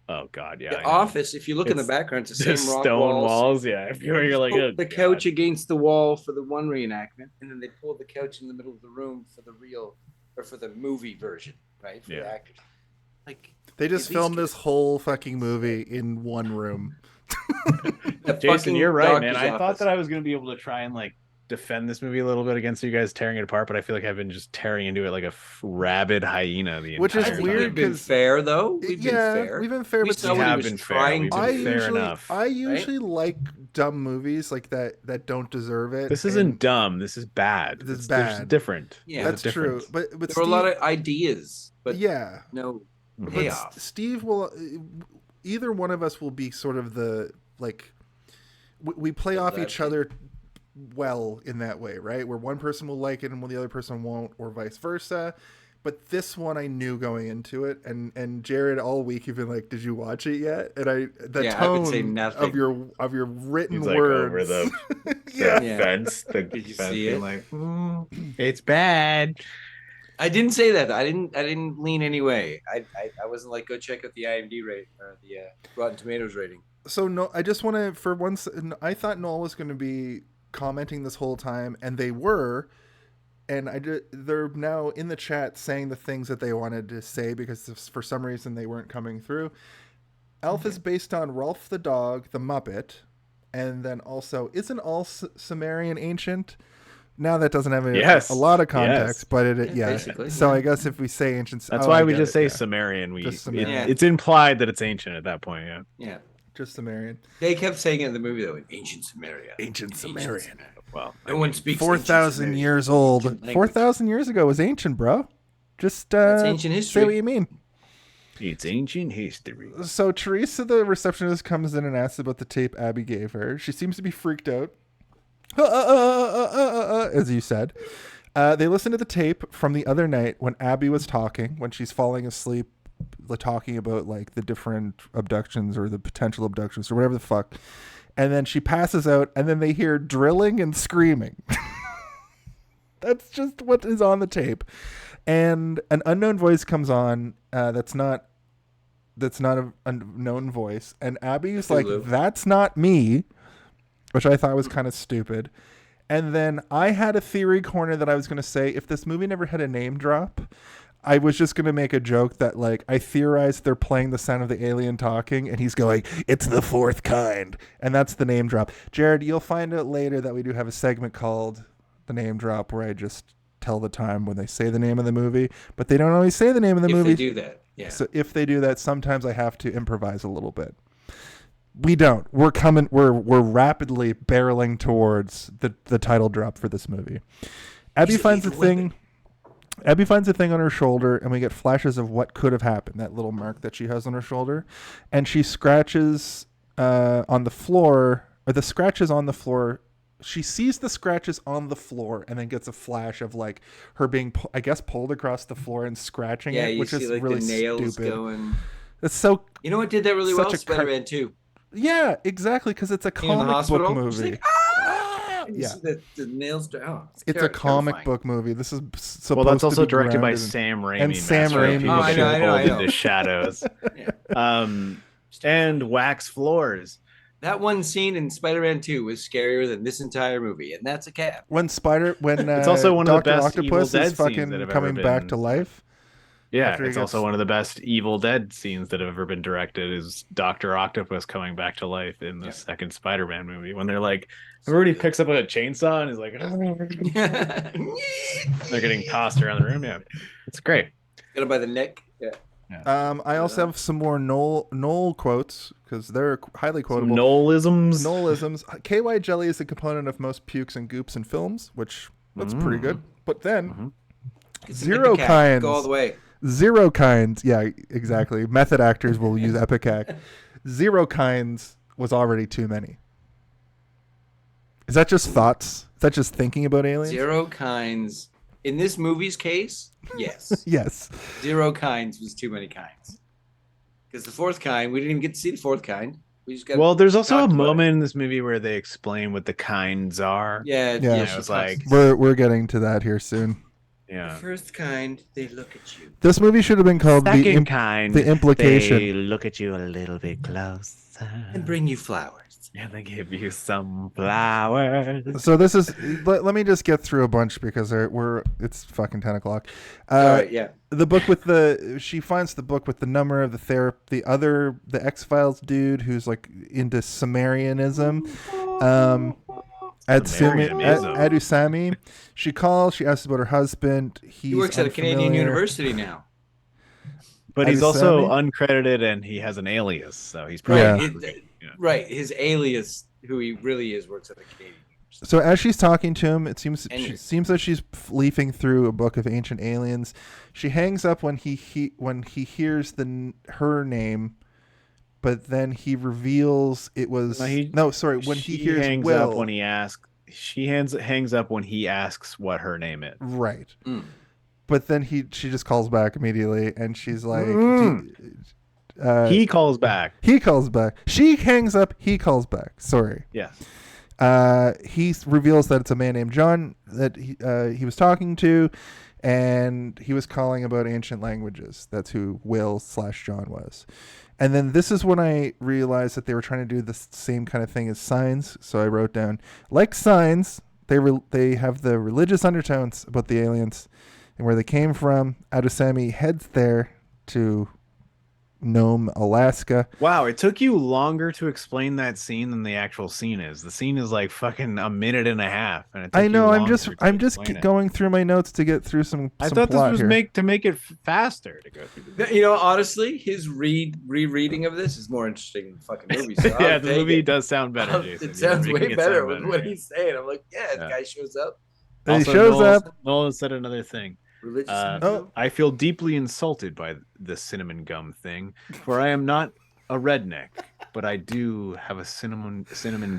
Oh God, yeah. The office, if you look in the background, it's the same rock stone walls. walls. Yeah, if you're like, oh, the couch against the wall for the one reenactment, and then they pulled the couch in the middle of the room for the real, or for the movie version, right? For the actors. Like, they just filmed this whole fucking movie in one room. Jason, you're right, man. I thought that I was going to be able to try and like defend this movie a little bit against you guys tearing it apart, but I feel like I've been just tearing into it like a rabid hyena. Which is weird because fair though. We've been fair. We've been fair, but we have been fair. We've been fair enough. I usually like dumb movies like that don't deserve it. This isn't dumb. This is bad. This is bad. It's different. Yeah, that's true. But there were a lot of ideas, but yeah, no payoff. Steve will. Either one of us will be sort of the like. We play off each other well in that way, right? Where one person will like it and the other person won't, or vice versa. But this one I knew going into it, and Jared all week you've been like, "Did you watch it yet?" And tone of your written He's like words over the fence. Did you see it? Like, it's bad. I didn't say that. I didn't lean any way. I wasn't like, go check out the IMDb rate or the Rotten Tomatoes rating. So no, I just want to for once. I thought Noel was going to be commenting this whole time, and they were, and they're now in the chat saying the things that they wanted to say because for some reason they weren't coming through. Elf is based on Rolf the dog, the Muppet, and then also isn't all Sumerian ancient? Now that doesn't have a lot of context, but basically. So I guess if we say ancient, that's why we just say Sumerian. It's implied that it's ancient at that point. Yeah. Yeah. Just Sumerian. They kept saying it in the movie though, ancient Samaria. Ancient Sumerian. Well, no one speaks 4,000 years old. 4,000 years ago was ancient, bro. Just that's ancient history. Say what you mean. It's ancient history. So Teresa, the receptionist, comes in and asks about the tape Abby gave her. She seems to be freaked out. As you said. They listen to the tape from the other night when Abby was talking, when she's falling asleep, talking about like the different abductions or the potential abductions or whatever the fuck. And then she passes out, and then they hear drilling and screaming. That's just what is on the tape. And an unknown voice comes on. That's not a known voice. And Abby's like, "That's not me," which I thought was kind of stupid. And then I had a theory corner that I was going to say, if this movie never had a name drop, I was just going to make a joke that, like, I theorized they're playing the sound of the alien talking, and he's going, "It's the fourth kind." And that's the name drop. Jared, you'll find out later that we do have a segment called The Name Drop, where I just tell the time when they say the name of the movie, but they don't always say the name of the movie. If they do that, yeah. So if they do that, sometimes I have to improvise a little bit. We don't. We're rapidly barreling towards the title drop for this movie. Abby finds a thing on her shoulder, and we get flashes of what could have happened, that little mark that she has on her shoulder. And she scratches on the floor, or the scratches on the floor she sees the scratches on the floor and then gets a flash of like her being, I guess, pulled across the floor and scratching it, which is like really the nails stupid. Going. It's so. You know what did that really well? Spider-Man 2. Yeah, exactly, because it's a comic book movie. Like, yeah, the nails. It's a comic book movie. This is supposed well, that's also to be directed by grounded Sam Raimi. and Sam Raimi. People I know. into shadows. And wax floors. That one scene in Spider-Man 2 was scarier than this entire movie, and that's a cap. When it's also one of the Dr. best Octopus Evil Dead is fucking coming back to life. Yeah, it's also one of the best Evil Dead scenes that have ever been directed. Is Dr. Octopus coming back to life in the second Spider-Man movie when they're like, everybody picks up a chainsaw and is like, they're getting tossed around the room. Yeah, it's great. Got him by the neck. Yeah. I also have some more Noel quotes because they're highly quotable. Noelisms. KY jelly is a component of most pukes and goops in films, which that's pretty good. But then zero kinds. Go all the way. Zero kinds. Yeah, exactly. Method actors will use Epicac. Zero kinds was already too many. Is that just thoughts? Is that just thinking about aliens? Zero kinds. In this movie's case, yes. Yes. Zero kinds was too many kinds. Because the fourth kind, we didn't even get to see the fourth kind. We just got. Well, there's also a moment in this movie where they explain what the kinds are. Yeah. It was like we're getting to that here soon. Yeah. The first kind, they look at you. This movie should have been called Second kind. The Implication. They look at you a little bit closer and bring you flowers. And they give you some flowers. So this is. Let me just get through a bunch because it's fucking 10 o'clock. Yeah. The book she finds the book with the number of the X-Files dude who's like into Sumerianism. Osunsanmi. She calls. She asks about her husband. He works at a Canadian university now. But he's also uncredited and he has an alias, so he's probably right. His alias, who he really is, works at a Canadian university. So as she's talking to him, it seems that she's leafing through a book of ancient aliens. She hangs up when he hears her name. But then he reveals it was he hears Will. Up when he asks, she hangs up when he asks what her name is. Right. But then she just calls back immediately, and she's like, he calls back. He calls back. She hangs up. He calls back. Sorry. Yes. He reveals that it's a man named John that he was talking to, and he was calling about ancient languages. That's who Will/John was. And then this is when I realized that they were trying to do the same kind of thing as Signs. So I wrote down, like Signs, they have the religious undertones about the aliens and where they came from. Osunsanmi heads there to Nome, Alaska. Wow, it took you longer to explain that scene than the actual scene is. The scene is like fucking a minute and a half, and I know. I'm just going through my notes to get through some. I thought this was to make it faster to go through. You know, honestly, his rereading of this is more interesting than the fucking movie. So yeah, the movie does sound better. Jason. It sounds way better with what he's saying. I'm like, the guy shows up. He shows up. Nolan said another thing. I feel deeply insulted by the cinnamon gum thing, for I am not a redneck, but I do have a cinnamon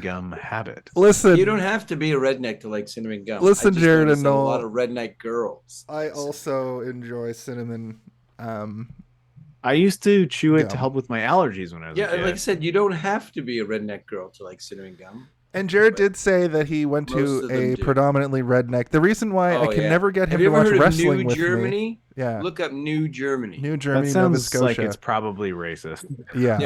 gum habit. Listen, you don't have to be a redneck to like cinnamon gum. Listen, Jared and Noel, a lot of redneck girls. I also enjoy cinnamon. I used to chew it to help with my allergies when I was a kid. Like I said, you don't have to be a redneck girl to like cinnamon gum. And Jared did say that he went to a predominantly redneck. The reason why I can never get him to watch wrestling with me. Yeah. Look up New Germany. New Germany, that sounds Nova Scotia. like it's probably racist. Yeah.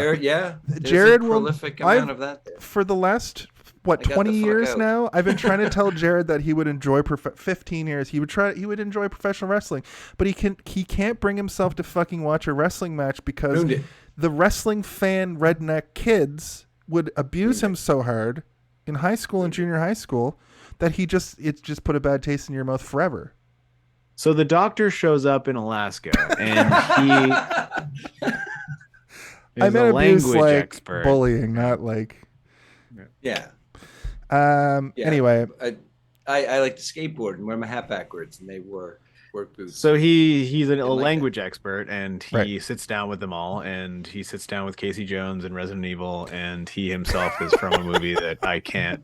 Jared will. Prolific amount of that there. For the last 20 years now, I've been trying to tell Jared that he would enjoy 15 years. He would enjoy professional wrestling, but he can't bring himself to fucking watch a wrestling match because the wrestling fan redneck kids would abuse him so hard in high school and junior high school that it just put a bad taste in your mouth forever. So the doctor shows up in Alaska and he I meant abuse like expert. Bullying, not like anyway, I like to skateboard and wear my hat backwards, and they wore work boots. So he's a language expert, and he sits down with them all, and he sits down with Casey Jones and Resident Evil, and he himself is from a movie that I can't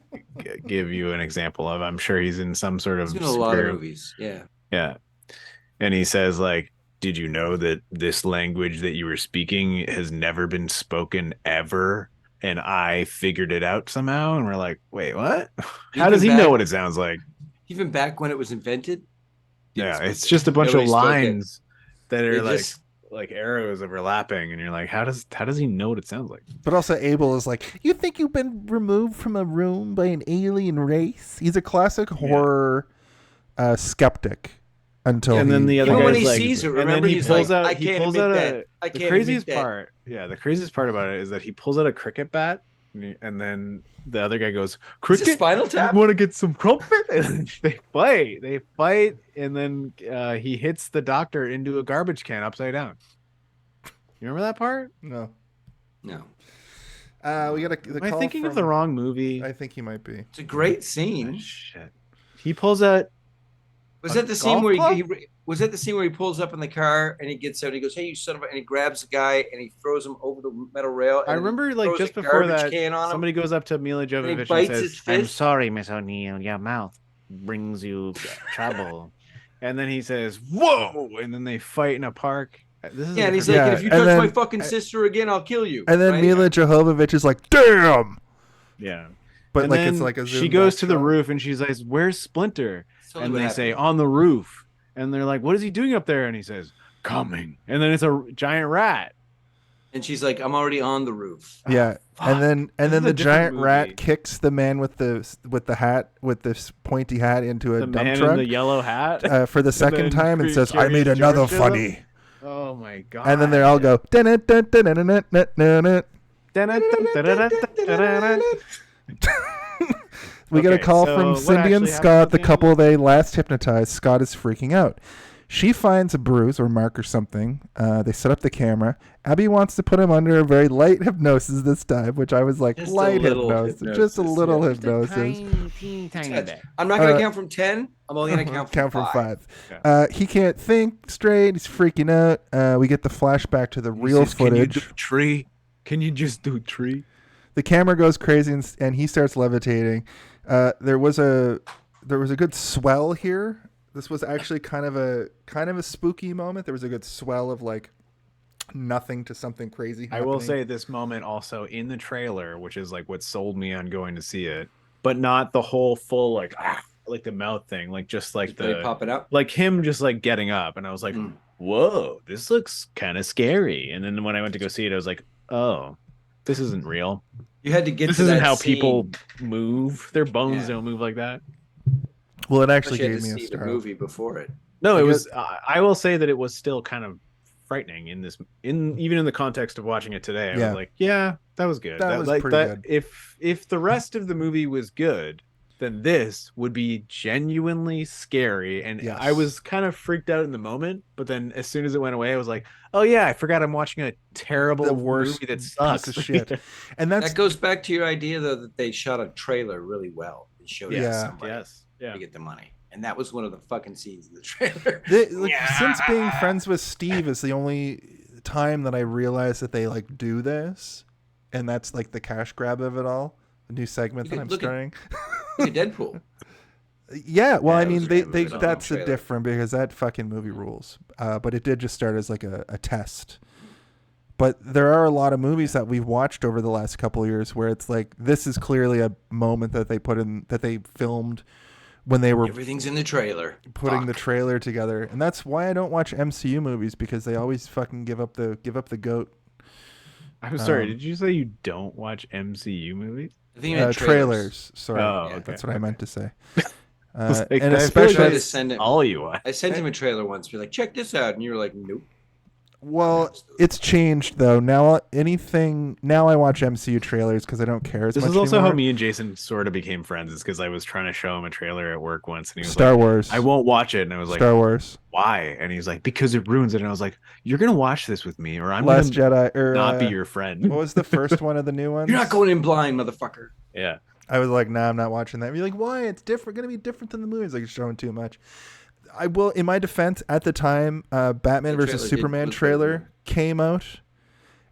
give you an example of. I'm sure he's in some sort of He's in a lot of superior- movies. Yeah. Yeah. And he says, like, did you know that this language that you were speaking has never been spoken ever? And I figured it out somehow. And we're like, wait, what? How does he know what it sounds like? Even back when it was invented. Yeah, it's just a bunch Nobody of spoke it. lines that are They just- like arrows overlapping, and you're like, how does he know what it sounds like? But also Abel is like, you think you've been removed from a room by an alien race? He's a classic horror skeptic until And then the other Even when guy's he like, sees it, and then remember, he he's pulls like, out I he can't pulls admit out that. I the can't craziest admit that. part. Yeah, the craziest part about it is that he pulls out a cricket bat, and then the other guy goes, Is it cricket, Spinal Tap? want to get some crumpet? And they fight, and then he hits the doctor into a garbage can upside down. You remember that part? No. No. We got Am I thinking of the wrong movie? I think he might be. It's a great scene. Shit. He pulls out. Was a that the scene golf where club? he was that the scene where he pulls up in the car and he gets out and he goes, "Hey, you son of a," and he grabs the guy and he throws him over the metal rail. I and remember, like, throws just a before garbage that, can on him. somebody goes up to Milla Jovovich and bites says, his I'm fist. sorry, Miss O'Neill. Your mouth brings you trouble. and then he says, "Whoa!" And then they fight in a park. This is Yeah, a and he's different- like, Yeah, "If you and touch my then- fucking sister again, I'll kill you." And then right? Milla Jovovich is like, damn! yeah. But And like then it's like a she zoomed goes back to the shot. roof and she's like, "Where's Splinter?" Totally And what they happened. say, "On the roof." And they're like, "What is he doing up there?" And he says, "Coming." And then it's a giant rat. and she's like, "I'm already on the roof." Yeah, and then This is the a different giant rat movie. kicks the man with the hat with this pointy hat into a The dump man truck in the yellow hat. for the second then time and says, "I Curious made another George shows funny." Oh my god. And then they all go, "Dun-dun-dun-dun-dun-dun-dun-dun." We get a Okay, call so from what Cindy and actually happened Scott, at the the couple they last hypnotized. Scott is freaking out. She finds a bruise or mark or something. They set up the camera. Abby wants to put him under a very light hypnosis this time, which I was like, Just a light little hypnosis. Just a little yeah. hypnosis. Tiny bit. I'm not gonna count from 10. I'm only gonna count from 5. He can't think straight. He's freaking out. We get the flashback to the real footage. tree? Can you just do tree? The camera goes crazy and he starts levitating. There was a good swell here. This was actually kind of a spooky moment. There was a good swell of like nothing to something crazy happening. I will say this moment also in the trailer, which is like what sold me on going to see it, but not the whole full like the mouth thing, like just like Did he pop it up? like him just like getting up, and I was like, whoa, this looks kind of scary. And then when I went to go see it, I was like, oh, this isn't real. You had to get. This to isn't that how scene. people move. Their bones Yeah. don't move like that. Well, it actually Especially had gave to me a see the star. movie before it. No, I it guess- was. I will say that it was still kind of frightening even in the context of watching it today. I Yeah. was like, yeah, that was good. That was like, pretty good. If the rest of the movie was good, then this would be genuinely scary. And Yes. I was kind of freaked out in the moment, but then as soon as it went away, I was like, oh yeah, I forgot I'm watching a terrible The worst movie that piece sucks. of shit. And that's That goes back to your idea, though, that they shot a trailer really well. They showed it Yeah. to somebody Yeah. to get the money, and that was one of the fucking scenes in the trailer. Since being friends with Steve is the only time that I realized that they like do this, and that's like the cash grab of it all. A new segment that I'm starting. Look at Deadpool. Yeah, well, Yeah, I it mean, was a they great movie. that's a Trailer. different because that fucking movie rules. But it did just start as like a test. But there are a lot of movies that we've watched over the last couple of years where it's like this is clearly a moment that they filmed when they were Everything's in the trailer. putting the trailer together, and that's why I don't watch MCU movies because they always fucking give up the goat. I'm sorry, did you say you don't watch MCU movies? I think you meant trailers. Sorry, Oh, okay. that's what I meant to say. Like, And I feel like especially I that's send it. all you watch. I sent him a trailer once. Be like, check this out, and you're like, nope. well, it's changed though. Now I watch MCU trailers because I don't care as This much is also anymore. how me and Jason sort of became friends. Is because I was trying to show him a trailer at work once, and he was Star like, Wars. "I won't watch it." And I was like, Star Wars, "Why?" And he's like, "Because it ruins it." And I was like, "You're gonna watch this with me, or I'm Last gonna Jedi, or not be your friend." What was the first one of the new ones? You're not going in blind, motherfucker. Yeah, I was like, nah, I'm not watching that. You're like, why? It's different. Gonna be different than the movies. Like, you're showing too much. I will, in my defense, at the time, Batman The versus trailer Superman was trailer good. came out,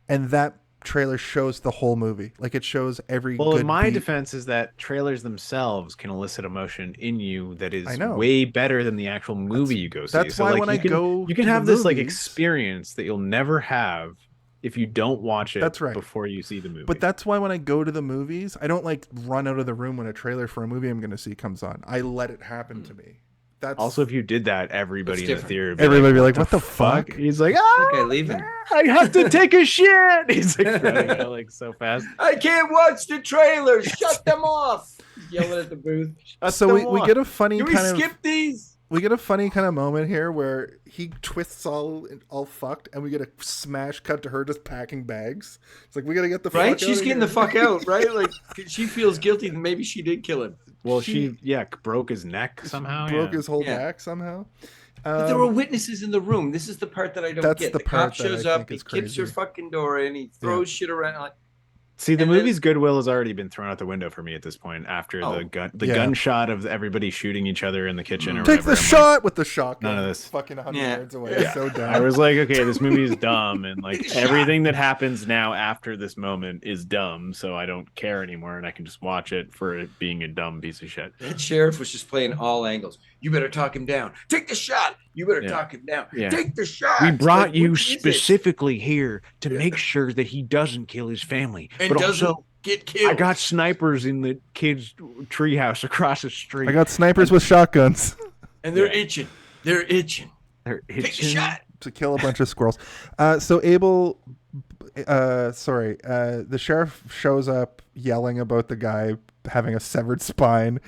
and that trailer shows the whole movie. Like it shows every. Well, good in my beat. defense is that trailers themselves can elicit emotion in you that is I know. way better than the actual movie you go see. That's So why like when you I can, go you can to have the this like movies- experience that you'll never have if you don't watch it That's right. before you see the movie. But that's why when I go to the movies, I don't like run out of the room when a trailer for a movie I'm going to see comes on. I let it happen to me. That's also, if you did that, everybody in the different. theater, everybody be like, "What the fuck?" He's like, That guy leaving. I have to take a shit. He's like running out like so fast. I can't watch the trailers. Shut them off. Yelling at the booth. So we get a funny Can we kind of skip these? we get a funny kind of moment here where he twists all fucked, and we get a smash cut to her just packing bags. It's like we gotta get the Right? fuck She's out getting of the here. fuck out, right? Like she feels guilty that maybe she did kill him. Well, she broke his neck somehow. broke yeah. his whole Yeah. back somehow. But there were witnesses in the room. This is the part that I don't That's get. the The cop part that I shows up, think he is kicks her crazy. fucking door in, he throws shit around. Like, See, the And then- movie's goodwill has already been thrown out the window for me at this point after the Yeah. gunshot of everybody shooting each other in the kitchen or Take whatever. the I'm shot with the shotgun. None of this. Fucking 100 Yeah. yards away. So dumb. I was like, okay, this movie is dumb, and like everything that happens now after this moment is dumb, so I don't care anymore, and I can just watch it for it being a dumb piece of shit. that sheriff was just playing all angles. You better talk him down. Take the shot. You better Yeah. talk him down. Yeah. Take the shot. We brought Like, you what is it? specifically here to make sure that he doesn't kill his family. And but doesn't also, get killed. I got snipers in the kids' treehouse across the street. I got snipers with shotguns and they're itching. They're itching. They're Take the itching. shot. to kill a bunch of squirrels. So Abel, the sheriff shows up yelling about the guy having a severed spine,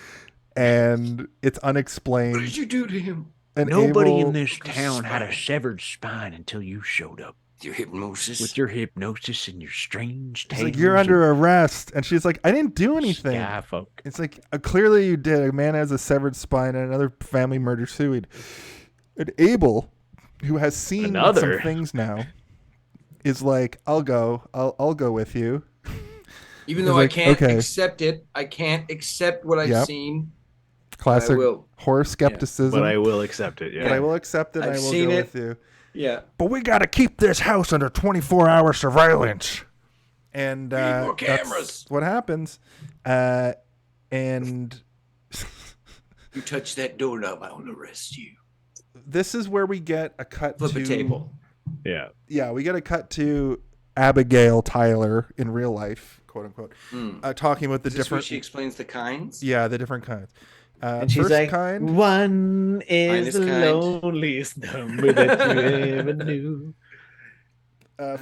and it's What unexplained. did you do to him? And nobody Abel- in this town had a severed spine until you showed up Your hypnosis. with your hypnosis and your strange He's tales. like, "You're under arrest," and she's like, "I didn't do of anything." sky folk. It's like, clearly you did. A man has a severed spine, and another family murder sued. And Abel, who has seen Another? some things now, is like, "I'll go. I'll go with you." Even He's though like, I can't okay. accept it, I can't accept what I've Yep. seen. Classic will. horror skepticism. But I will accept it. Yeah. But I will accept it. I've I will seen go it. with you. Yeah. But we got to keep this house under 24-hour surveillance. And We need more that's cameras. what happens. And You touch that doorknob, I will arrest you. this is where we get a cut Flip to a table. Yeah. Yeah, we get a cut to Abigail Tyler in real life, quote unquote, talking about the Is this where different. she explains the kinds? Yeah, the different kinds. And she's first like, kind. one is Minus the kind. loneliest number that you ever knew.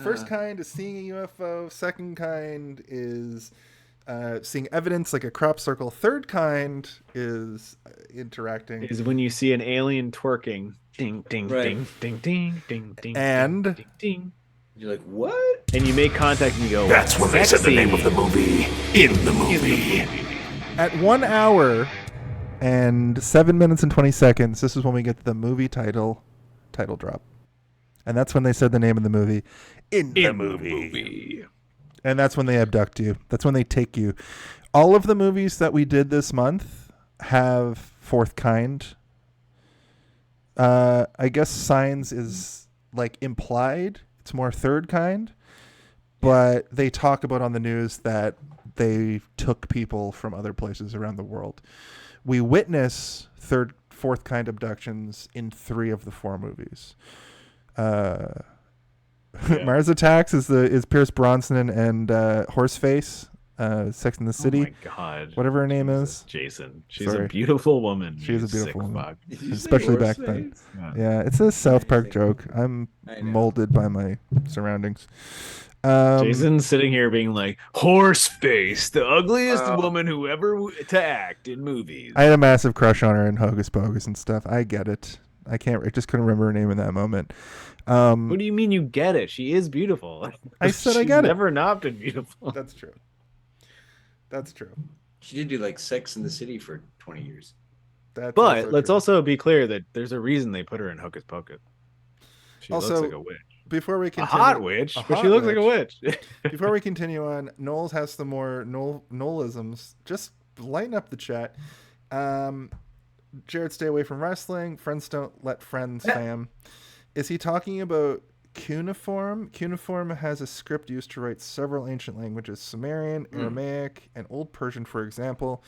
First kind is seeing a UFO. Second kind is seeing evidence like a crop circle. Third kind is interacting. Is when you see an alien twerking. Ding, ding, Right. ding, ding, ding, ding, ding. And- ding, ding, ding. You're like, what? And you make contact and you go, That's when they said the name of the movie in the movie. At 1 hour and 7 minutes and 20 seconds, this is when we get the movie title drop. And that's when they said the name of the movie in the movie. And that's when they abduct you. That's when they take you. All of the movies that we did this month have fourth kind. I guess Signs is like implied. It's more third kind. But they talk about on the news that they took people from other places around the world. We witness fourth kind abductions in 3 of the 4 movies. Mars Attacks is Pierce Brosnan and Horseface, Sex and the City. Oh my God. Whatever her name is. Jason. She's Sorry. a beautiful woman. She is a you beautiful sick woman. fuck. Especially back then. Yeah, it's a South Park joke. I'm molded by my surroundings. Jason's sitting here being like, Horseface, the ugliest woman who ever to act in movies. I had a massive crush on her in Hocus Pocus and stuff. I get it. I just couldn't remember her name in that moment. What do you mean you get it? She is beautiful. I said I She's get it. never not been beautiful. That's true. That's true. She did do like Sex in the City for 20 years. That's But let's true. also be clear that there's a reason they put her in Hocus Pocus. She Also, looks like a witch. Before we A continue, hot witch, but she hot looks like a witch. Before we continue on, Knowles has some more Knowleisms. Just lighten up the chat. Jared, stay away from wrestling. Friends don't let friends, fam. Is he talking about Cuneiform. Cuneiform has a script used to write several ancient languages: Sumerian, Aramaic, and Old Persian, for example.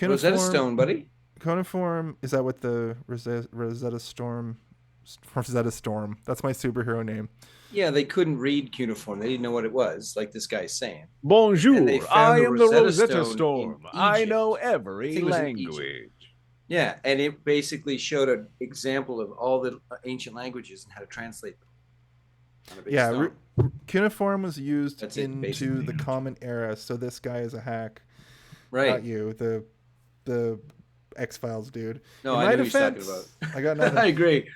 Rosetta Stone, buddy. Cuneiform, is that what the Rosetta Storm? That's my superhero name. Yeah, they couldn't read cuneiform. They didn't know what it was, like this guy's saying. Bonjour, And they found I the am the Rosetta Rosetta Stone Storm. in I Egypt. know I every think it was in Egypt. language. Yeah, and it basically showed an example of all the ancient languages and how to translate them. On a big stone. Cuneiform was used That's it, into basically. the Common Era, so this guy is a hack. Right. Not you, the X-Files dude. No, In I my know who you're talking defense, about. I got nothing. I agree.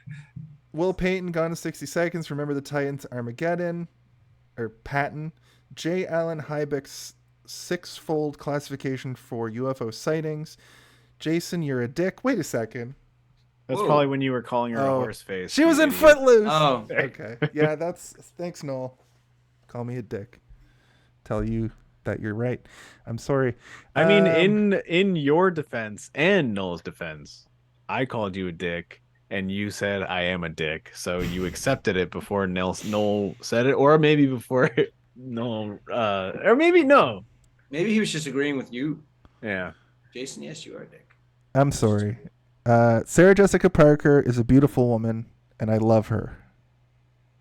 Will Payton, Gone in 60 Seconds, Remember the Titans, Armageddon, or Patton. J. Allen Hybeck's six-fold classification for UFO sightings. Jason, You're a Dick. Wait a second. That's Whoa. probably when you were calling her a horse face. She was you in idiot. Footloose. Oh. Okay. Yeah, thanks, Noel. Call me a dick. Tell you that you're right. I'm sorry. I mean, in your defense and Noel's defense, I called you a dick, and you said I am a dick. So you accepted it before Noel said it, or maybe before Noel, or maybe no. Maybe he was just agreeing with you. Yeah. Jason, yes, you are a dick. I'm sorry. Sarah Jessica Parker is a beautiful woman, and I love her.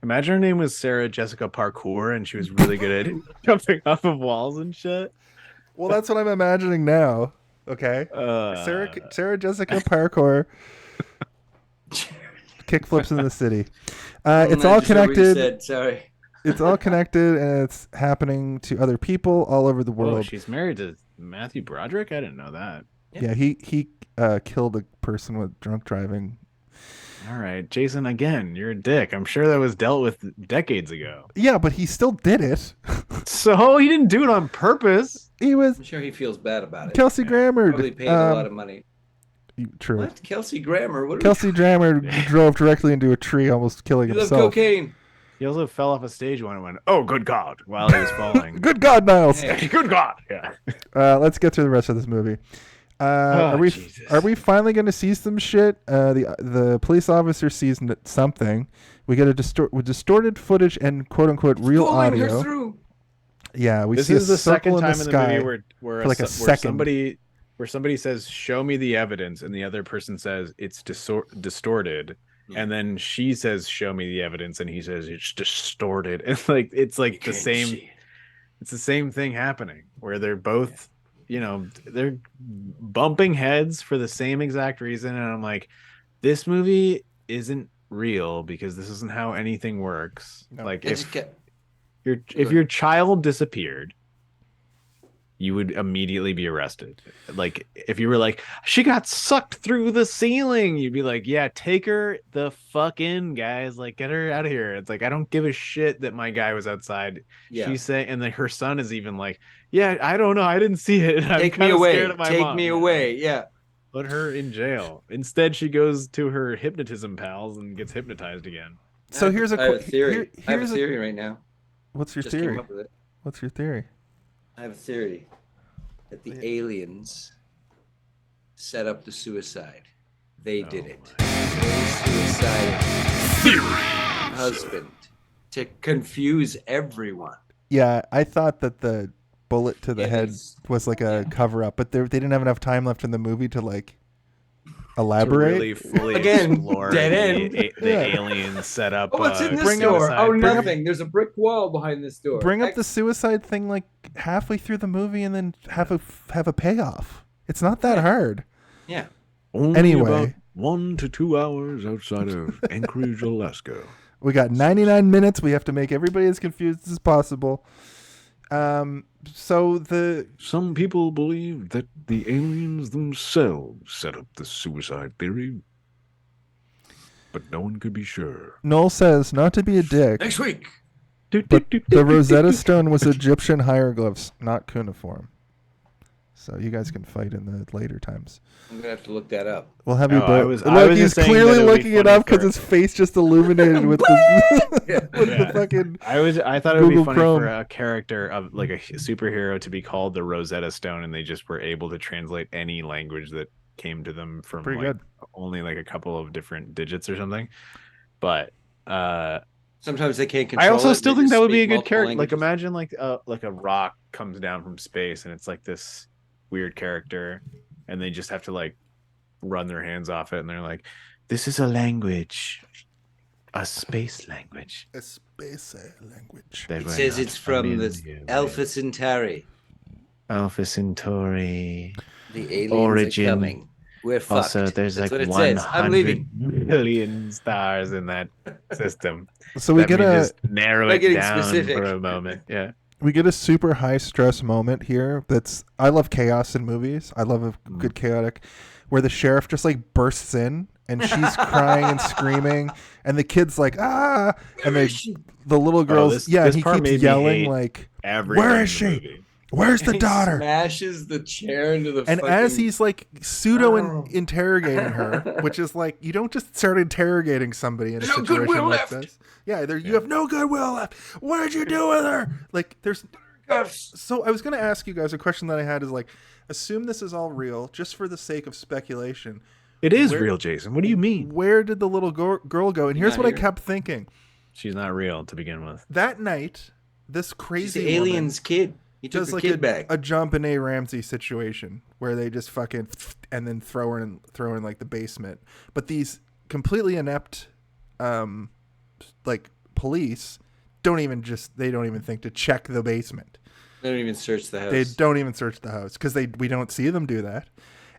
Imagine her name was Sarah Jessica Parkour, and she was really good at jumping off of walls and shit. Well, that's what I'm imagining now. Okay. Sarah Jessica Parkour. Kickflips in the city. It's all connected. Sorry. It's all connected, and it's happening to other people all over the world. Oh, she's married to Matthew Broderick? I didn't know that. Yeah, he killed a person with drunk driving. All right, Jason, again, you're a dick. I'm sure that was dealt with decades ago. Yeah, but he still did it. So he didn't do it on purpose. He was. I'm sure he feels bad about it. Kelsey Grammer. Probably paid a lot of money. True. What? Kelsey Grammer? What? Kelsey Grammer drove directly into a tree, almost killing He himself. loved cocaine. He also fell off a stage one and went, "Oh, good God!" while he was falling. Good God, Niles. Hey, good God. Yeah. Let's get through the rest of this movie. Are we finally going to see some shit? The police officer sees something. We get a distorted footage and quote unquote real audio. Yeah, we see this is a the second circle time in the in sky the movie where for like a second. where somebody says, "Show me the evidence," and the other person says it's distorted. And then she says, "Show me the evidence," and he says it's distorted. And it's the same. It's the same thing happening where they're both, they're bumping heads for the same exact reason. And I'm like, this movie isn't real because this isn't how anything works. No. Like if your child disappeared, you would immediately be arrested. Like if you were like, she got sucked through the ceiling, you'd be like, yeah, take her the fuck in, guys. Like, get her out of here. It's like, I don't give a shit that my guy was outside. Yeah. She's saying, and then her son is even like, yeah, I don't know, I didn't see it. Take me away. Take me away. Yeah. Put her in jail. Instead, she goes to her hypnotism pals and gets hypnotized again. So here's I have a theory. I have a theory right now. What's your Just came theory? up with it. What's your theory? I have a theory that the aliens set up the suicide. They did it. They suicided husband to confuse everyone. Yeah, I thought that the bullet to the head was like a cover up, but they didn't have enough time left in the movie to elaborate. To really fully Again, explore dead end. the alien setup. Oh, what's in this door? Oh, nothing. There's a brick wall behind this door. Bring up the suicide thing like halfway through the movie and then have a payoff. It's not that hard. Yeah. Only Anyway. about 1 to 2 hours outside of Anchorage, Alaska. We got 99 minutes. We have to make everybody as confused as possible. Some people believe that the aliens themselves set up the suicide theory, but no one could be sure. Noel says not to be a dick, Next week. but the Rosetta Stone was Egyptian hieroglyphs, not cuneiform. So you guys can fight in the later times. I'm gonna have to look that up. We'll have you both. I was He's just saying clearly that it would be looking it funny up because for- his face just illuminated with the the fucking. I thought it would Google be funny Chrome. for a character of like a superhero to be called the Rosetta Stone, and they just were able to translate any language that came to them from Pretty like good. only like a couple of different digits or something. But Sometimes they can't control I also it, still they think just that would be a speak good multiple character. Like languages. imagine like a rock comes down from space and it's like this weird character, and they just have to like run their hands off it, and they're like, "This is a language, a space language." A space language. that It we're says not it's from the familiar with. Alpha Centauri. Alpha Centauri. The aliens Origin. are coming. We're fucked. Also, there's That's like what it says. I'm 100 leaving. million stars in that system. So we Let get me a just narrow By it getting down specific. for a moment. Yeah. we get a super high stress moment here. I love chaos in movies. I love a good chaotic, where the sheriff just like bursts in and she's crying and screaming, and the kid's like the little girl's this he part keeps made me yelling hate like, everyone "Where in is the she? movie. Where's the He daughter?" smashes the chair into the And fucking... as he's like interrogating her, which is like, you don't just start interrogating somebody in a No situation goodwill like left. this. Yeah, you have no goodwill left. What did you do with her? Like, there's. So I was going to ask you guys a question that I had is like, assume this is all real, just for the sake of speculation. It is real, Jason. What do you mean? Where did the little girl go? And here's what I kept thinking. She's not real to begin with. That night, this She's crazy the alien's kid. He took does her like kid back. a jump and A Ramsey situation where they just fucking and then throw her in like the basement. But these completely inept like police don't even think to check the basement. They don't even search the house. They don't even search the house because we don't see them do that.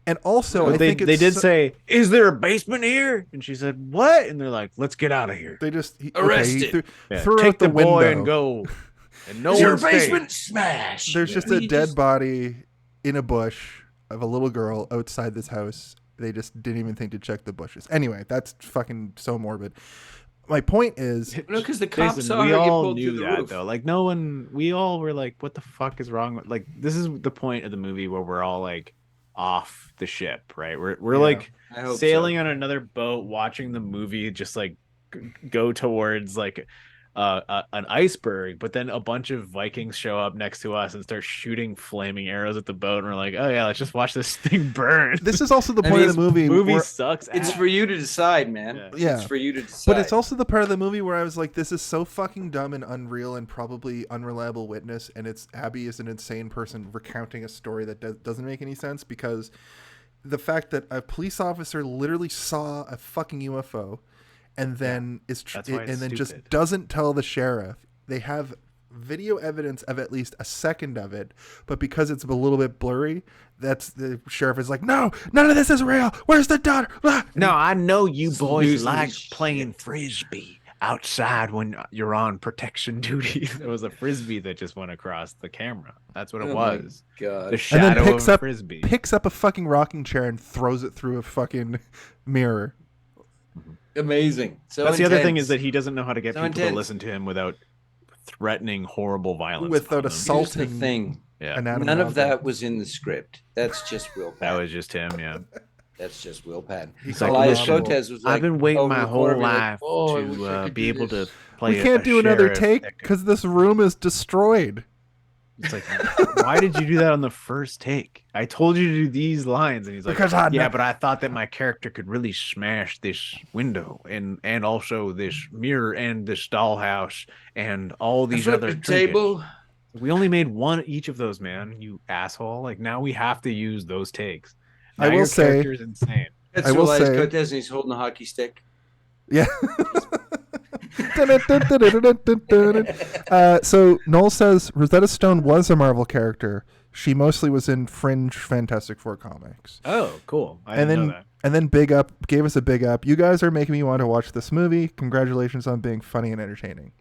And also, But I think they did say, "Is there a basement here?" And she said, "What?" And they're like, "Let's get out of here." They just Arrested. threw Take out the window boy and go. And no Is your one's safe. basement smash? There's just a dead body in a bush of a little girl outside this house. They just didn't even think to check the bushes. Anyway, that's fucking so morbid. My point is, No, because the cops Jason, saw we her get all pulled knew through the that roof. though. Like no one, we all were like, "What the fuck is wrong?" Like this is the point of the movie where we're all like off the ship, right? We're like I hope sailing so. on another boat, watching the movie just like go towards like an iceberg, but then a bunch of Vikings show up next to us and start shooting flaming arrows at the boat, and we're like, "Oh yeah, let's just watch this thing burn." this is also the I point mean, of the movie. movie where- sucks. It's ass. for you to decide, man. Yeah. It's for you to decide. But it's also the part of the movie where I was like, this is so fucking dumb and unreal and probably unreliable witness. And it's Abby is an insane person recounting a story that doesn't make any sense, because the fact that a police officer literally saw a fucking UFO and then That's why it's just stupid. doesn't tell the sheriff. They have video evidence of at least a second of it, but because it's a little bit blurry, that's the sheriff is like, "No, none of this is real. Where's the daughter?" Ah! No, I know you boys Losing like his playing frisbee outside when You're on protection duty. There was a frisbee that just went across the camera. That's what it Oh my was. God. The And shadow then picks of a up frisbee. picks up a fucking rocking chair and throws it through a fucking mirror. Amazing. So That's the other thing intense. is that he doesn't know how to get So people intense. to listen to him without threatening horrible violence Without on them. assault. Here's the thing. Yeah, An animal None of object. that was in the script. That's just Will that Patton. was just him. Yeah, That's just Will Patton. He's like, Elias listen, Koteas was like, I've been waiting over my the whole corner, be like, life "Oh, I wish I to could be do able to this." play. We can't a do another sheriff take that can- because this room is destroyed. it's like, why did you do that on the first take? I told you to do these lines, and he's like, Because I yeah, know- but I thought that my character could really smash this window and also this mirror and this dollhouse and all these Flip other the trinkets. table. We only made one each of those, man. You asshole! Like now we have to use those takes. I Now will your say- character's insane. That's I will Elias say- Koteas, and he's holding a hockey stick. Yeah. So Noel says Rosetta Stone was a Marvel character. She mostly was in Fringe Fantastic Four comics. Oh, cool! I And didn't know then that. and then Big Up gave us a big up. You guys are making me want to watch this movie. Congratulations on being funny and entertaining.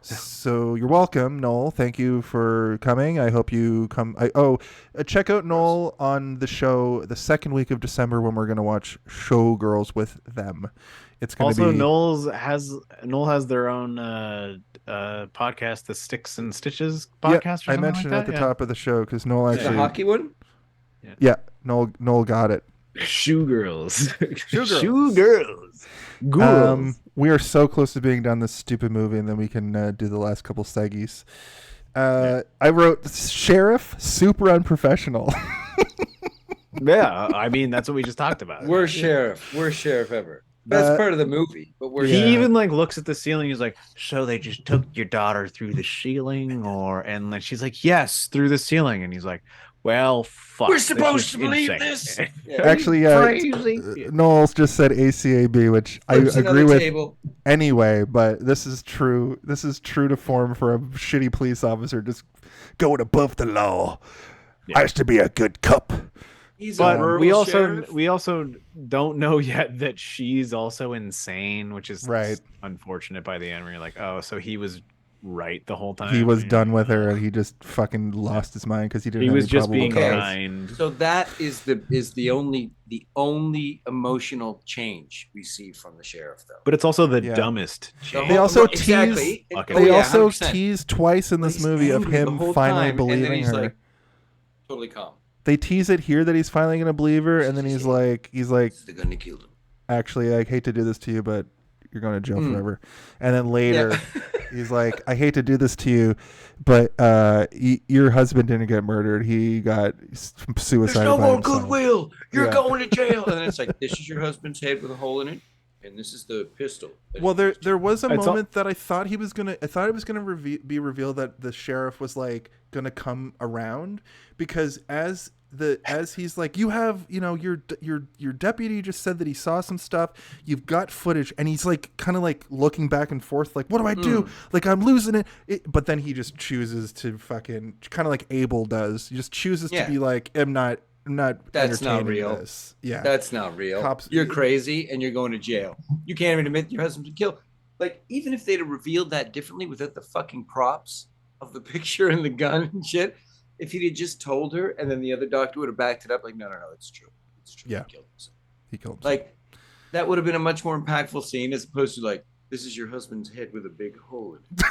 So you're welcome, Noel. Thank you for coming. I hope you come. Check out Noel on the show the second week of December when we're going to watch Showgirls with them. It's going to Also, be Noel has their own podcast, the Sticks and Stitches podcast. Yeah, or I something mentioned like it at the that? top of the show because Noel The actually. hockey one? Yeah, Noel got it. Shoe girls. Girls. Shoe girls. Girls. We are so close to being done this stupid movie, and then we can do the last couple seggies. I wrote Sheriff, super unprofessional. Yeah, I mean that's what we just talked about. Worst sheriff. Worst sheriff ever. That's part of the movie. But we're He even like looks at the ceiling. He's like, "So they just took your daughter through the ceiling, or?" And then she's like, "Yes, through the ceiling." And he's like, "Well, fuck. We're supposed to believe this." Actually, Knowles just said ACAB, which I agree with anyway. But this is true. This is true to form for a shitty police officer, just going above the law. I used to be a good cop. But we also don't know yet that she's also insane, which is unfortunate by the end where you're like, oh, so he was right the whole time. He was done with her and he just fucking lost his mind because he didn't. He have was any just probable being cause. kind. So that is the only emotional change we see from the sheriff, though. But it's also the dumbest change. They also exactly. tease twice in this movie of him finally believing her. Like, totally calm. They tease it here that he's finally gonna believe her, and then he's like, they're gonna kill him. Actually, I hate to do this to you, but you're going to jail forever. And then later, he's like, I hate to do this to you, but your husband didn't get murdered. He got suicide. There's no more goodwill. You're going to jail. And then it's like, this is your husband's head with a hole in it, and this is the pistol. Well, there was a moment that I thought it was gonna be revealed that the sheriff was like gonna come around, because as he's like, you have, your deputy just said that he saw some stuff, you've got footage, and he's like kind of like looking back and forth like, what do I do? Like, I'm losing it. But then he just chooses to fucking, kind of like Abel does, he just chooses to be like, I'm not that's not real. This. Yeah, that's not real. You're crazy and you're going to jail. You can't even admit your husband to kill. Like, even if they'd have revealed that differently without the fucking props of the picture and the gun and shit, if he'd just told her, and then the other doctor would have backed it up, like, no, it's true. It's true. Yeah. He killed himself. Like, that would have been a much more impactful scene as opposed to, like, this is your husband's head with a big hole in it.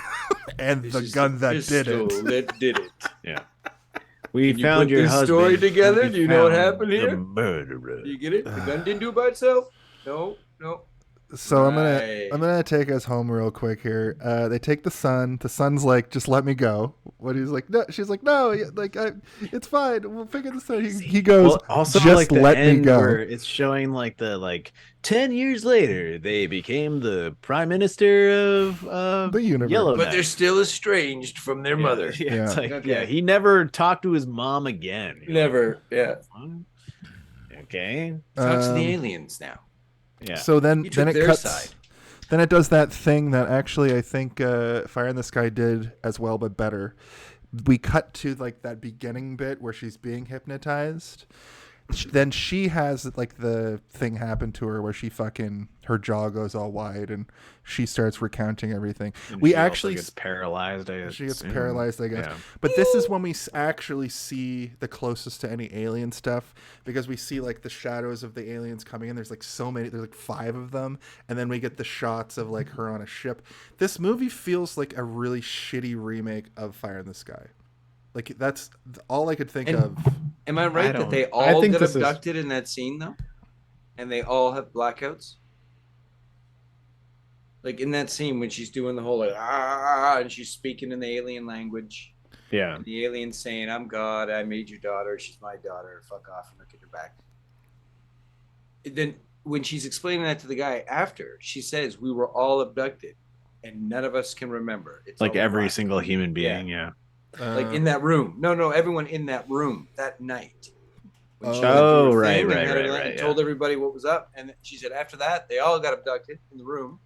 And the gun that did it. That did it. Yeah. We found your husband. Story together. Do you know what happened here? The murderer. Do you get it? The gun didn't do it by itself? No. So I'm gonna take us home real quick here. They take the son. The son's like, just let me go. What he's like, no. She's like, no. Like, it's fine. We'll figure this out. He goes, well, also just like let me go. It's showing like 10 years later they became the prime minister of the universe. Yellowknife. But they're still estranged from their mother. Yeah. It's like, he never talked to his mom again. Never. Yeah. Okay. Talks to the aliens now. Yeah. So then it cuts. Side. Then it does that thing that actually I think Fire in the Sky did as well, but better. We cut to like that beginning bit where she's being hypnotized. Then she has like the thing happen to her where her jaw goes all wide and she starts recounting everything. And we she actually gets paralyzed. She gets paralyzed, I guess. Yeah. But this is when we actually see the closest to any alien stuff, because we see like the shadows of the aliens coming in. There's like so many. There's like 5 of them, and then we get the shots of like her on a ship. This movie feels like a really shitty remake of Fire in the Sky. Like, that's all I could think of. Am I right that they all get abducted in that scene, though? And they all have blackouts? Like, in that scene when she's doing the whole, like, and she's speaking in the alien language. Yeah. And the alien's saying, I'm God, I made your daughter, she's my daughter, fuck off and look at her back. And then, when she's explaining that to the guy after, she says, we were all abducted, and none of us can remember. It's like every single human being, yeah. Like in that room. No, everyone in that room that night. Right. Told everybody what was up. And she said after that, they all got abducted in the room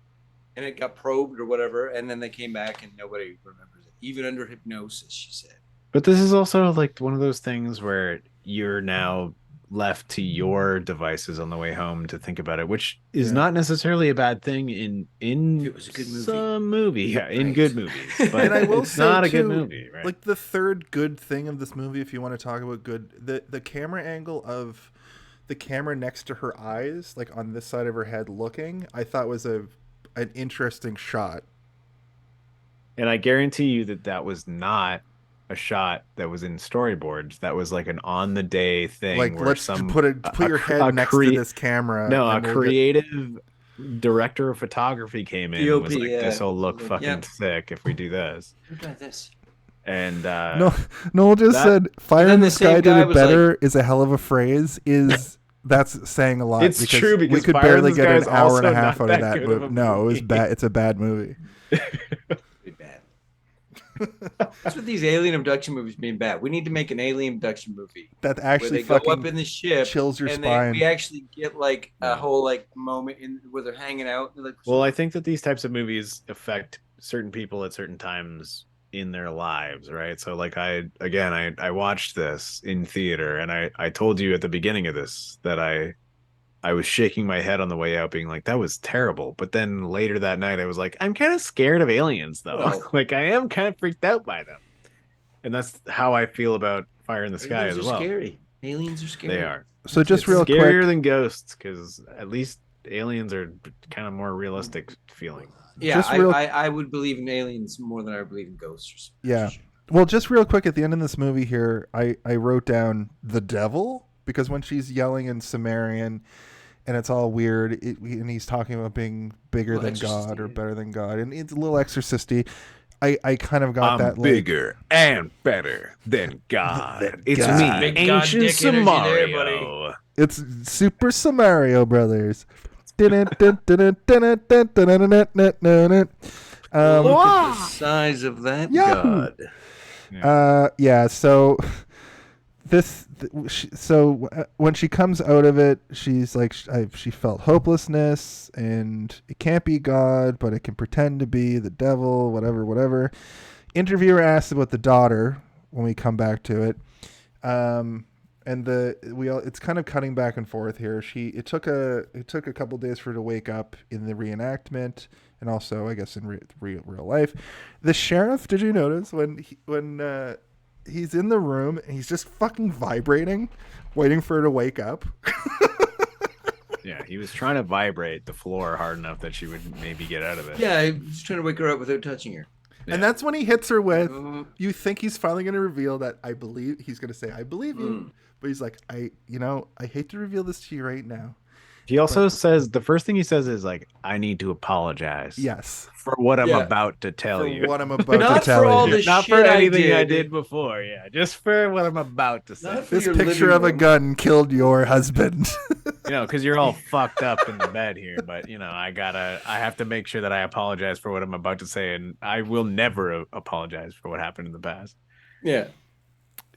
and it got probed or whatever. And then they came back and nobody remembers it. Even under hypnosis, she said. But this is also like one of those things where you're now left to your devices on the way home to think about it, which is not necessarily a bad thing in it was a good movie. Some movie, in good movies. But and I will it's say not a too, good movie, right? Like the third good thing of this movie, if you want to talk about good, the camera angle of the camera next to her eyes, like on this side of her head looking, I thought was an interesting shot. And I guarantee you that was not a shot that was in storyboards. That was like an on the day thing. Like, where let's put your head next to this camera. No, a creative director of photography came in and was like, this will look fucking sick if we do this. Look at this. And Noel just said Fire in the Sky did it better is a hell of a phrase. That's saying a lot. It's true because we could Fire in barely the get Sky an is hour and a also half not out of that that good of movie. a No, it was movie. bad. It's a bad movie. Pretty bad. That's what these alien abduction movies being bad. We need to make an alien abduction movie That where actually they go fucking up in the ship, chills your and spine. we actually get like a whole like moment in where they're hanging out. They're like, Well, I think that these types of movies affect certain people at certain times in their lives, right? So like I watched this in theater, and I told you at the beginning of this that I was shaking my head on the way out being like, that was terrible. But then later that night I was like, I'm kind of scared of aliens though. Well- Like I am kind of freaked out by them. And that's how I feel about Fire in the Sky aliens as are well. scary. Aliens are scary. They are. So just It's real scarier quick, than ghosts, because at least aliens are kind of more realistic feeling. Yeah, Just real- I would believe in aliens more than I believe in ghosts. yeah. Well, just real quick at the end of this movie here, I wrote down the devil, because when she's yelling in Sumerian and it's all weird, and he's talking about being bigger than God or better than God, and it's a little exorcisty. I kind of got that bigger and better than God. It's God. me, Big God ancient dick energy there, Samario. It's Super Samario Brothers. Look at the size of that Yahoo! God. Yeah. So when she comes out of it, she's like, she felt hopelessness, and it can't be God, but it can pretend to be the devil, whatever. Interviewer asks about the daughter when we come back to it. And it's kind of cutting back and forth here. It took a couple days for her to wake up in the reenactment, and also I guess in real life. The sheriff, did you notice when he's in the room and he's just fucking vibrating, waiting for her to wake up? Yeah, he was trying to vibrate the floor hard enough that she would maybe get out of it. Yeah, I was trying to wake her up without touching her. And that's when he hits her with, you think he's finally going to reveal that he's going to say, I believe you. But he's like, I hate to reveal this to you right now. He also says, the first thing he says is like, I need to apologize. Yes. For what I'm about to tell For you. what I'm about Not to tell for all you. the Not shit for anything I did. did before, yeah. Just for what I'm about to say. Not for This your picture living of a room. gun killed your husband. You know, because you're all fucked up in the bed here, but you know, I have to make sure that I apologize for what I'm about to say, and I will never apologize for what happened in the past. Yeah.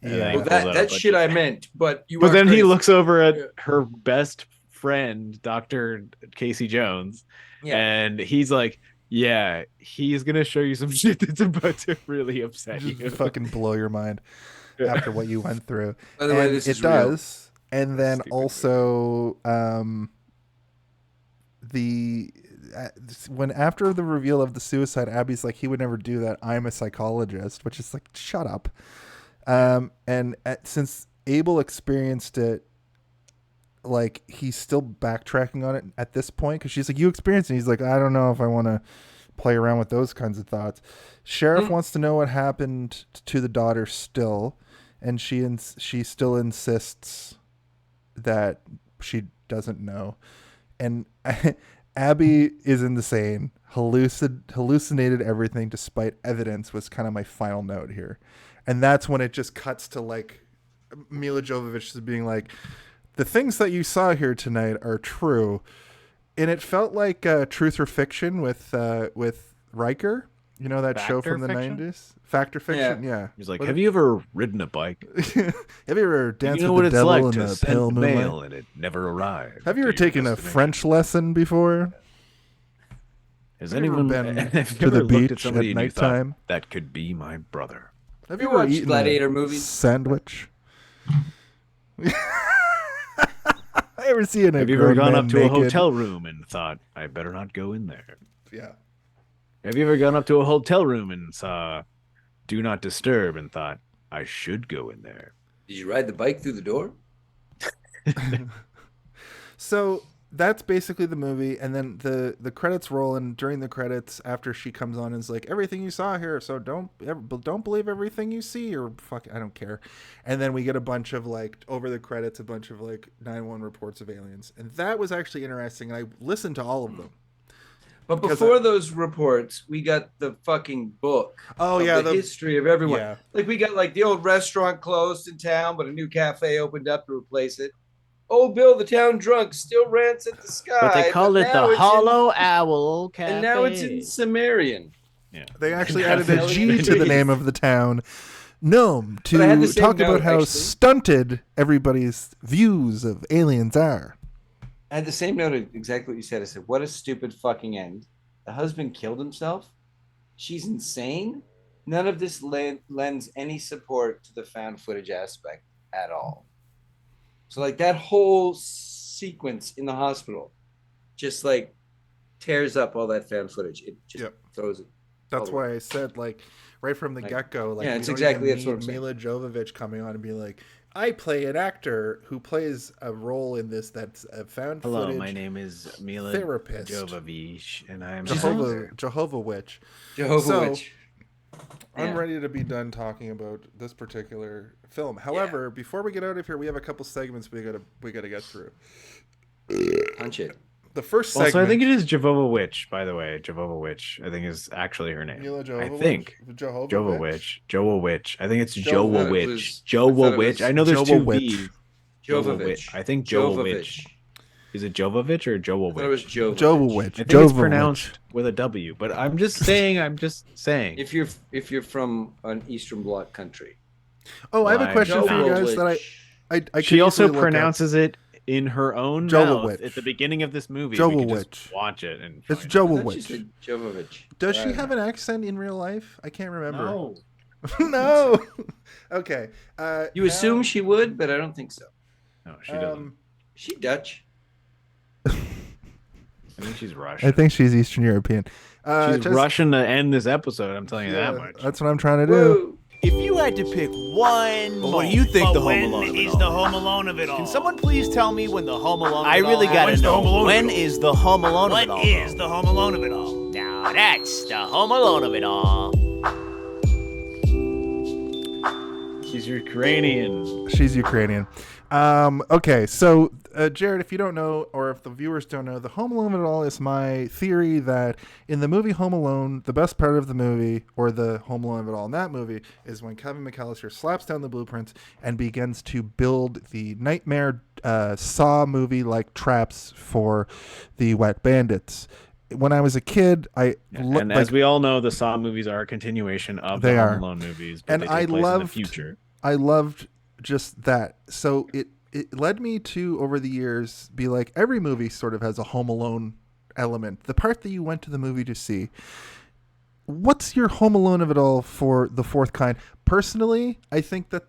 Yeah. Well, that shit I meant, but you. But are then he crazy. looks over at her best friend, Dr. Casey Jones, Yeah. and he's like, yeah, he's gonna show you some shit that's about to really upset you. Just fucking blow your mind after what you went through. By the way, And this it is real. does. And then also, when after the reveal of the suicide, Abby's like, he would never do that. I'm a psychologist, which is like, shut up. Since Abel experienced it, like, he's still backtracking on it at this point, because she's like, you experienced it. He's like, I don't know if I want to play around with those kinds of thoughts. Sheriff wants to know what happened to the daughter still, and she still insists that she doesn't know. And Abby is insane. Hallucinated everything despite evidence was kind of my final note here. And that's when it just cuts to like Milla Jovovich being like, the things that you saw here tonight are true. And it felt like Truth or Fiction with Riker. You know that show Factor from the Fiction? 90s? Factor Fiction, yeah. He's like, have you ever ridden a bike? Have you ever danced You know with what the it's devil like in to the send pale the moonlight? mail and it never arrived. Have you to ever your taken a destination? French lesson before? Has Have you ever anyone been have you to ever the looked beach at somebody at and you thought, nighttime? That could be my brother. Have You you ever watched eaten Gladiator a movies? sandwich? I ever see an have you ever grown gone man up to a naked? hotel room and thought, I better not go in there? Yeah. Have you ever gone up to a hotel room and saw Do Not Disturb and thought, I should go in there? Did you ride the bike through the door? So that's basically the movie, and then the credits roll, and during the credits, after she comes on, is like, everything you saw here, so don't believe everything you see, or fuck, I don't care. And then we get a bunch of like, over the credits, a bunch of like 911 reports of aliens, and that was actually interesting, and I listened to all of them. But Because before those reports, we got the fucking book. Oh, of yeah, the the- history of everyone. yeah. Like we got like the old restaurant closed in town, but a new cafe opened up to replace it. Old Bill the town drunk still rants at the sky. But they call it now the it's Hollow Owl Cafe. And now it's in Sumerian. Yeah. They actually added a G to the name of the town, Nome, But I had the to same talk about note, how actually. stunted everybody's views of aliens are. I had the same note of exactly what you said. I said, what a stupid fucking end. The husband killed himself. She's insane. None of this lends any support to the found footage aspect at all. So like that whole sequence in the hospital just like tears up all that found footage. It just throws it. That's why I said, like, right from the get-go, like, yeah, we it's don't exactly even that's what I'm need saying. Milla Jovovich coming on and be like, I play an actor who plays a role in this that's a found Hello, footage my name is Milla therapist. Jovovich, and I'm Jehovah Witch. Jehovah Witch. I'm Yeah. ready to be done talking about this particular film. However, before we get out of here, we have a couple segments we gotta get through. Punch it. The first segment. Also, I think it is Jehovah Witch, by the way. Jehovah Witch, I think, is actually her name. Milla I Jovovich? think. Jehovah Witch. Jehovah Witch. I think it's Jehovah Jehovah Witch. Witch. Jehovah Witch. I know there's Jehovah two Witch. V's. Jehovah Witch. I think Jehovah Witch. Is it Jovovich or Jehovah I thought it was Witch? Jehovah Witch. I think it's pronounced with a W, but I'm just saying. If you're from an Eastern Bloc country. Oh, I have a question for you guys that I She could also easily look up. pronounces it in her own Jehovah mouth Witch. at the beginning of this movie. Jehovah We can Witch. just watch it and It's find Jehovah out. Witch. Jovovich. Does she have an accent in real life? I can't remember. No. No. Okay. You assume she would, but I don't think so. No, she doesn't. Is she Dutch? I think she's Russian. I think she's Eastern European. She's Russian to end this episode. I'm telling you Yeah, that much. That's what I'm trying to do. If you had to pick one, Well, what do you think the Home when Alone of it is all? the Home Alone of it all? Can someone please tell me when the Home Alone? I of it really all gotta is? know. When is the Home Alone of What it all? is the Home Alone of it all? Now that's the Home Alone of it all. She's Ukrainian. She's Ukrainian. Okay, so Jared, if you don't know, or if the viewers don't know, the Home Alone of it all is my theory that in the movie Home Alone, the best part of the movie, or the Home Alone of it all in that movie, is when Kevin McAllister slaps down the blueprints and begins to build the nightmare Saw movie-like traps for the Wet Bandits. When I was a kid, And as we all know, the Saw movies are a continuation of the Home Alone movies, but and they take I place loved in the future. I loved just that. So it led me to, over the years, be like, every movie sort of has a Home Alone element. The part that you went to the movie to see. What's your Home Alone of it all for the fourth kind? Personally, I think that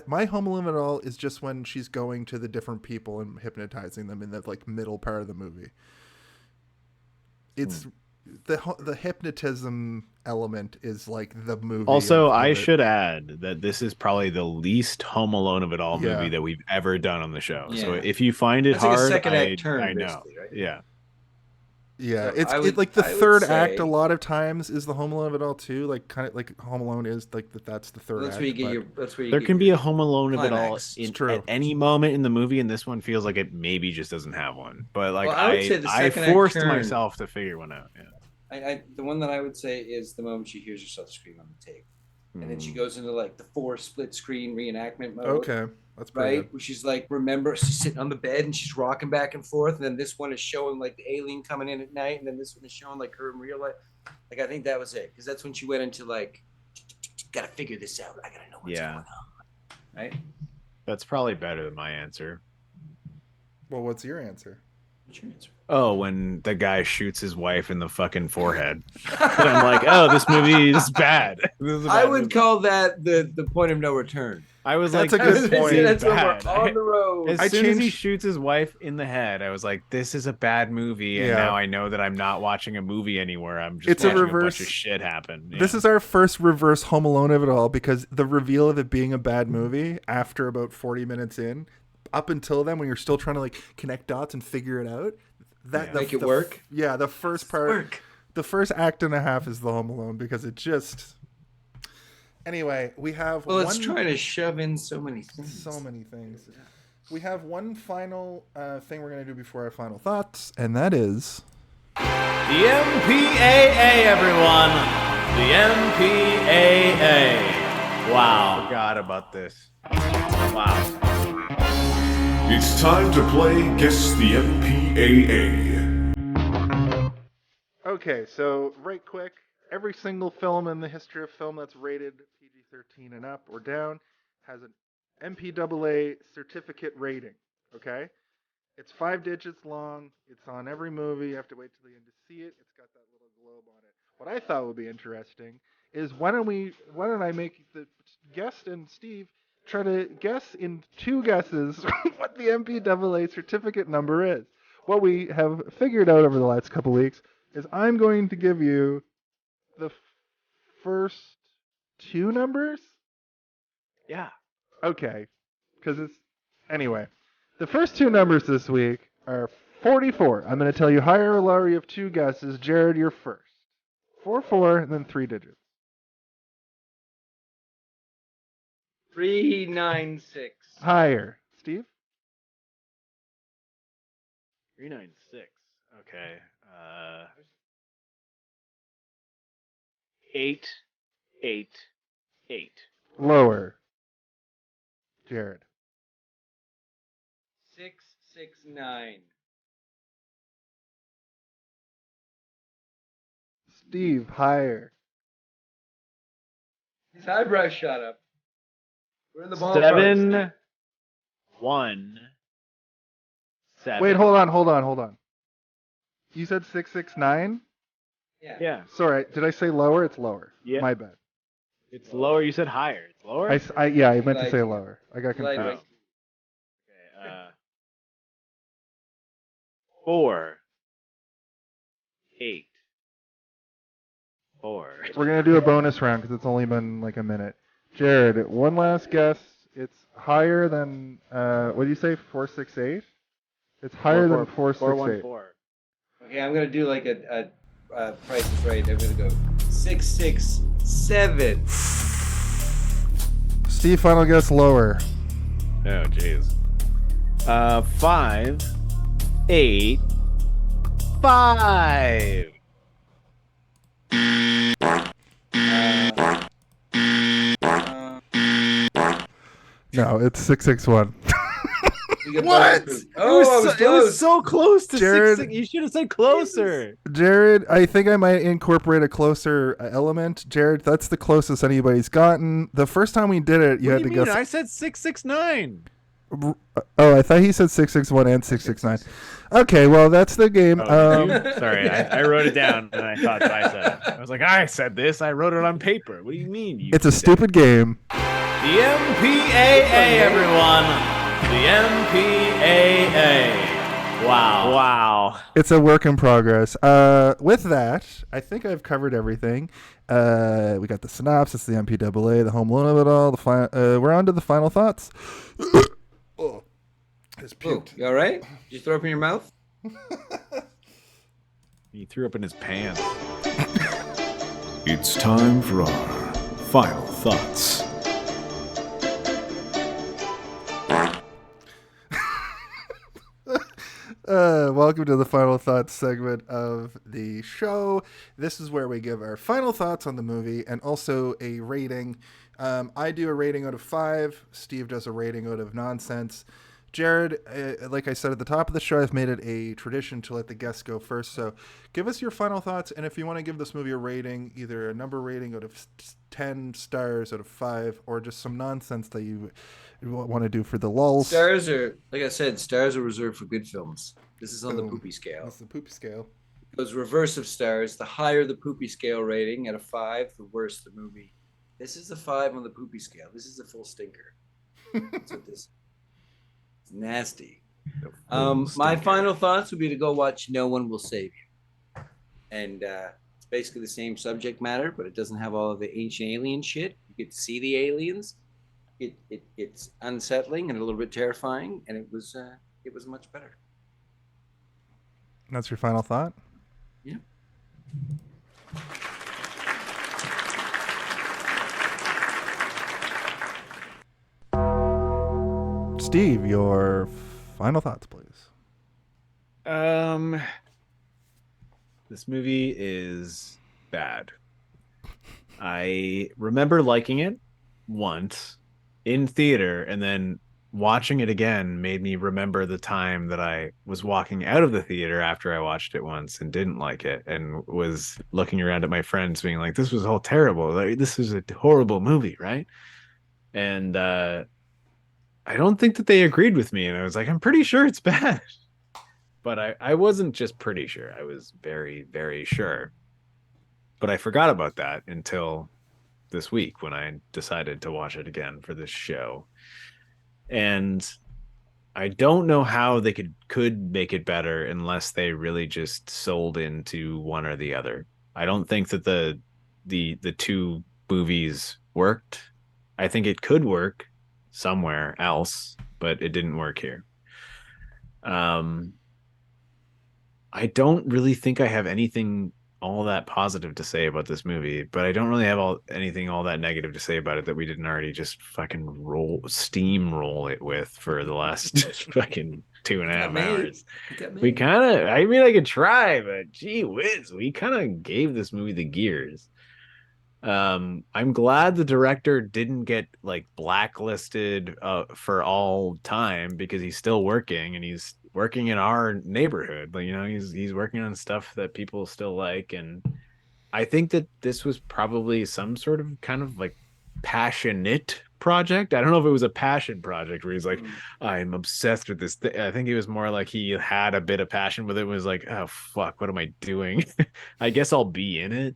my Home Alone of it all is just when she's going to the different people and hypnotizing them in the like middle part of the movie. It's the hypnotism element is like the movie. Also, of I it. should add that this is probably the least Home Alone of it all Yeah. movie that we've ever done on the show. So Yeah. if you find it That's like a hard, second act turn, I know. basically, right? Yeah. Yeah, So it's I would- like the I would third say- act. A lot of times is the Home Alone of it all too. Like kind of like Home Alone is like that's the third. That's act, where you get but- your. That's where you. There get can be your a Home Alone of it all climax. in, It's true. at any moment in the movie, and this one feels like it maybe just doesn't have one. But like Well, I would say the I second act forced turn- myself to figure one out. Yeah. the one that I would say is the moment she hears herself scream on the tape, and then she Mm. goes into like the 4 split screen reenactment mode. Okay, that's pretty Right, where she's like, remember, she's sitting on the bed and she's rocking back and forth. And then this one is showing like the alien coming in at night, and then this one is showing like her in real life. Like I think that was it, because that's when she went into like, gotta figure this out. I gotta know what's Yeah. going on. Right? That's probably better than my answer. Well, what's your answer? What's your answer? Oh, when the guy shoots his wife in the fucking forehead. And I'm like, oh, this movie is bad. This is a I bad would movie. call that the point of no return. I was That's like, a good this point. is That's when bad. we're on the road. As I soon as he changed- shoots his wife in the head, I was like, this is a bad movie. And Yeah. now I know that I'm not watching a movie anywhere. I'm just It's a watching a, reverse- bunch of shit happen. This is our first reverse Home Alone of it all, because the reveal of it being a bad movie after about 40 minutes in, up until then, when you're still trying to like connect dots and figure it out, that Make it work? Yeah, the first part, Work. the first act and a half is the Home Alone, because it just. Anyway, we have Well, one. it's trying to shove in so many things. So many things. We have one final thing we're going to do before our final thoughts, and that is. The MPAA, everyone. The MPAA. Wow. Forgot about this. Wow. It's time to play Guess the MPAA. Okay, so right quick, every single film in the history of film that's rated PG-13 and up or down has an MPAA certificate rating. Okay, it's 5 digits long. It's on every movie. You have to wait till the end to see it. It's got that little globe on it. What I thought would be interesting is why don't I make the guest and Steve try to guess in 2 guesses what the MPAA certificate number is. What we have figured out over the last couple weeks is I'm going to give you the first 2 numbers. Yeah. Okay, because it's anyway. The first 2 numbers this week are 44. I'm going to tell you higher or lower. You have 2 guesses. Jared, you're first. 4, and then 3 digits. 396. Higher. Steve? 396. Okay. 888. Lower. Jared. 669. Steve, higher. His eyebrows shot up. We're in the ballpark. 7 1 7. Wait, hold on. You said 669? Yeah. Yeah. Sorry, did I say lower? It's lower. Yeah. My bad. It's lower. You said higher. It's lower. I meant to say lower. I got confused. Okay. 4 8 4. We're gonna do a bonus round because it's only been like a minute. Jared, one last guess. It's higher than what did you say? 468. It's higher than 468. 414. Okay, I'm gonna do like a Price is Right. I'm gonna go 667. Steve, final guess lower. Oh, jeez. 5 8 5. No, it's 661. What? Oh, it was so close to Jared, 6. You should have said closer. Jared, I think I might incorporate a closer element. Jared, that's the closest anybody's gotten. The first time we did it, you had to guess. I said 669. Oh, I thought he said 661 and 669. Okay, well, that's the game. Sorry, I wrote it down and I thought that I said it. I was like, I said this. I wrote it on paper. What do you mean? It's a stupid game. The MPAA, everyone. The MPAA. Wow. It's a work in progress. With that, I think I've covered everything. We got the synopsis, the MPAA, the home loan of it all. We're on to the final thoughts. Oh, it's puked. You all right? Did you throw up in your mouth? He threw up in his pants. It's time for our final thoughts. Welcome to the final thoughts segment of the show. This is where we give our final thoughts on the movie and also a rating. I do a rating out of 5. Steve does a rating out of nonsense. Jared, like I said at the top of the show, I've made it a tradition to let the guests go first. So give us your final thoughts. And if you want to give this movie a rating, either a number rating out of 10 stars out of 5, or just some nonsense that you want to do for the lulls. Stars are, like I said, stars are reserved for good films. This is on the poopy scale. That's the poopy scale. It goes reverse of stars. The higher the poopy scale rating at a 5, the worse the movie. This is the 5 on the poopy scale. This is a full stinker. That's what this. It's nasty. My final thoughts would be to go watch No One Will Save You. And it's basically the same subject matter, but it doesn't have all of the ancient alien shit. You get to see the aliens. It's unsettling and a little bit terrifying, and it was much better. That's your final thought? Yeah. Steve, your final thoughts, please. This movie is bad. I remember liking it. once in theater, and then watching it again made me remember the time that I was walking out of the theater after I watched it once and didn't like it, and was looking around at my friends being like, this was all terrible. Like, this is a horrible movie, right? And I don't think that they agreed with me. And I was like, I'm pretty sure it's bad. But I wasn't just pretty sure. I was very, very sure. But I forgot about that until this week when I decided to watch it again for this show. And I don't know how they could make it better unless they really just sold into one or the other. I don't think that the two movies worked. I think it could work somewhere else, but it didn't work here. I don't really think I have anything all that positive to say about this movie, but I don't really have anything all that negative to say about it that we didn't already just fucking steamroll it with for the last fucking 2.5 hours. We kind of, I mean, I could try, but gee whiz, we kind of gave this movie the gears. I'm glad the director didn't get like blacklisted for all time, because he's still working, and he's working in our neighborhood. Like, you know, he's working on stuff that people still like. And I think that this was probably some sort of kind of like passionate project. I don't know if it was a passion project where he's like, I'm obsessed with this thing. I think it was more like he had a bit of passion with it, was like, oh fuck, what am I doing? I guess I'll be in it.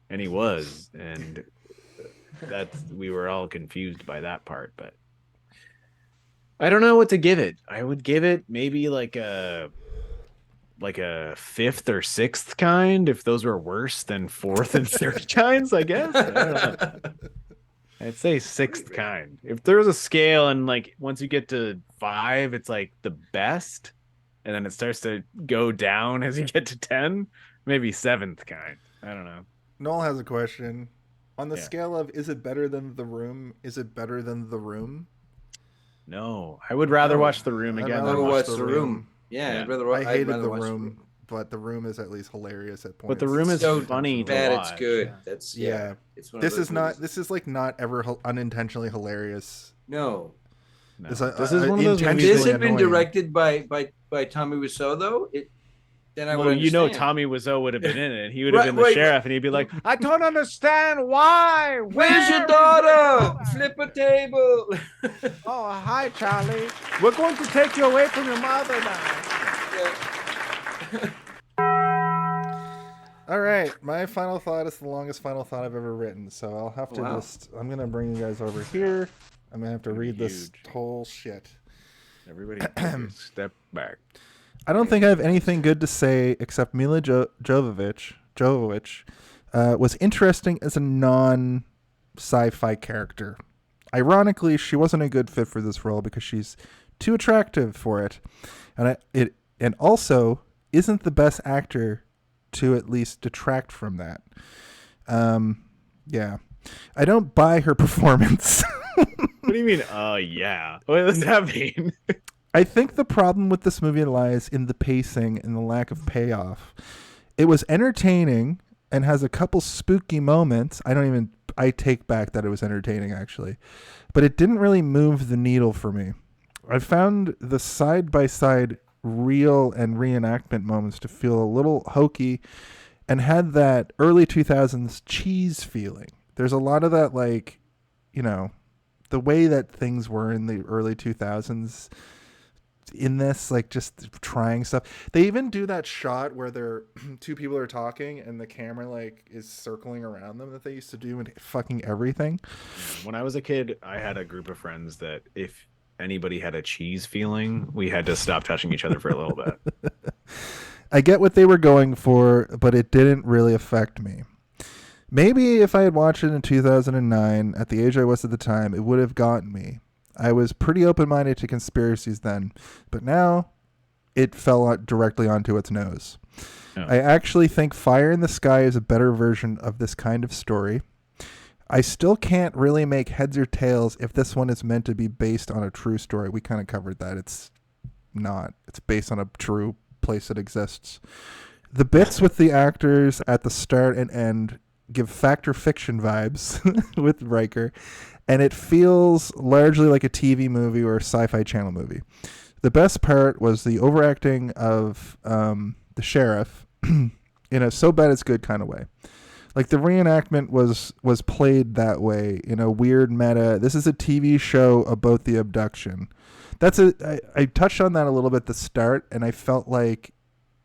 And he was, and we were all confused by that part. But I don't know what to give it. I would give it maybe like a fifth or sixth kind, if those were worse than fourth and third kinds, I guess. I don't know. I'd say sixth kind. If there was a scale, and like once you get to 5, it's like the best, and then it starts to go down as you get to 10, maybe seventh kind. I don't know. Noel has a question. On the scale of, is it better than The Room? Is it better than The Room? No, I would rather watch The Room again. I'd rather watch The Room. Yeah, I hated The Room, but The Room is at least hilarious at points. But The Room is so funny to watch. It's good. That's It's one of this those is not. movies. This is like not ever unintentionally hilarious. No. This is one of those. If this had been directed by Tommy Wiseau, though, then I would understand. You know, Tommy Wiseau would have been in it. He would have been the sheriff, and he'd be like, I don't understand why. Where's your daughter? Flip a table. Oh, hi, Charlie. We're going to take you away from your mother now. All right, my final thought is the longest final thought I've ever written, so I'll have to I'm going to bring you guys over here. I'm going to have to read this whole shit. Everybody step back. I don't think I have anything good to say except Milla Jovovich was interesting as a non-sci-fi character. Ironically, she wasn't a good fit for this role because she's too attractive for it, and also isn't the best actor to at least detract from that. Yeah, I don't buy her performance. What do you mean? Yeah. What does that mean? I think the problem with this movie lies in the pacing and the lack of payoff. It was entertaining and has a couple spooky moments. I take back that it was entertaining, actually. But it didn't really move the needle for me. I found the side-by-side real and reenactment moments to feel a little hokey and had that early 2000s cheese feeling. There's a lot of that, like, you know, the way that things were in the early 2000s in this, like just trying stuff. They even do that shot where they're two people are talking and the camera like is circling around them that they used to do in fucking everything. When I was a kid, I had a group of friends that if anybody had a cheese feeling, we had to stop touching each other for a little bit. I get what they were going for, but it didn't really affect me. Maybe if I had watched it in 2009 at the age I was at the time, it would have gotten me. I was pretty open-minded to conspiracies then, but now it fell directly onto its nose. Oh. I actually think Fire in the Sky is a better version of this kind of story. I still can't really make heads or tails if this one is meant to be based on a true story. We kind of covered that. It's not. It's based on a true place that exists. The bits with the actors at the start and end give fact or fiction vibes with Riker, and it feels largely like a TV movie or a Sci-Fi Channel movie. The best part was the overacting of the sheriff in a so bad it's good kind of way. Like the reenactment was played that way in a weird meta. This is a TV show about the abduction. I touched on that a little bit at the start, and I felt like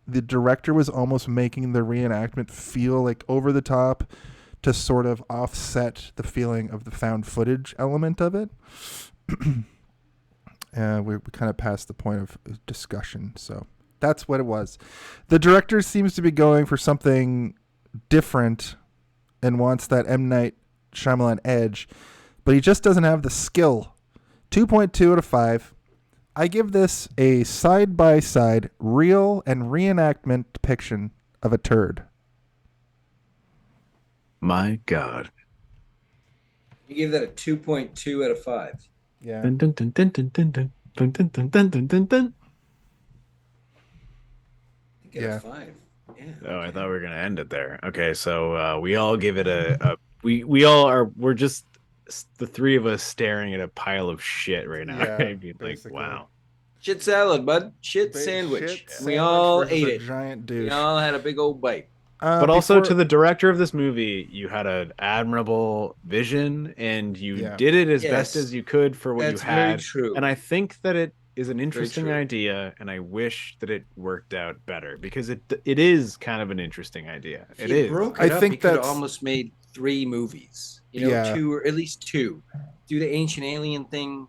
the director was almost making the reenactment feel like over the top to sort of offset the feeling of the found footage element of it. We kind of passed the point of discussion, so that's what it was. The director seems to be going for something different and wants that M. Night Shyamalan edge, but he just doesn't have the skill. 2.2 out of 5. I give this a side-by-side real and reenactment depiction of a turd. My God. You give that a 2.2 out of 5. Yeah. Dun, dun, dun, dun, dun, dun, dun, dun, dun, dun, dun, dun, dun, dun. You get a 5. Yeah. Oh, I thought we were gonna end it there. Okay, so we all give it we're just the three of us staring at a pile of shit right now. Yeah, I'd be like, basically. wow. Shit salad, bud. Shit sandwich. Shit We all sandwich ate versus it. a giant douche. We all had a big old bite. But also to the director of this movie, you had an admirable vision, and you did it as best as you could for what That's you had. very true. And I think that it is an interesting true. idea, and I wish that it worked out better because it is kind of an interesting idea. If It you is. broke I it up, think you could have that's- almost made 3 movies. You know, Yeah. 2 or at least 2. Do the ancient alien thing,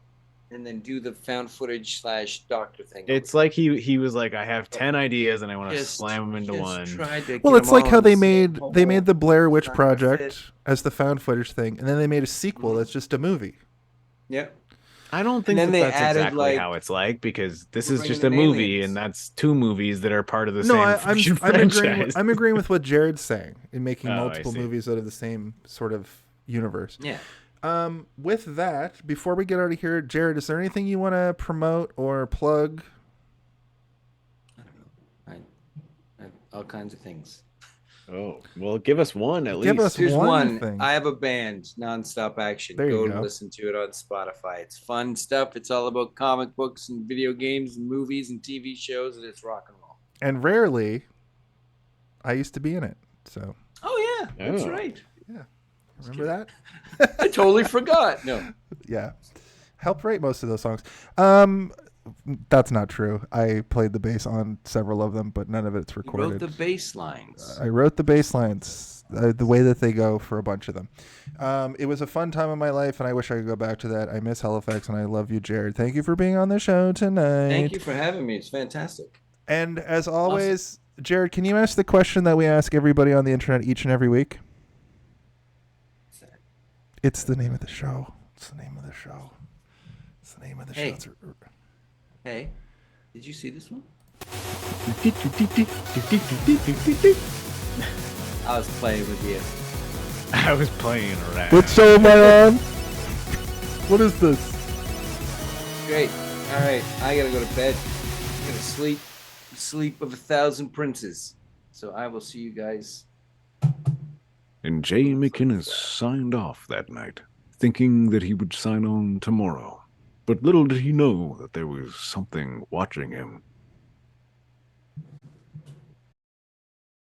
and then do the found footage / doctor thing. It's like he was like, I have 10 ideas and I want to Just- slam them into just one. tried to Well, get it's them like all how in they the same made the Blair Witch trying to Project fit. as the found footage thing, and then they made a sequel that's just a movie. Yeah. I don't think then that they that's added, exactly like, how it's like because this we're is just bringing a in movie aliens. and that's 2 movies that are part of the No, same I'm freaking agreeing. franchise. I'm agreeing with what Jared's saying in making Oh, I multiple see. movies out of the same sort of universe. Yeah. With that, before we get out of here, Jared, is there anything you want to promote or plug? I don't know. I have all kinds of things. Oh, well, give us one at Give least. us Here's one one. thing. I have a band, Nonstop Action. There you Go go. listen to it on Spotify. It's fun stuff. It's all about comic books and video games and movies and TV shows, and it's rock and roll. And rarely, I used to be in it. So Oh yeah, that's Oh. right. remember that? I totally forgot. No. Yeah. Helped write most of those songs. That's not true. I played the bass on several of them, but none of it's You recorded. wrote the bass lines. I wrote the bass lines the way that they go for a bunch of them. It was a fun time in my life, and I wish I could go back to that. I miss Halifax, and I love you, Jared. Thank you for being on the show tonight. Thank you for having me. It's fantastic. And as always, Jared, can you ask the question that we ask everybody on the internet each and every week? It's the name of the show. It's the name of the show. It's the name of the show. Hey. It's Hey, did you see this one? I was playing with you. I was playing around. What show am I on? What is this? Great. All right, I gotta go to bed. I gotta sleep. Sleep of 1,000 princes. So I will see you guys. And Jay McInnis signed off that night, thinking that he would sign on tomorrow. But little did he know that there was something watching him.